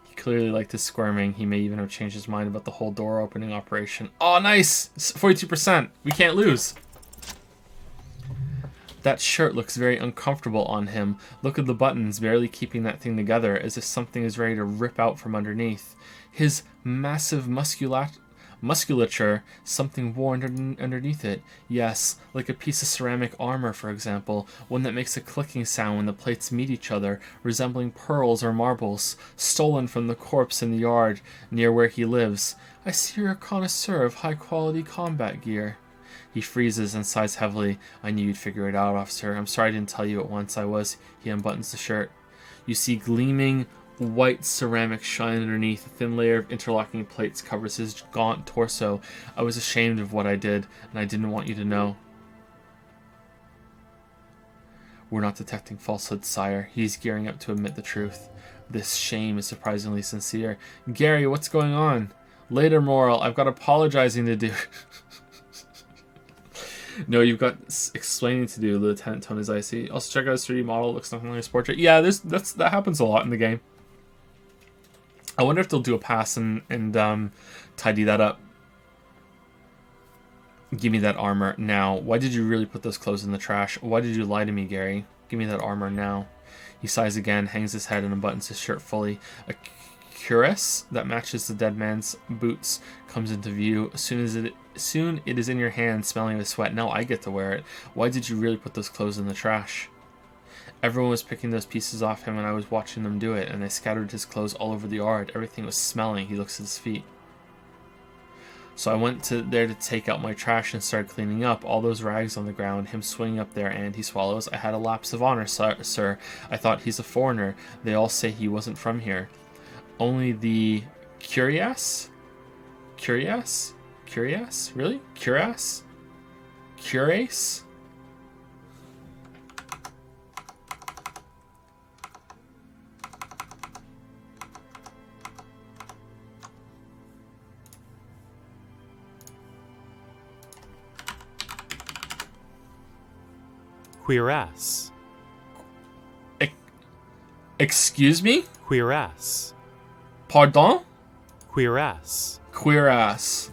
He clearly liked his squirming. He may even have changed his mind about the whole door opening operation. Oh, nice! 42%. We can't lose. That shirt looks very uncomfortable on him. Look at the buttons, barely keeping that thing together, as if something is ready to rip out from underneath. His massive musculature, something worn underneath it. Yes, like a piece of ceramic armor, for example, one that makes a clicking sound when the plates meet each other, resembling pearls or marbles, stolen from the corpse in the yard near where he lives. I see you're a connoisseur of high-quality combat gear. He freezes and sighs heavily. I knew you'd figure it out, officer. I'm sorry I didn't tell you at once I was. He unbuttons the shirt. You see gleaming white ceramic shine underneath. A thin layer of interlocking plates covers his gaunt torso. I was ashamed of what I did, and I didn't want you to know. We're not detecting falsehood, sire. He's gearing up to admit the truth. This shame is surprisingly sincere. Gary, what's going on? Later, Moral. I've got apologizing to do. No, you've got explaining to do, Lieutenant Tony's icy. Also, check out his 3D model. Looks nothing like his portrait. Yeah, that happens a lot in the game. I wonder if they'll do a pass and tidy that up. Give me that armor now. Why did you really put those clothes in the trash? Why did you lie to me, Gary? Give me that armor now. He sighs again, hangs his head, and unbuttons his shirt fully. A cuirass that matches the dead man's boots comes into view. Soon it is in your hand, smelling of sweat. Now I get to wear it. Why did you really put those clothes in the trash? Everyone was picking those pieces off him, and I was watching them do it, and they scattered his clothes all over the yard. Everything was smelling. He looks at his feet. So I went there to take out my trash and started cleaning up. All those rags on the ground, him swinging up there, and he swallows. I had a lapse of honor, sir. I thought he's a foreigner. They all say he wasn't from here. Only the curious? Curious? Curious? Really? Curious? Curious? Cuirass. Excuse me? Cuirass. Pardon? Cuirass. Queer ass.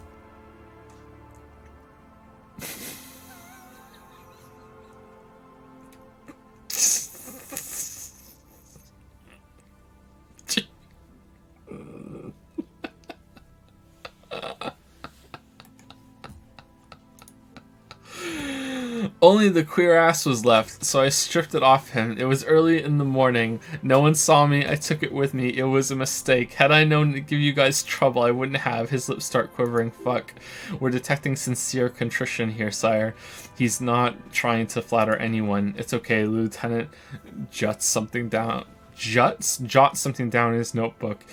Only the queer ass was left, so I stripped it off him. It was early in the morning. No one saw me. I took it with me. It was a mistake. Had I known to give you guys trouble, I wouldn't have. His lips start quivering. Fuck. We're detecting sincere contrition here, sire. He's not trying to flatter anyone. It's okay. Lieutenant jots something down. Jots something down in his notebook.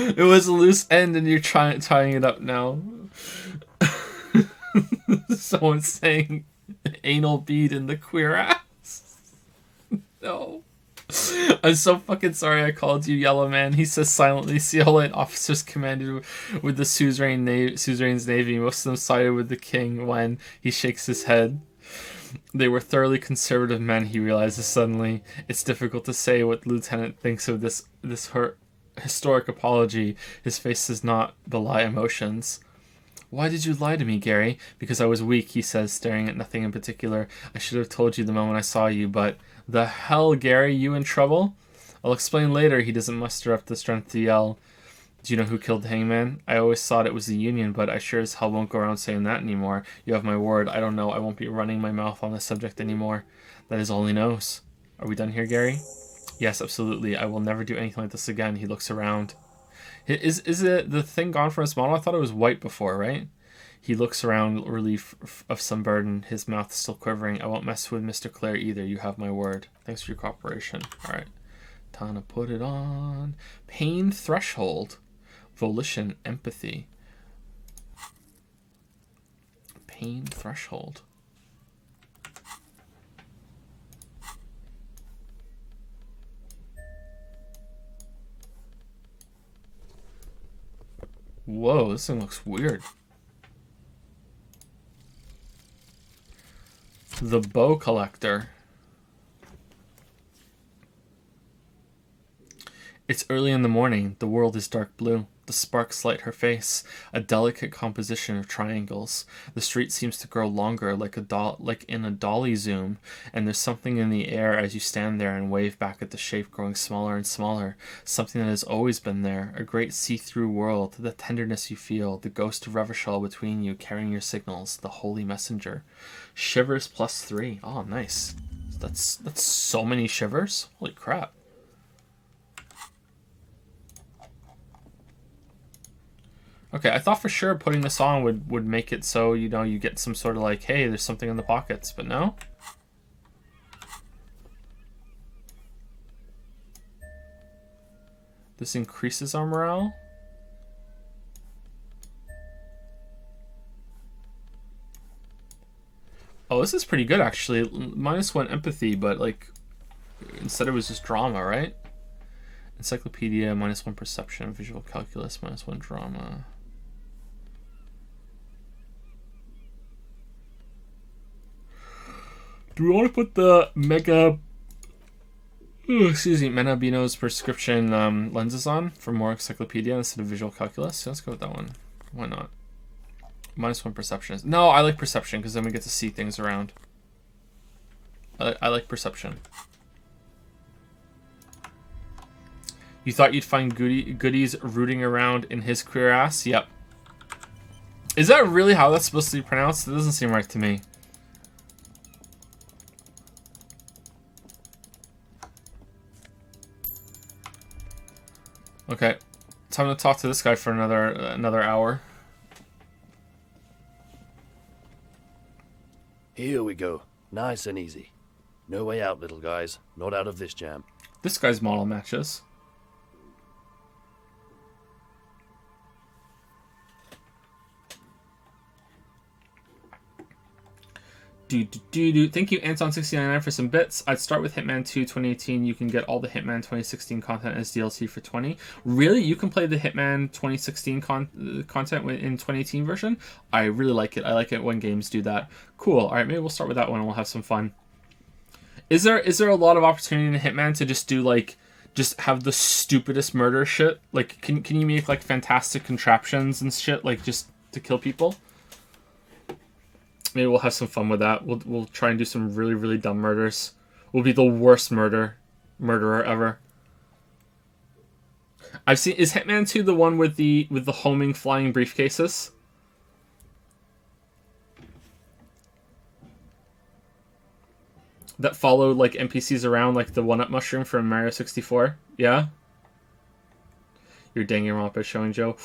It was a loose end, and you're tying it up now. Someone's saying anal bead in the queer ass. No. I'm so fucking sorry I called you Yellow Man. He says silently. See all line officers commanded with the suzerain's navy. Most of them sided with the king when he shakes his head. They were thoroughly conservative men, he realizes suddenly. It's difficult to say what the lieutenant thinks of this historic apology. His face does not belie emotions. Why did you lie to me, Gary? Because I was weak, he says, staring at nothing in particular. I should have told you the moment I saw you, but... The hell, Gary? You in trouble? I'll explain later. He doesn't muster up the strength to yell. Do you know who killed the hangman? I always thought it was the Union, but I sure as hell won't go around saying that anymore. You have my word. I don't know. I won't be running my mouth on this subject anymore. That is all he knows. Are we done here, Gary? Yes, absolutely. I will never do anything like this again. He looks around. Is it the thing gone from his model? I thought it was white before, right? He looks around, relief of some burden. His mouth is still quivering. I won't mess with Mr. Clare either. You have my word. Thanks for your cooperation. All right. Time to put it on. Pain threshold. Volition, empathy. Pain threshold. Whoa, this thing looks weird. The bow collector. It's early in the morning. The world is dark blue. The sparks light her face, a delicate composition of triangles. The street seems to grow longer, like in a dolly zoom, and there's something in the air as you stand there and wave back at the shape growing smaller and smaller, something that has always been there, a great see-through world, the tenderness you feel, the ghost of Revachol between you carrying your signals, the holy messenger. Shivers +3. Oh, nice. That's so many shivers. Holy crap. Okay, I thought for sure putting this on would make it so, you know, you get some sort of like, hey, there's something in the pockets, but no? This increases our morale? Oh, this is pretty good, actually. -1 empathy, but, like, instead it was just drama, right? Encyclopedia, -1 perception, visual calculus, -1 drama. Do we want to put the Menabino's prescription lenses on for more encyclopedia instead of visual calculus? Let's go with that one. Why not? -1 perception. No, I like perception because then we get to see things around. I like perception. You thought you'd find goodies rooting around in his queer ass? Yep. Is that really how that's supposed to be pronounced? It doesn't seem right to me. Okay, time to talk to this guy for another hour. Here we go. Nice and easy. No way out, little guys. Not out of this jam. This guy's model matches. Thank you, Anton69 for some bits. I'd start with Hitman 2 2018. You can get all the Hitman 2016 content as DLC for 20. Really? You can play the Hitman 2016 content in 2018 version? I really like it. I like it when games do that. Cool. All right, maybe we'll start with that one and we'll have some fun. Is there a lot of opportunity in Hitman to just do like just have the stupidest murder shit? Like can you make like fantastic contraptions and shit like just to kill people? Maybe we'll have some fun with that. We'll try and do some really, really dumb murders. We'll be the worst murderer ever. I've seen. Is Hitman 2 the one with the homing flying briefcases? That follow like NPCs around like the 1-up mushroom from Mario 64? Yeah? You're danging romp is showing Joe.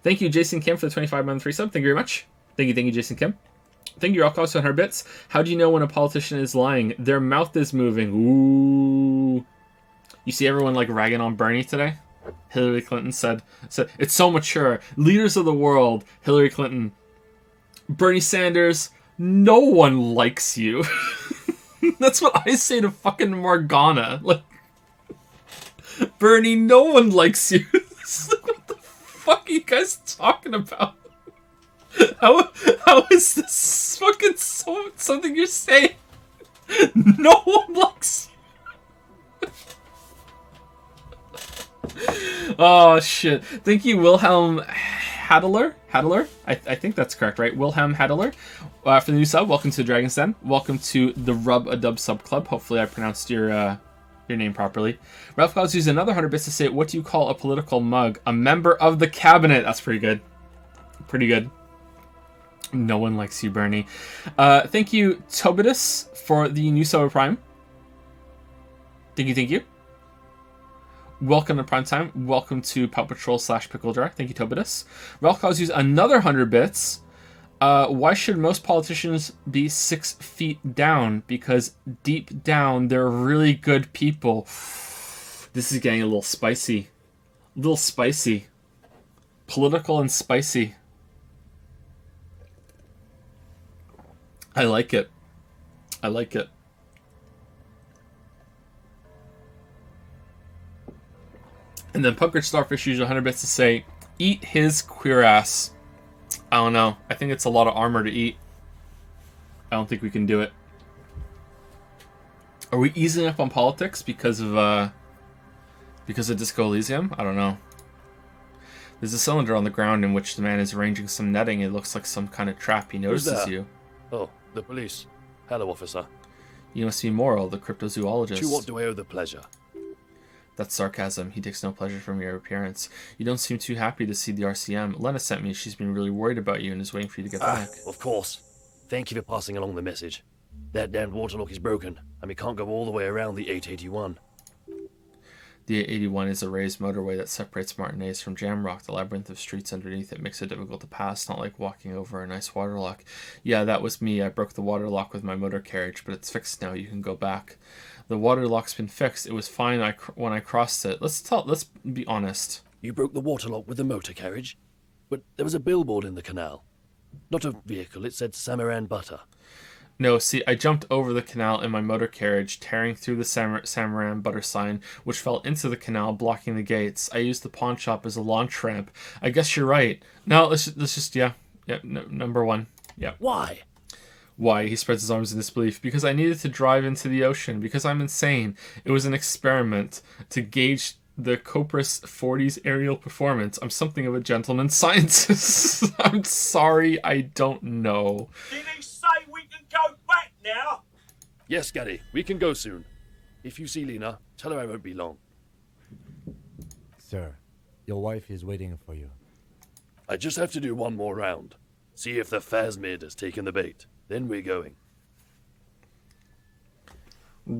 Thank you, Jason Kim, for the 25-month free sub. Thank you very much. Thank you, Jason Kim. Thank you, Alcos, on her bits. How do you know when a politician is lying? Their mouth is moving. Ooh. You see everyone like ragging on Bernie today? Hillary Clinton said it's so mature. Leaders of the world. Hillary Clinton. Bernie Sanders. No one likes you. That's what I say to fucking Morgana. Like, Bernie, no one likes you. What the fuck are you guys talking about? How is this fucking something you're saying? No one likes you. Oh shit! Thank you, Wilhelm Haddler. I think that's correct, right? Wilhelm Haddler for the new sub. Welcome to Dragon's Den. Welcome to the Rub a Dub sub club. Hopefully, I pronounced your your name properly. Ralph Claus used another 100 bits to say, what do you call a political mug? A member of the cabinet. That's pretty good. Pretty good. No one likes you, Bernie. Thank you, Tobidus, for the new Solar Prime. Thank you. Welcome to Primetime. Welcome to Paw Patrol / Pickle Jar. Thank you, Tobidus. Ralph Claus used another 100 bits. Why should most politicians be 6 feet down? Because deep down, they're really good people. This is getting a little spicy. A little spicy. Political and spicy. I like it. I like it. And then Puckered Starfish used 100 bits to say, eat his queer ass. I don't know. I think it's a lot of armor to eat. I don't think we can do it. Are we easing up on politics because of Disco Elysium? I don't know. There's a cylinder on the ground in which the man is arranging some netting. It looks like some kind of trap. He notices you. Oh, the police. Hello, officer. You must be Morrill, the cryptozoologist. To what do I owe the pleasure? That's sarcasm. He takes no pleasure from your appearance. You don't seem too happy to see the RCM. Lena sent me. She's been really worried about you and is waiting for you to get back. Of course. Thank you for passing along the message. That damned water lock is broken, and we can't go all the way around the 881. The 881 is a raised motorway that separates Martinez from Jamrock. The labyrinth of streets underneath it makes it difficult to pass, not like walking over a nice water lock. Yeah, that was me. I broke the water lock with my motor carriage, but it's fixed now. You can go back. The water lock's been fixed. It was fine when I crossed it. Let's be honest. You broke the water lock with the motor carriage? But there was a billboard in the canal. Not a vehicle, it said Samaran Butter. No, see, I jumped over the canal in my motor carriage, tearing through the Samaran Butter sign, which fell into the canal, blocking the gates. I used the pawn shop as a launch ramp. I guess you're right. No, let's just number one. Yeah. Why? Why? He spreads his arms in disbelief. Because I needed to drive into the ocean. Because I'm insane. It was an experiment to gauge the Copris 40's aerial performance. I'm something of a gentleman scientist. I'm sorry, I don't know. Did he say we can go back now? Yes, Gary, we can go soon. If you see Lena, tell her I won't be long. Sir, your wife is waiting for you. I just have to do one more round. See if the phasmid has taken the bait. Then we're going.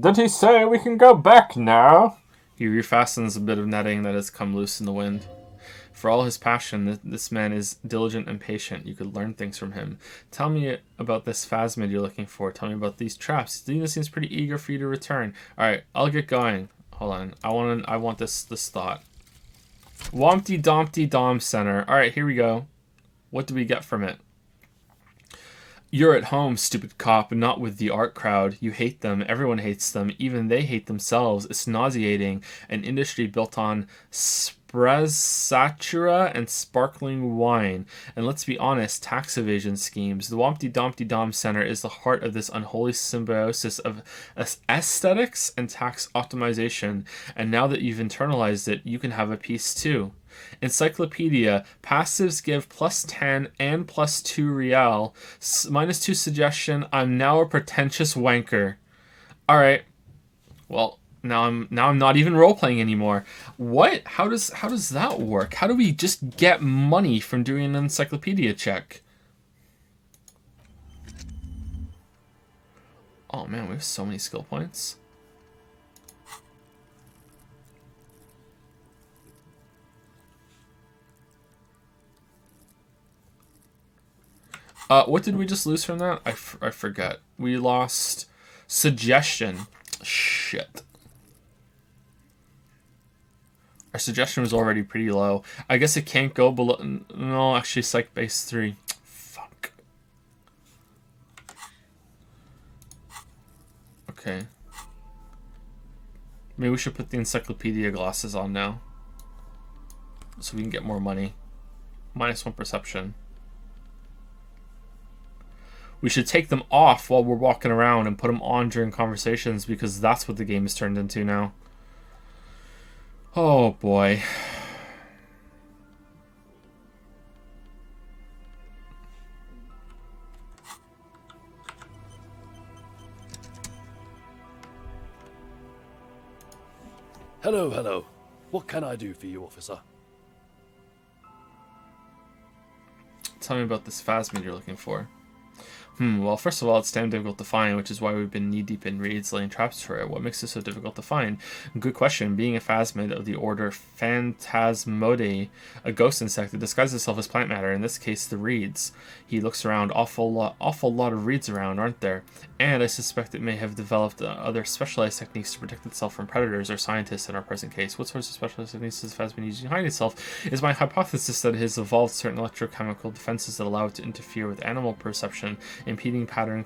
Did he say we can go back now? He refastens a bit of netting that has come loose in the wind. For all his passion, this man is diligent and patient. You could learn things from him. Tell me about this phasmid you're looking for. Tell me about these traps. Lena seems pretty eager for you to return. Alright, I'll get going. Hold on. I want this thought. Wompty Dompty Dom Center. Alright, here we go. What do we get from it? You're at home, stupid cop, not with the art crowd. You hate them. Everyone hates them. Even they hate themselves. It's nauseating. An industry built on sprezzatura and sparkling wine. And let's be honest, tax evasion schemes. The Wompty Dompty Dom Center is the heart of this unholy symbiosis of aesthetics and tax optimization. And now that you've internalized it, you can have a piece too. Encyclopedia. Passives give +10 and +2 real. -2 suggestion. I'm now a pretentious wanker. Alright. Well, now I'm not even role-playing anymore. What? How does that work? How do we just get money from doing an encyclopedia check? Oh man, we have so many skill points. What did we just lose from that? I forget. We lost suggestion. Shit. Our suggestion was already pretty low. I guess it can't go below... No, actually, Psych Base 3. Fuck. Okay. Maybe we should put the encyclopedia glasses on now. So we can get more money. -1 perception. We should take them off while we're walking around and put them on during conversations because that's what the game has turned into now. Oh boy. Hello, hello. What can I do for you, officer? Tell me about this phasmid you're looking for. Well, first of all, it's damn difficult to find, which is why we've been knee-deep in raids laying traps for it. What makes it so difficult to find? Good question. Being a phasmid of the order Phantasmodidae, a ghost insect that disguises itself as plant matter, in this case, the reeds. He looks around, awful lot of reeds around, aren't there? And I suspect it may have developed other specialized techniques to protect itself from predators or scientists in our present case. What sorts of specialized techniques does the phasmid use to hide itself? Is my hypothesis that it has evolved certain electrochemical defenses that allow it to interfere with animal perception, impeding pattern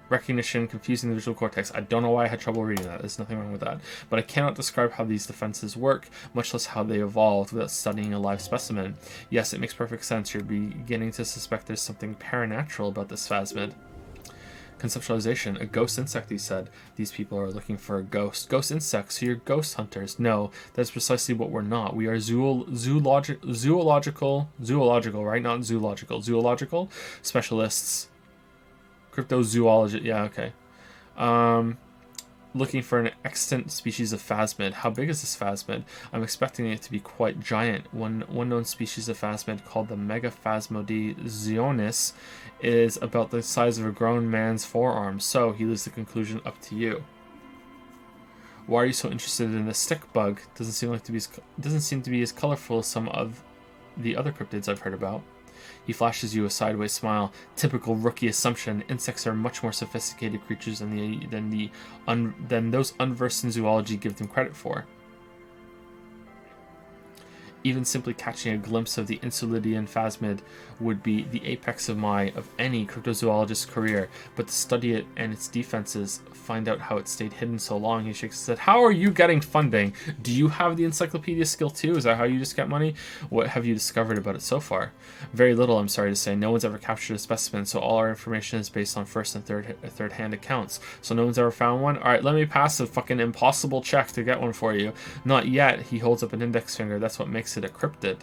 recognition, confusing the visual cortex. I don't know why I had trouble reading that. There's nothing wrong with that. But I cannot describe how these defenses work, much less how they evolved, without studying a live specimen. Yes, it makes perfect sense. You're beginning to suspect there's something paranatural about this phasmid. Conceptualization. A ghost insect, he said. These people are looking for a ghost. Ghost insects, so you're ghost hunters. No, that's precisely what we're not. We are zoological, right? Not zoological. Zoological specialists. Cryptozoology. Yeah, okay. Looking for an extant species of phasmid. How big is this phasmid? I'm expecting it to be quite giant. One known species of phasmid, called the Megaphasmodizonis, is about the size of a grown man's forearm. So he leaves the conclusion up to you. Why are you so interested in the stick bug? Doesn't seem to be as colorful as some of the other cryptids I've heard about. He flashes you a sideways smile. Typical rookie assumption. Insects are much more sophisticated creatures than those unversed in zoology give them credit for. Even simply catching a glimpse of the Insulidian phasmid would be the apex of any cryptozoologist's career, but to study it and its defenses, find out how it stayed hidden so long, he shakes his head. How are you getting funding? Do you have the encyclopedia skill too? Is that how you just get money? What have you discovered about it so far? Very little, I'm sorry to say. No one's ever captured a specimen, so all our information is based on first and third hand accounts. So no one's ever found one? Alright, let me pass a fucking impossible check to get one for you. Not yet. He holds up an index finger. That's what makes it a cryptid.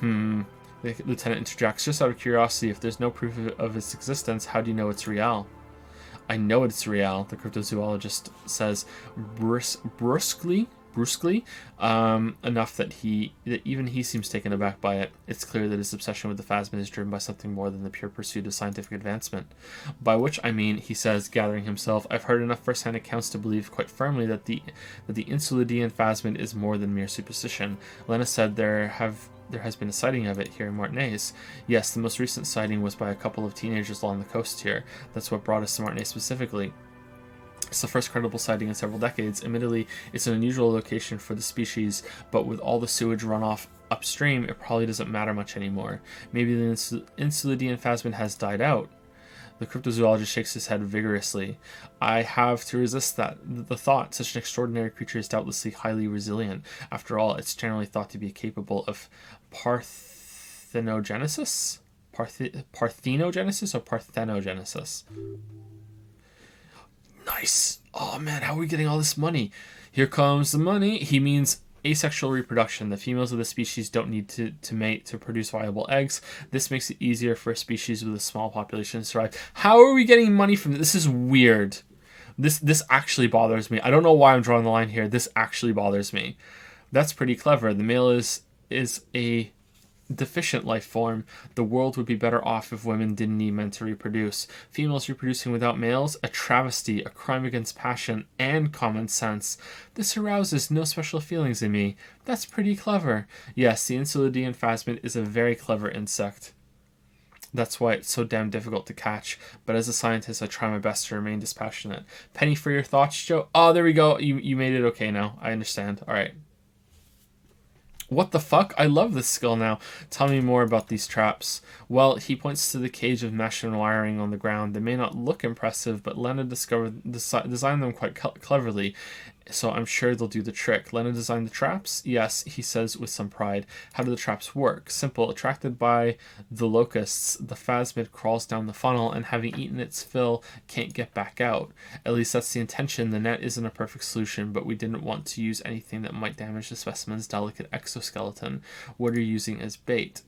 The lieutenant interjects. Just out of curiosity, if there's no proof of its existence, how do you know it's real? I know it's real, the cryptozoologist says brusquely, enough that even he seems taken aback by it. It's clear that his obsession with the phasmid is driven by something more than the pure pursuit of scientific advancement. By which I mean, he says, gathering himself, I've heard enough first-hand accounts to believe quite firmly that the Insulidian phasmid is more than mere superstition. Lena said there has been a sighting of it here in Martinez. Yes, the most recent sighting was by a couple of teenagers along the coast here. That's what brought us to Martinez specifically. It's the first credible sighting in several decades. Admittedly, it's an unusual location for the species, but with all the sewage runoff upstream, it probably doesn't matter much anymore. Maybe the Insulidian phasmid has died out. The cryptozoologist shakes his head vigorously. I have to resist the thought. Such an extraordinary creature is doubtlessly highly resilient. After all, it's generally thought to be capable of parthenogenesis? Parthenogenesis or parthenogenesis? Nice. Oh man, how are we getting all this money? Here comes the money. He means asexual reproduction. The females of the species don't need to mate to produce viable eggs. This makes it easier for a species with a small population to survive. How are we getting money from this? This is weird. This actually bothers me. I don't know why I'm drawing the line here. This actually bothers me. That's pretty clever. The male is a deficient life form. The world would be better off if women didn't need men to reproduce. Females reproducing without males, a travesty, a crime against passion and common sense. This arouses no special feelings in me. That's pretty clever. Yes, the Insulidian phasmid is a very clever insect. That's why it's so damn difficult to catch. But as a scientist, I try my best to remain dispassionate. Penny for your thoughts, Joe? Oh, there we go. You made it okay now. I understand. All right. What the fuck? I love this skill now. Tell me more about these traps. Well, he points to the cage of mesh and wiring on the ground. They may not look impressive, but Lena designed them quite cleverly, so I'm sure they'll do the trick. Lena designed the traps? Yes, he says with some pride. How do the traps work? Simple. Attracted by the locusts, the phasmid crawls down the funnel and, having eaten its fill, can't get back out. At least that's the intention. The net isn't a perfect solution, but we didn't want to use anything that might damage the specimen's delicate exoskeleton. What are you using as bait?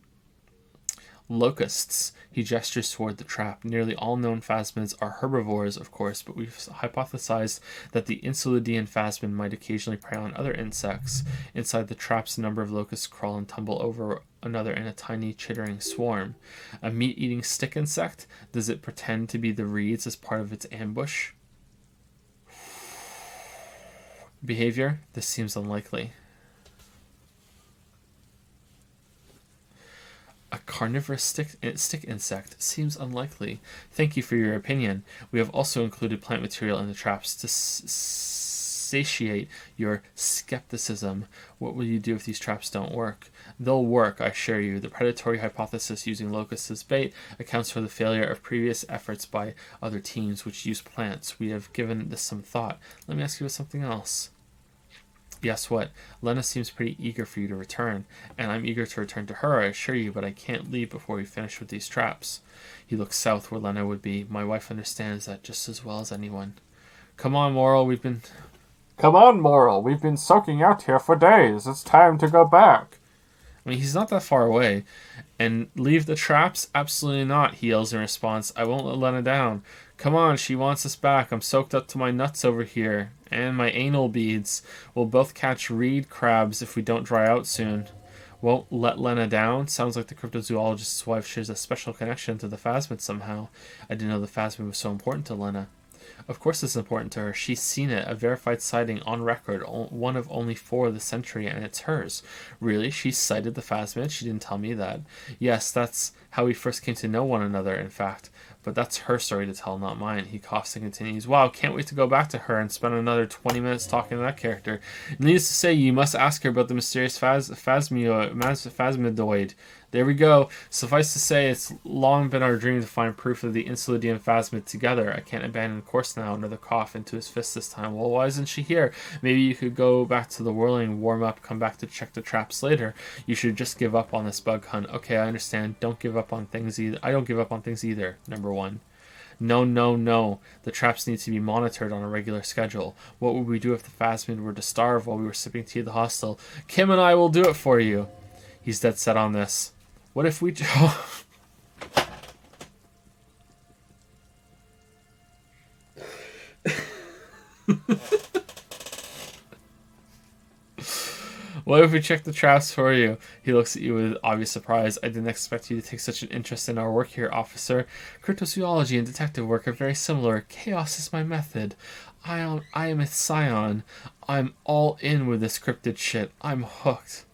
Locusts. He gestures toward the trap. Nearly all known phasmids are herbivores, of course, but we've hypothesized that the Insulidian phasmid might occasionally prey on other insects. Inside the traps, a number of locusts crawl and tumble over another in a tiny chittering swarm. A meat-eating stick insect? Does it pretend to be the reeds as part of its ambush? Behavior? This seems unlikely. A carnivorous stick insect seems unlikely. Thank you for your opinion. We have also included plant material in the traps to satiate your skepticism. What will you do if these traps don't work? They'll work, I assure you. The predatory hypothesis using locusts as bait accounts for the failure of previous efforts by other teams which use plants. We have given this some thought. Let me ask you about something else. Guess what? Lena seems pretty eager for you to return, and I'm eager to return to her, I assure you, but I can't leave before we finish with these traps. He looks south where Lena would be. My wife understands that just as well as anyone. Come on, Moral, we've been soaking out here for days. It's time to go back. I mean, he's not that far away. And leave the traps? Absolutely not, he yells in response. I won't let Lena down. Come on, she wants us back. I'm soaked up to my nuts over here. And my anal beads. We'll both catch reed crabs if we don't dry out soon. Won't let Lena down? Sounds like the cryptozoologist's wife shares a special connection to the phasmid somehow. I didn't know the phasmid was so important to Lena. Of course it's important to her. She's seen it, a verified sighting on record, one of only 4 of the century, and it's hers. Really? She sighted the phasmid? She didn't tell me that. Yes, that's how we first came to know one another, in fact. But that's her story to tell, not mine. He coughs and continues. Wow, can't wait to go back to her and spend another 20 minutes talking to that character. Needless to say, you must ask her about the mysterious phasmidoid. There we go. Suffice to say, it's long been our dream to find proof of the Insulidian phasmid together. I can't abandon the course now. Another cough into his fist this time. Well, why isn't she here? Maybe you could go back to the whirling, warm up, come back to check the traps later. You should just give up on this bug hunt. Okay, I understand. Don't give up on things either. I don't give up on things either. Number 1. No. The traps need to be monitored on a regular schedule. What would we do if the phasmid were to starve while we were sipping tea at the hostel? Kim and I will do it for you. He's dead set on this. What if we... What if we check the traps for you? He looks at you with obvious surprise. I didn't expect you to take such an interest in our work here, officer. Cryptozoology and detective work are very similar. Chaos is my method. I am a scion. I'm all in with this cryptid shit. I'm hooked.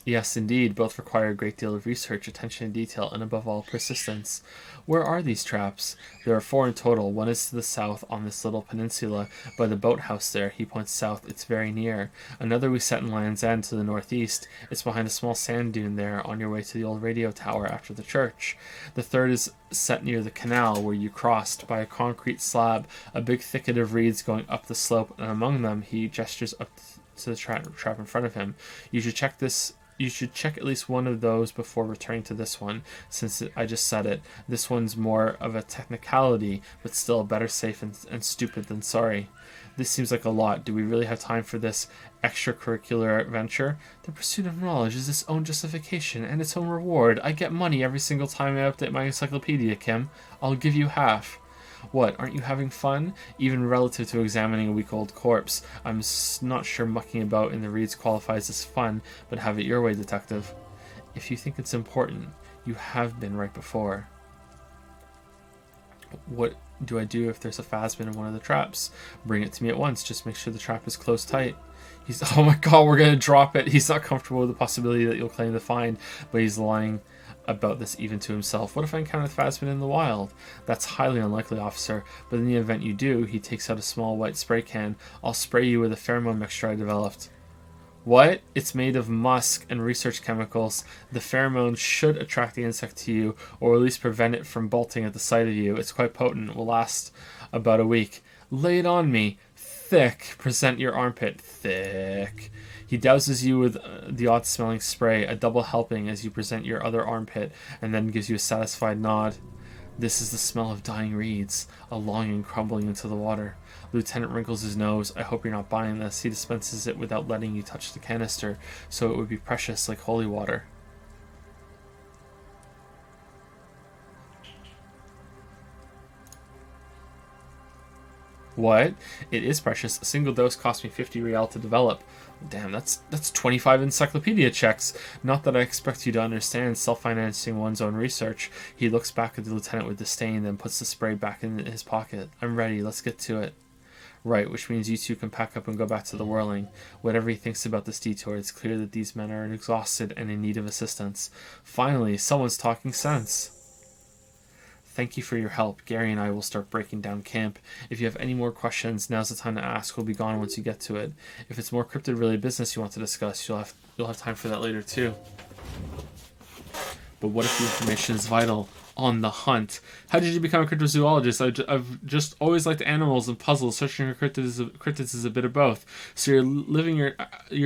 Yes, indeed. Both require a great deal of research, attention to detail, and above all, persistence. Where are these traps? There are 4 in total. One is to the south on this little peninsula by the boathouse there. He points south. It's very near. Another we set in Land's End to the northeast. It's behind a small sand dune there on your way to the old radio tower after the church. The third is set near the canal where you crossed by a concrete slab, a big thicket of reeds going up the slope, and among them he gestures up to the trap in front of him. You should check at least one of those before returning to this one, since I just said it. This one's more of a technicality, but still better safe and stupid than sorry. This seems like a lot. Do we really have time for this extracurricular adventure? The pursuit of knowledge is its own justification and its own reward. I get money every single time I update my encyclopedia, Kim. I'll give you half. What, aren't you having fun? Even relative to examining a week-old corpse. I'm not sure mucking about in the reeds qualifies as fun, but have it your way, detective. If you think it's important, you have been right before. What do I do if there's a phasmid in one of the traps? Bring it to me at once. Just make sure the trap is closed tight. Oh my god, we're gonna drop it. He's not comfortable with the possibility that you'll claim to find, but he's lying about this even to himself. What if I encounter the phasmid in the wild? That's highly unlikely, officer, but in the event you do, he takes out a small white spray can. I'll spray you with a pheromone mixture I developed. What? It's made of musk and research chemicals. The pheromone should attract the insect to you, or at least prevent it from bolting at the sight of you. It's quite potent. It will last about a week. Lay it on me. Thick. Present your armpit. Thick. He douses you with the odd-smelling spray, a double helping as you present your other armpit, and then gives you a satisfied nod. This is the smell of dying reeds, a longing crumbling into the water. Lieutenant wrinkles his nose. I hope you're not buying this. He dispenses it without letting you touch the canister, so it would be precious like holy water. What? It is precious. A single dose cost me 50 real to develop. Damn, that's 25 encyclopedia checks. Not that I expect you to understand self-financing one's own research. He looks back at the lieutenant with disdain, then puts the spray back in his pocket. I'm ready. Let's get to it. Right, which means you two can pack up and go back to the whirling. Whatever he thinks about this detour, it's clear that these men are exhausted and in need of assistance. Finally, someone's talking sense. Thank you for your help. Gary and I will start breaking down camp. If you have any more questions, now's the time to ask. We'll be gone once you get to it. If it's more cryptid-related business you want to discuss, you'll have time for that later too. But what if the information is vital? On the hunt. How did you become a cryptozoologist? I've just always liked animals and puzzles. Searching for cryptids is a bit of both. So you're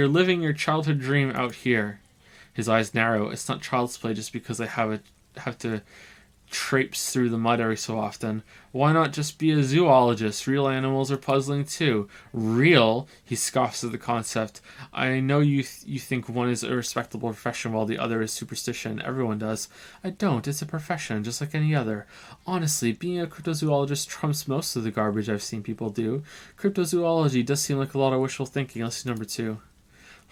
living your childhood dream out here. His eyes narrow. It's not child's play just because I have to traipse through the mud every so often. Why not just be a zoologist? Real animals are puzzling too. Real? He scoffs at the concept. I know you think one is a respectable profession while the other is superstition. Everyone does. I don't. It's a profession, just like any other. Honestly, being a cryptozoologist trumps most of the garbage I've seen people do. Cryptozoology does seem like a lot of wishful thinking. Let's see number 2.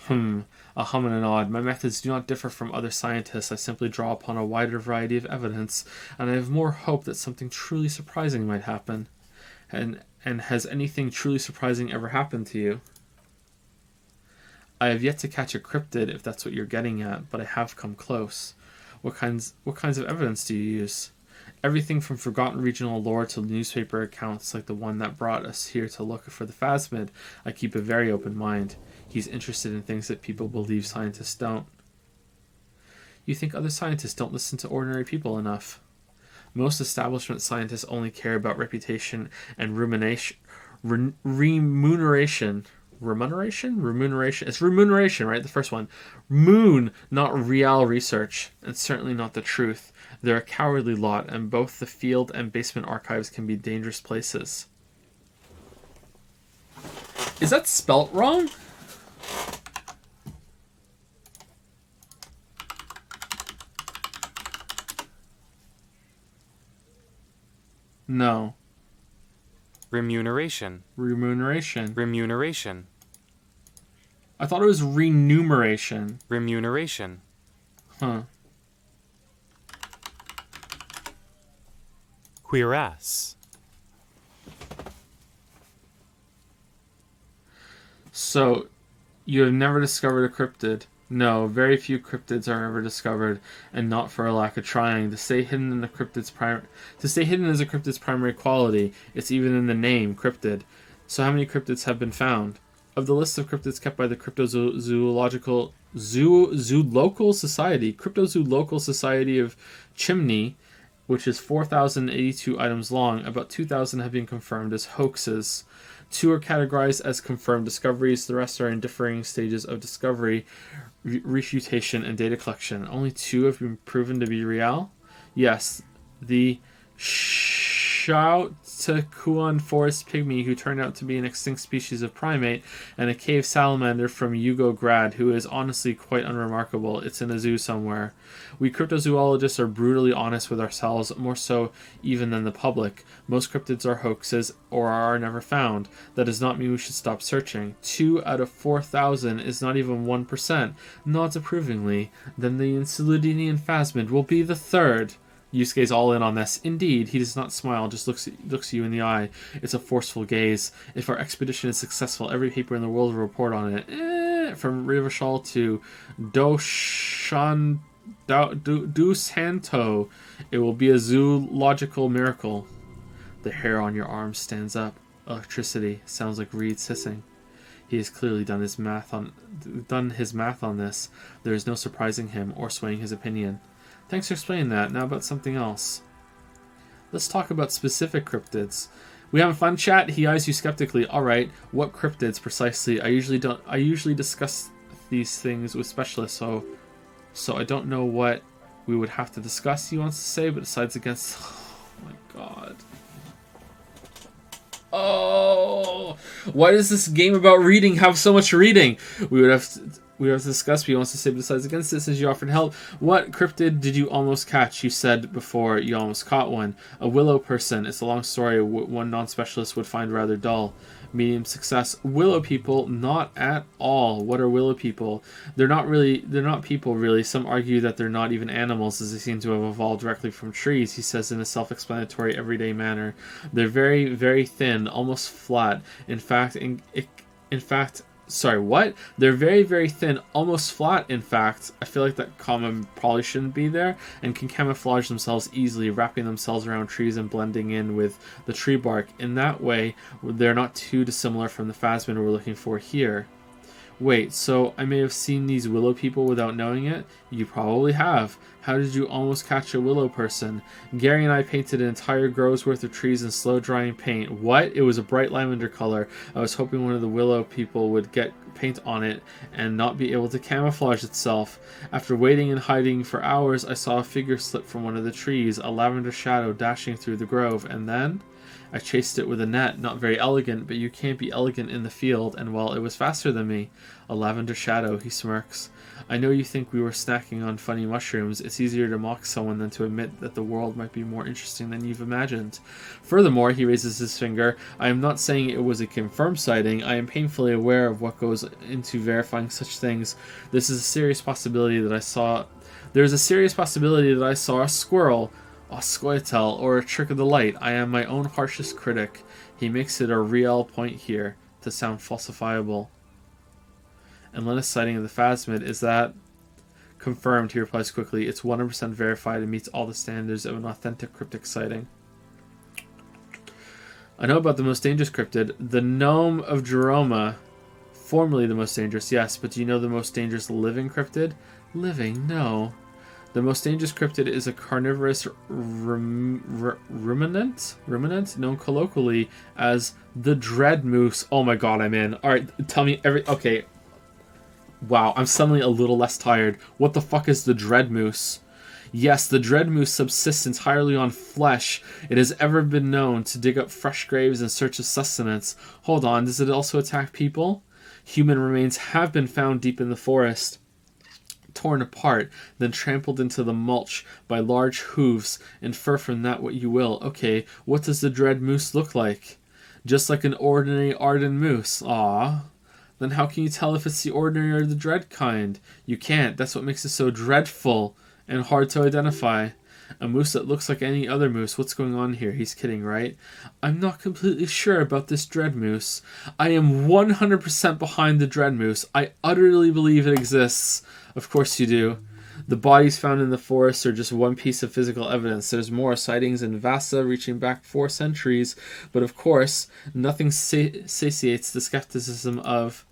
A hum and a nod. My methods do not differ from other scientists. I simply draw upon a wider variety of evidence, and I have more hope that something truly surprising might happen. And has anything truly surprising ever happened to you? I have yet to catch a cryptid, if that's what you're getting at, but I have come close. What kinds of evidence do you use? Everything from forgotten regional lore to newspaper accounts like the one that brought us here to look for the phasmid. I keep a very open mind. He's interested in things that people believe scientists don't. You think other scientists don't listen to ordinary people enough? Most establishment scientists only care about reputation and remuneration. Remuneration? It's remuneration, right? The first one. Moon, not real research, and certainly not the truth. They're a cowardly lot, and both the field and basement archives can be dangerous places. Is that spelt wrong? No. Remuneration. Remuneration. Remuneration. I thought it was remuneration. Remuneration. Huh. Cuirass. So, you have never discovered a cryptid. No, very few cryptids are ever discovered, and not for a lack of trying. To stay hidden is a cryptid's primary quality. It's even in the name, cryptid. So how many cryptids have been found? Of the list of cryptids kept by the Cryptozoological Society of Chimney, which is 4,082 items long, about 2,000 have been confirmed as hoaxes. 2 are categorized as confirmed discoveries. The rest are in differing stages of discovery, refutation, and data collection. Only 2 have been proven to be real? Yes, the Chautacuan forest pygmy, who turned out to be an extinct species of primate, and a cave salamander from Yugograd, who is honestly quite unremarkable. It's in a zoo somewhere. We cryptozoologists are brutally honest with ourselves, more so even than the public. Most cryptids are hoaxes or are never found. That does not mean we should stop searching. 2 out of 4,000 is not even 1%. Nods approvingly. Then the Insulidinian phasmid will be the 3rd. Yusuke's all in on this. Indeed, he does not smile, just looks you in the eye. It's a forceful gaze. If our expedition is successful, every paper in the world will report on it. From Rivashal to Dusanto, it will be a zoological miracle. The hair on your arm stands up. Electricity sounds like reeds hissing. He has clearly done his math on this. There is no surprising him or swaying his opinion. Thanks for explaining that. Now about something else. Let's talk about specific cryptids. We having fun, chat? He eyes you skeptically. Alright, what cryptids precisely? I usually discuss these things with specialists, so I don't know what we would have to discuss, he wants to say, but decides against... Oh my god. Oh! Why does this game about reading have so much reading? We would have we have to discuss, but he wants to say besides against it since you offered help. What cryptid did you almost catch? You said before you almost caught one. A willow person. It's a long story. One non-specialist would find rather dull. Medium success. Willow people, not at all. What are willow people? They're not people really. Some argue that they're not even animals, as they seem to have evolved directly from trees, he says in a self-explanatory everyday manner. They're very, very thin, almost flat. In fact, sorry, what? They're very, very thin, almost flat, in fact. I feel like that comma probably shouldn't be there, and can camouflage themselves easily, wrapping themselves around trees and blending in with the tree bark. In that way, they're not too dissimilar from the phasmid we're looking for here. Wait, so I may have seen these willow people without knowing it? You probably have. How did you almost catch a willow person? Gary and I painted an entire grove's worth of trees in slow-drying paint. What? It was a bright lavender color. I was hoping one of the willow people would get paint on it and not be able to camouflage itself. After waiting and hiding for hours, I saw a figure slip from one of the trees, a lavender shadow dashing through the grove, and then I chased it with a net. Not very elegant, but you can't be elegant in the field, and well, it was faster than me. A lavender shadow, he smirks. I know you think we were snacking on funny mushrooms. It's easier to mock someone than to admit that the world might be more interesting than you've imagined. Furthermore, he raises his finger, I am not saying it was a confirmed sighting. I am painfully aware of what goes into verifying such things. There's a serious possibility that I saw a squirrel, a scoia'tael, or a trick of the light. I am my own harshest critic. He makes it a real point here to sound falsifiable. And Linus' sighting of the phasmid, is that confirmed? He replies quickly. It's 100% verified and meets all the standards of an authentic cryptic sighting. I know about the most dangerous cryptid, the gnome of Jeroma. Formerly the most dangerous, yes, but do you know the most dangerous living cryptid? Living? No. The most dangerous cryptid is a carnivorous ruminant, known colloquially as the dread moose. Oh my god, I'm in. Alright, tell me okay. Wow, I'm suddenly a little less tired. What the fuck is the dread moose? Yes, the dread moose subsists entirely on flesh. It has ever been known to dig up fresh graves in search of sustenance. Hold on, does it also attack people? Human remains have been found deep in the forest, torn apart, then trampled into the mulch by large hooves. Infer from that what you will. Okay, what does the dread moose look like? Just like an ordinary Arden moose. Ah. Then how can you tell if it's the ordinary or the dread kind? You can't. That's what makes it so dreadful and hard to identify. A moose that looks like any other moose. What's going on here? He's kidding, right? I'm not completely sure about this dread moose. I am 100% behind the dread moose. I utterly believe it exists. Of course you do. The bodies found in the forest are just one piece of physical evidence. There's more sightings in Vasa reaching back 4 centuries, but of course, nothing satiates the skepticism of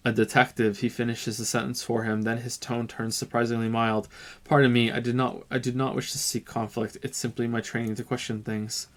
a detective. He finishes the sentence for him, then his tone turns surprisingly mild. Pardon me, I did not wish to seek conflict. It's simply my training to question things.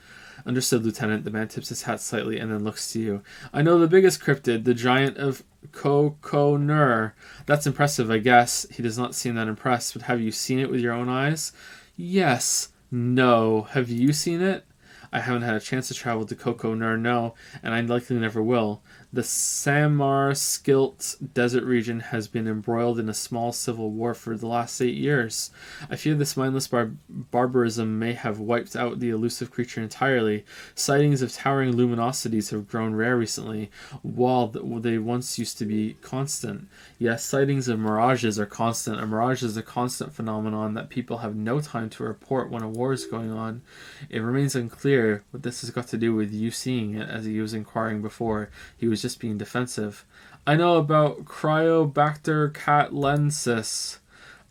Understood, Lieutenant. The man tips his hat slightly and then looks to you. I know the biggest cryptid, the giant of Kokonur. That's impressive, I guess. He does not seem that impressed, but have you seen it with your own eyes? Yes. No. Have you seen it? I haven't had a chance to travel to Kokonur, no, and I likely never will. The Samarskilt desert region has been embroiled in a small civil war for the last 8 years. I fear this mindless barbarism may have wiped out the elusive creature entirely. Sightings of towering luminosities have grown rare recently, while they once used to be constant. Yes, sightings of mirages are constant. A mirage is a constant phenomenon that people have no time to report when a war is going on. It remains unclear what this has got to do with you seeing it, as he was inquiring before. He was just being defensive. I know about Cryobacter catlensis.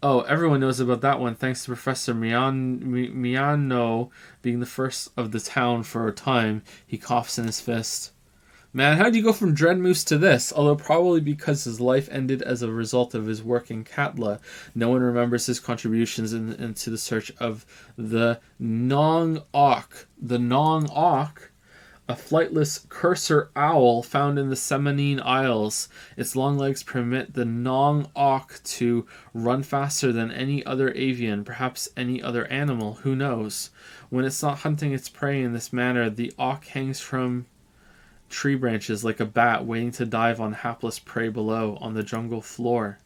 Oh, everyone knows about that one, thanks to Professor Miano being the first of the town for a time. He coughs in his fist. Man, how'd you go from Dread Moose to this? Although probably because his life ended as a result of his work in Katla. No one remembers his contributions into the search of the Nong-Ok. The Nong-Ok? A flightless cursor owl found in the Semenine Isles. Its long legs permit the Nong-Ok to run faster than any other avian, perhaps any other animal, who knows. When it's not hunting its prey in this manner, the auk hangs from tree branches like a bat waiting to dive on hapless prey below on the jungle floor.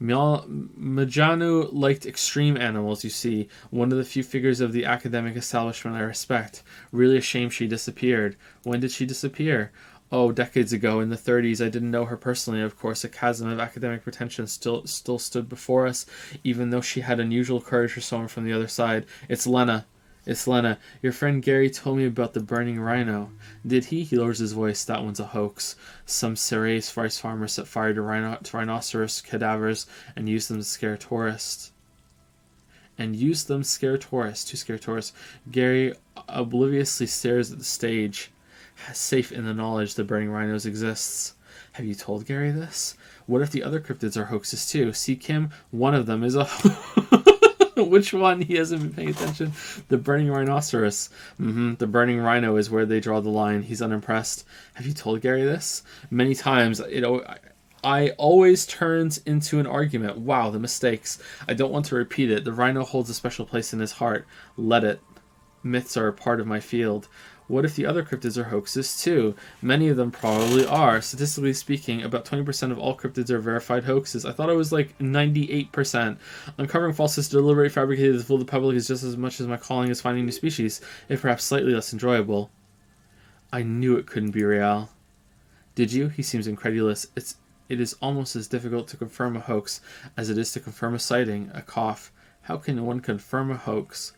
Majanu liked extreme animals, you see. One of the few figures of the academic establishment I respect. Really a shame she disappeared. When did she disappear? Oh, decades ago, in the 30s. I didn't know her personally, of course. A chasm of academic pretension still stood before us, even though she had unusual courage for someone from the other side. It's Lena. It's Lena. Your friend Gary told me about the burning rhino. Did he? He lowers his voice. That one's a hoax. Some Ceres rice farmers set fire to rhinoceros cadavers and used them to scare tourists. To scare tourists. Gary obliviously stares at the stage, safe in the knowledge the burning rhinos exists. Have you told Gary this? What if the other cryptids are hoaxes too? See, Kim, one of them is a... Which one? He hasn't been paying attention. The burning rhinoceros. The burning rhino is where they draw the line. He's unimpressed. Have you told Gary this? Many times. I always turns into an argument. Wow, the mistakes. I don't want to repeat it. The rhino holds a special place in his heart. Let it. Myths are a part of my field. What if the other cryptids are hoaxes too? Many of them probably are. Statistically speaking, about 20% of all cryptids are verified hoaxes. I thought it was like 98%. Uncovering falsehoods deliberately fabricated to fool the public is just as much as my calling is finding new species, if perhaps slightly less enjoyable. I knew it couldn't be real. Did you? He seems incredulous. It is almost as difficult to confirm a hoax as it is to confirm a sighting. A cough. How can one confirm a hoax?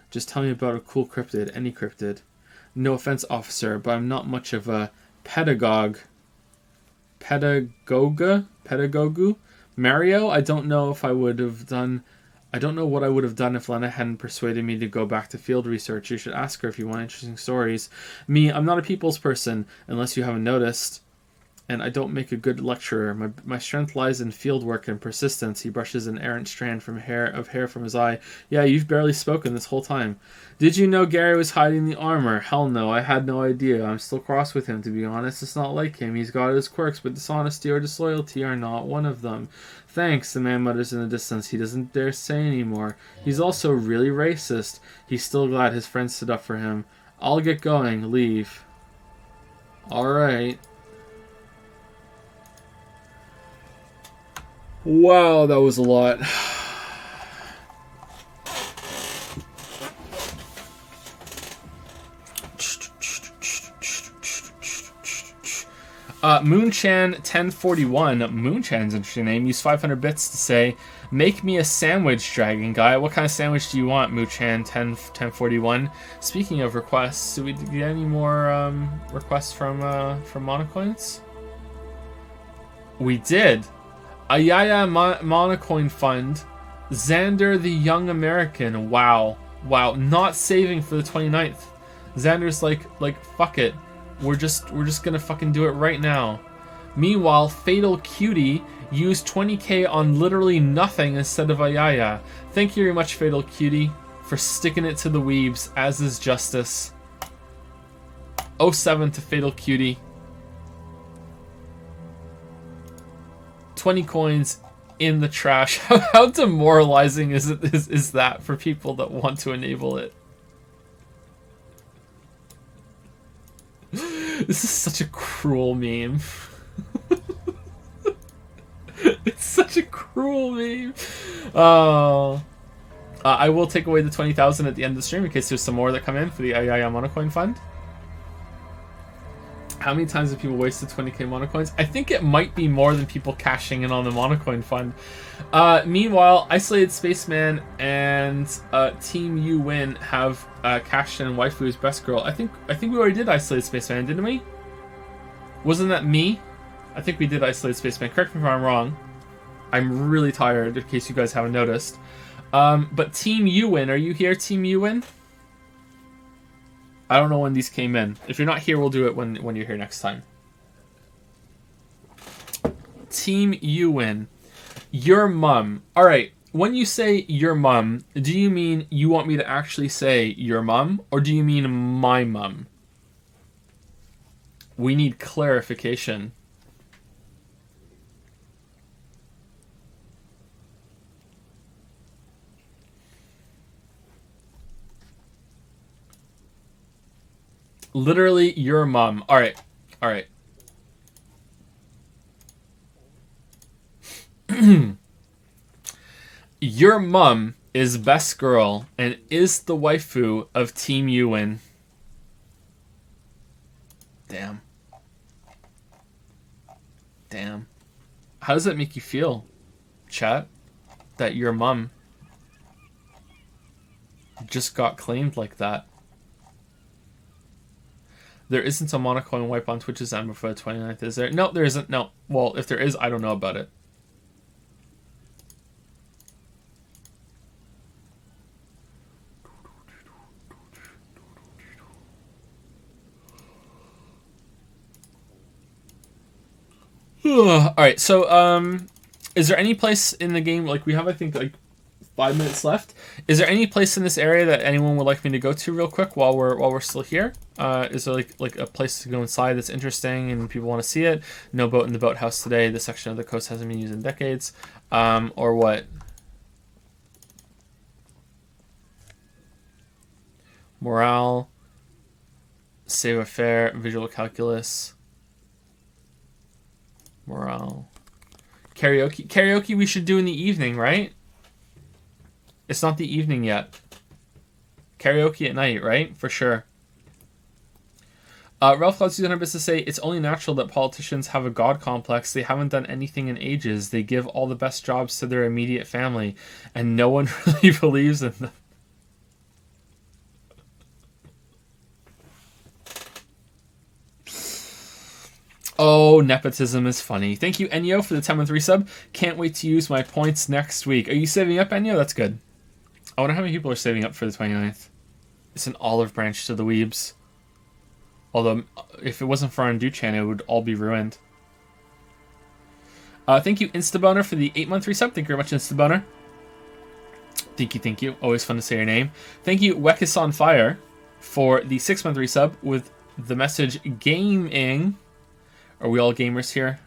Just tell me about a cool cryptid, any cryptid. No offense, officer, but I'm not much of a pedagogue. Pedagogu? Mario? I don't know what I would have done if Lena hadn't persuaded me to go back to field research. You should ask her if you want interesting stories. Me, I'm not a people's person, unless you haven't noticed. And I don't make a good lecturer. My strength lies in field work and persistence. He brushes an errant strand of hair from his eye. Yeah, you've barely spoken this whole time. Did you know Gary was hiding the armor? Hell no, I had no idea. I'm still cross with him, to be honest. It's not like him. He's got his quirks, but dishonesty or disloyalty are not one of them. Thanks, the man mutters in the distance. He doesn't dare say anymore. He's also really racist. He's still glad his friends stood up for him. I'll get going. Leave. Alright. Wow, that was a lot. Moonchan 1041. Moonchan's interesting name. Use 500 bits to say, make me a sandwich, Dragon Guy. What kind of sandwich do you want, Moonchan 1041? Speaking of requests, do we get any more requests from Monocoins? We did. Ayaya Monocoin Fund. Xander the Young American. Wow. Not saving for the 29th. Xander's like fuck it. We're just gonna fucking do it right now. Meanwhile, Fatal Cutie used 20k on literally nothing instead of Ayaya. Thank you very much, Fatal Cutie, for sticking it to the weebs, as is justice. 07 to Fatal Cutie. 20 coins in the trash. How demoralizing is that for people that want to enable it? This is such a cruel meme. It's such a cruel meme. I will take away the 20,000 at the end of the stream in case there's some more that come in for the Ayaya Monocoin Fund. How many times have people wasted 20k Monocoins? I think it might be more than people cashing in on the Monocoin Fund. Meanwhile, Isolated Spaceman and Team You Win have cashed in Waifu's Best Girl. I think we already did Isolated Spaceman, didn't we? Wasn't that me? I think we did Isolated Spaceman. Correct me if I'm wrong. I'm really tired, in case you guys haven't noticed. But Team You Win, are you here, Team You Win? I don't know when these came in. If you're not here, we'll do it when you're here next time. Team You Win. Your mum. Alright, when you say your mum, do you mean you want me to actually say your mum? Or do you mean my mum? We need clarification. Literally your mom. Alright. Your mum is best girl and is the waifu of Team Ewan. Damn. Damn. How does that make you feel, chat? That your mum just got claimed like that? There isn't a monocoin wipe on Twitch's end before the 29th, is there? No, there isn't. No. Well, if there is, I don't know about it. All right, so is there any place in the game, like we have I think like 5 minutes left, is there any place in this area that anyone would like me to go to real quick while we're still here? Is there like a place to go inside that's interesting and people want to see it? No boat in the boathouse today. This section of the coast hasn't been used in decades. Or what? Morale, save affair, visual calculus, morale, karaoke we should do in the evening, right? It's not the evening yet. Karaoke at night, right? For sure. Ralph Clouds 200 bits to say, it's only natural that politicians have a god complex. They haven't done anything in ages. They give all the best jobs to their immediate family, and no one really believes in them. Oh, nepotism is funny. Thank you, Enyo, for the 10-month resub. Can't wait to use my points next week. Are you saving up, Enyo? That's good. I wonder how many people are saving up for the 29th. It's an olive branch to the weebs. Although, if it wasn't for Anduchan, it would all be ruined. Thank you, Instaboner, for the 8-month resub. Thank you very much, Instaboner. Thank you. Always fun to say your name. Thank you, Wekis on Fire, for the 6-month resub with the message gaming. Are we all gamers here?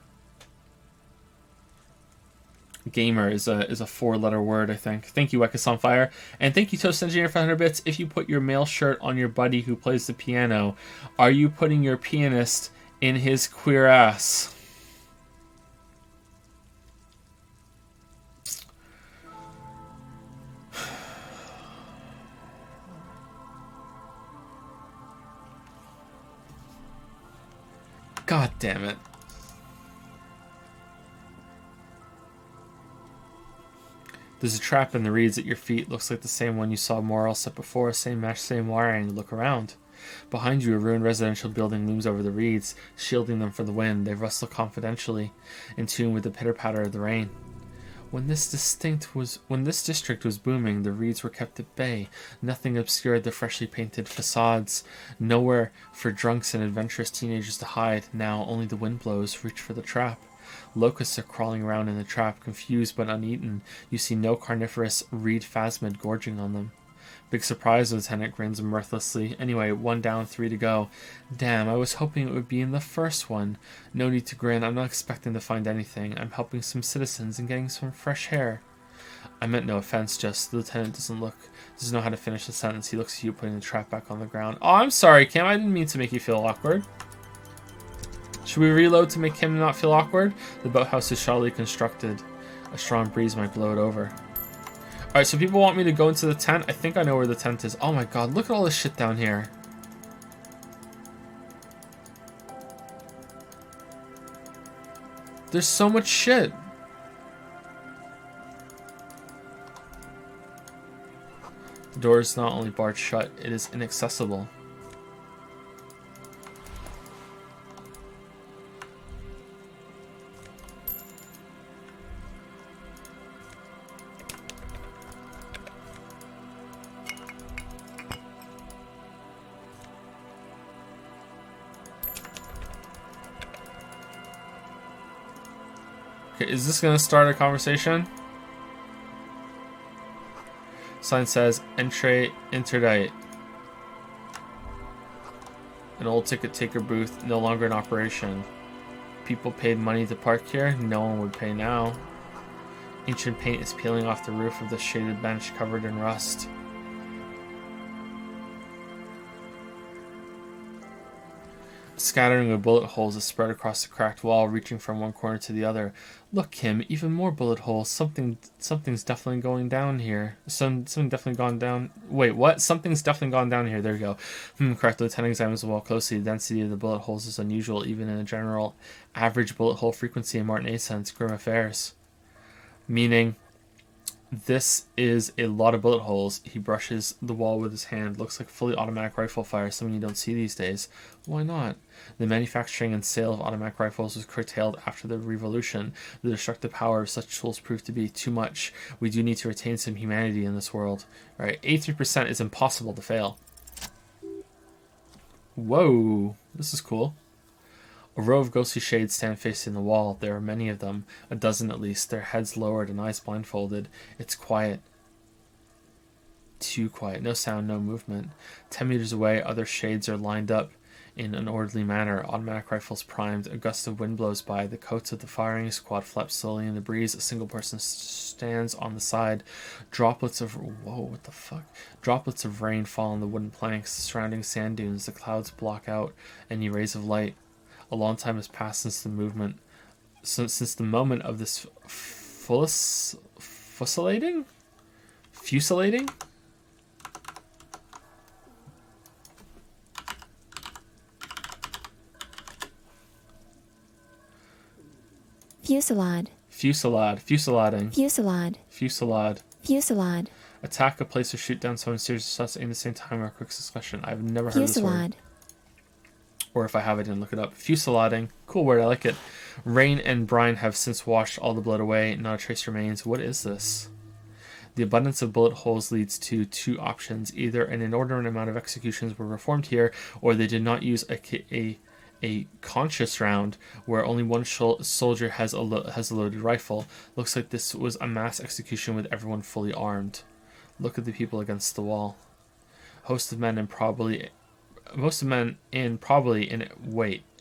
Gamer is a 4-letter word, I think. Thank you, Wekis on Fire. And thank you, Toast Engineer, for 100 bits. If you put your male shirt on your buddy who plays the piano, are you putting your pianist in his queer ass? God damn it. There's a trap in the reeds at your feet. Looks like the same one you saw Morel set before. Same mesh, same wiring. Look around. Behind you, a ruined residential building looms over the reeds, shielding them from the wind. They rustle confidentially, in tune with the pitter-patter of the rain. When this district was booming, the reeds were kept at bay. Nothing obscured the freshly painted facades. Nowhere for drunks and adventurous teenagers to hide. Now only the wind blows. Reach for the trap. Locusts are crawling around in the trap, confused but uneaten. You see no carnivorous reed phasmid gorging on them. Big surprise, the lieutenant grins mirthlessly. Anyway, 1 down, 3 to go. Damn, I was hoping it would be in the first one. No need to grin, I'm not expecting to find anything. I'm helping some citizens and getting some fresh hair. I meant no offense, just the lieutenant doesn't know how to finish the sentence. He looks at you putting the trap back on the ground. Oh, I'm sorry, Kim, I didn't mean to make you feel awkward. Should we reload to make him not feel awkward? The boathouse is shoddily constructed. A strong breeze might blow it over. Alright, so people want me to go into the tent. I think I know where the tent is. Oh my god, look at all this shit down here. There's so much shit. The door is not only barred shut, it is inaccessible. Okay, is this gonna start a conversation? Sign says, Entree interdite. An old ticket taker booth, no longer in operation. People paid money to park here, no one would pay now. Ancient paint is peeling off the roof of the shaded bench covered in rust. scattering of bullet holes is spread across the cracked wall, reaching from one corner to the other. Look, Kim, even more bullet holes. Something's definitely going down here. Something definitely gone down. Wait, what? Something's definitely gone down here. There you go. Correct. The lieutenant examines the wall closely. The density of the bullet holes is unusual, even in a general average bullet hole frequency in Martin sense. Grim affairs. Meaning, this is a lot of bullet holes. He brushes the wall with his hand. Looks like fully automatic rifle fire, something you don't see these days. Why not? The manufacturing and sale of automatic rifles was curtailed after the revolution. The destructive power of such tools proved to be too much. We do need to retain some humanity in this world. Alright, 83% is impossible to fail. Whoa, this is cool. A row of ghostly shades stand facing the wall. There are many of them, a dozen at least, their heads lowered and eyes blindfolded. It's quiet. Too quiet. No sound, no movement. 10 meters away, other shades are lined up in an orderly manner. Automatic rifles primed. A gust of wind blows by. The coats of the firing squad flap slowly in the breeze. A single person stands on the side. Droplets of... Whoa, what the fuck? Droplets of rain fall on the wooden planks, surrounding sand dunes. The clouds block out any rays of light. A long time has passed since the moment of this fusilating? Fusillade? Fusilade. Attack a place or shoot down someone serious shots at the same time or a quick succession. I've never heard this word. Or if I have, I didn't look it up. Fusilading. Cool word, I like it. Rain and brine have since washed all the blood away. Not a trace remains. What is this? The abundance of bullet holes leads to two options. Either an inordinate amount of executions were performed here, or they did not use a conscious round where only one soldier has a loaded rifle. Looks like this was a mass execution with everyone fully armed. Look at the people against the wall. Most of men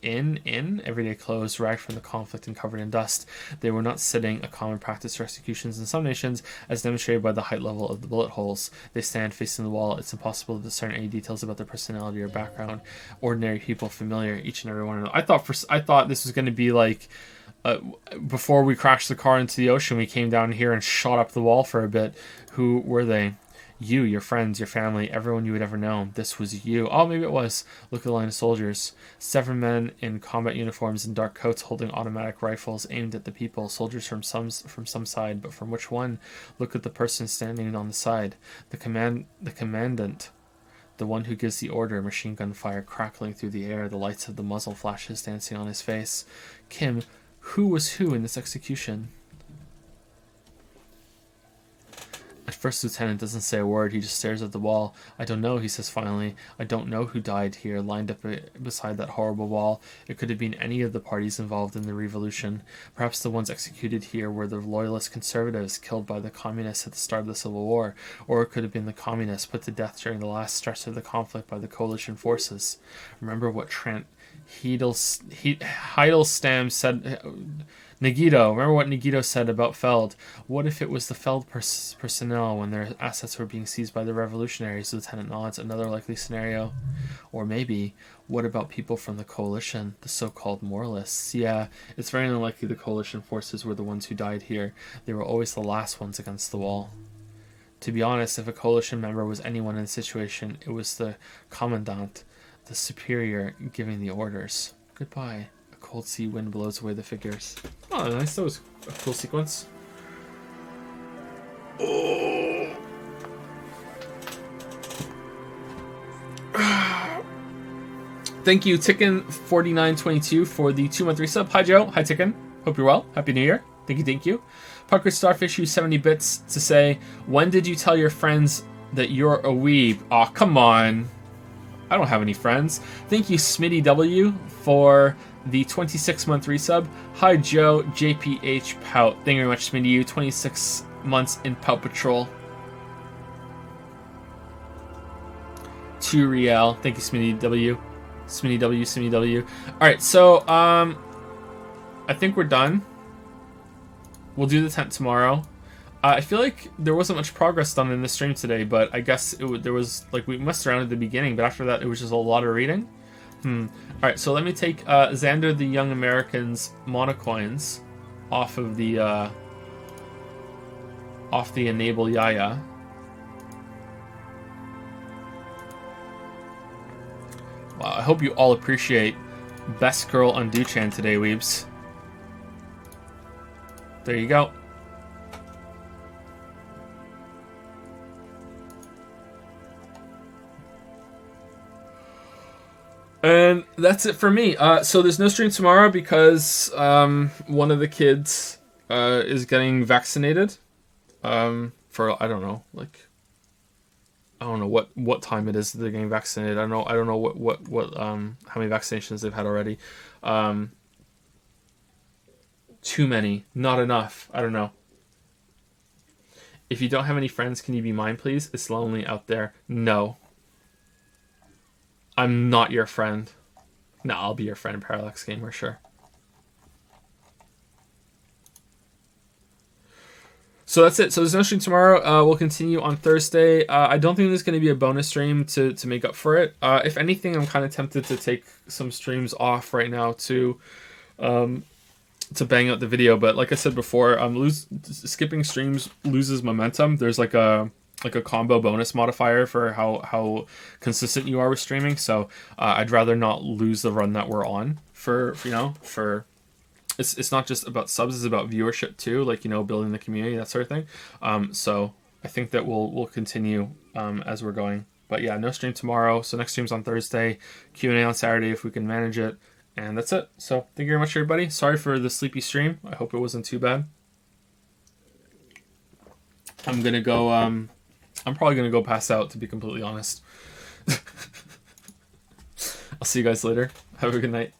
in everyday clothes, ragged from the conflict and covered in dust. They were not sitting, a common practice for executions in some nations, as demonstrated by the height level of the bullet holes. They stand facing the wall. It's impossible to discern any details about their personality or background. Ordinary people, familiar, each and every one of them. I thought this was going to be like before we crashed the car into the ocean, we came down here and shot up the wall for a bit. Who were they? You, your friends, your family, everyone you would ever know. This was you. Oh, maybe it was. Look at the line of soldiers. 7 men in combat uniforms and dark coats holding automatic rifles aimed at the people. Soldiers from some side, but from which one? Look at the person standing on the side. The commandant. The one who gives the order. Machine gun fire crackling through the air. The lights of the muzzle flashes dancing on his face. Kim, who was who in this execution? At first, Lieutenant doesn't say a word. He just stares at the wall. I don't know, he says finally. I don't know who died here, lined up beside that horrible wall. It could have been any of the parties involved in the revolution. Perhaps the ones executed here were the loyalist conservatives killed by the communists at the start of the Civil War. Or it could have been the communists put to death during the last stretch of the conflict by the coalition forces. Remember what Trent Heidelstein said... Nagito. Remember what Nagito said about Feld. What if it was the Feld personnel when their assets were being seized by the revolutionaries? Lieutenant nods. Another likely scenario. Or maybe, what about people from the coalition, the so-called moralists? Yeah, it's very unlikely the coalition forces were the ones who died here. They were always the last ones against the wall. To be honest, if a coalition member was anyone in the situation, it was the commandant, the superior, giving the orders. Goodbye. Cold sea wind blows away the figures. Oh, nice. That was a cool sequence. Oh. Thank you, Ticken4922, for the 2-month resub. Hi, Joe. Hi, Ticken. Hope you're well. Happy New Year. Thank you. Pucker Starfish used 70 bits to say, when did you tell your friends that you're a weeb? Aw, come on. I don't have any friends. Thank you, Smitty W, for the 26-month resub. Hi, Joe, JPH Pout. Thank you very much, Smitty. You 26 months in Pout Patrol. 2 Real. Thank you, Smitty W. Smitty W. Alright, so, I think we're done. We'll do the tent tomorrow. I feel like there wasn't much progress done in the stream today, but I guess there was, like, we messed around at the beginning, but after that it was just a lot of reading. All right, so let me take Xander the Young American's monocoins off of the enable Yaya. Wow, I hope you all appreciate Best Girl on Duchan today, weebs. There you go. And that's it for me. So there's no stream tomorrow because one of the kids is getting vaccinated. For I don't know, like I don't know what time it is that they're getting vaccinated. I don't know what how many vaccinations they've had already. Too many, not enough. I don't know. If you don't have any friends, can you be mine, please? It's lonely out there. No. I'm not your friend. No, I'll be your friend, Parallax Gamer, sure. So that's it. So there's no stream tomorrow. We'll continue on Thursday. I don't think there's going to be a bonus stream to make up for it. If anything, I'm kind of tempted to take some streams off right now to bang out the video. But like I said before, skipping streams loses momentum. There's like a combo bonus modifier for how consistent you are with streaming. So I'd rather not lose the run that we're on for it's not just about subs, it's about viewership too, like, you know, building the community, that sort of thing. So I think that we'll continue as we're going. But yeah, no stream tomorrow. So next stream's on Thursday, Q&A on Saturday if we can manage it. And that's it. So thank you very much, everybody. Sorry for the sleepy stream. I hope it wasn't too bad. I'm gonna go I'm probably gonna go pass out, to be completely honest. I'll see you guys later. Have a good night.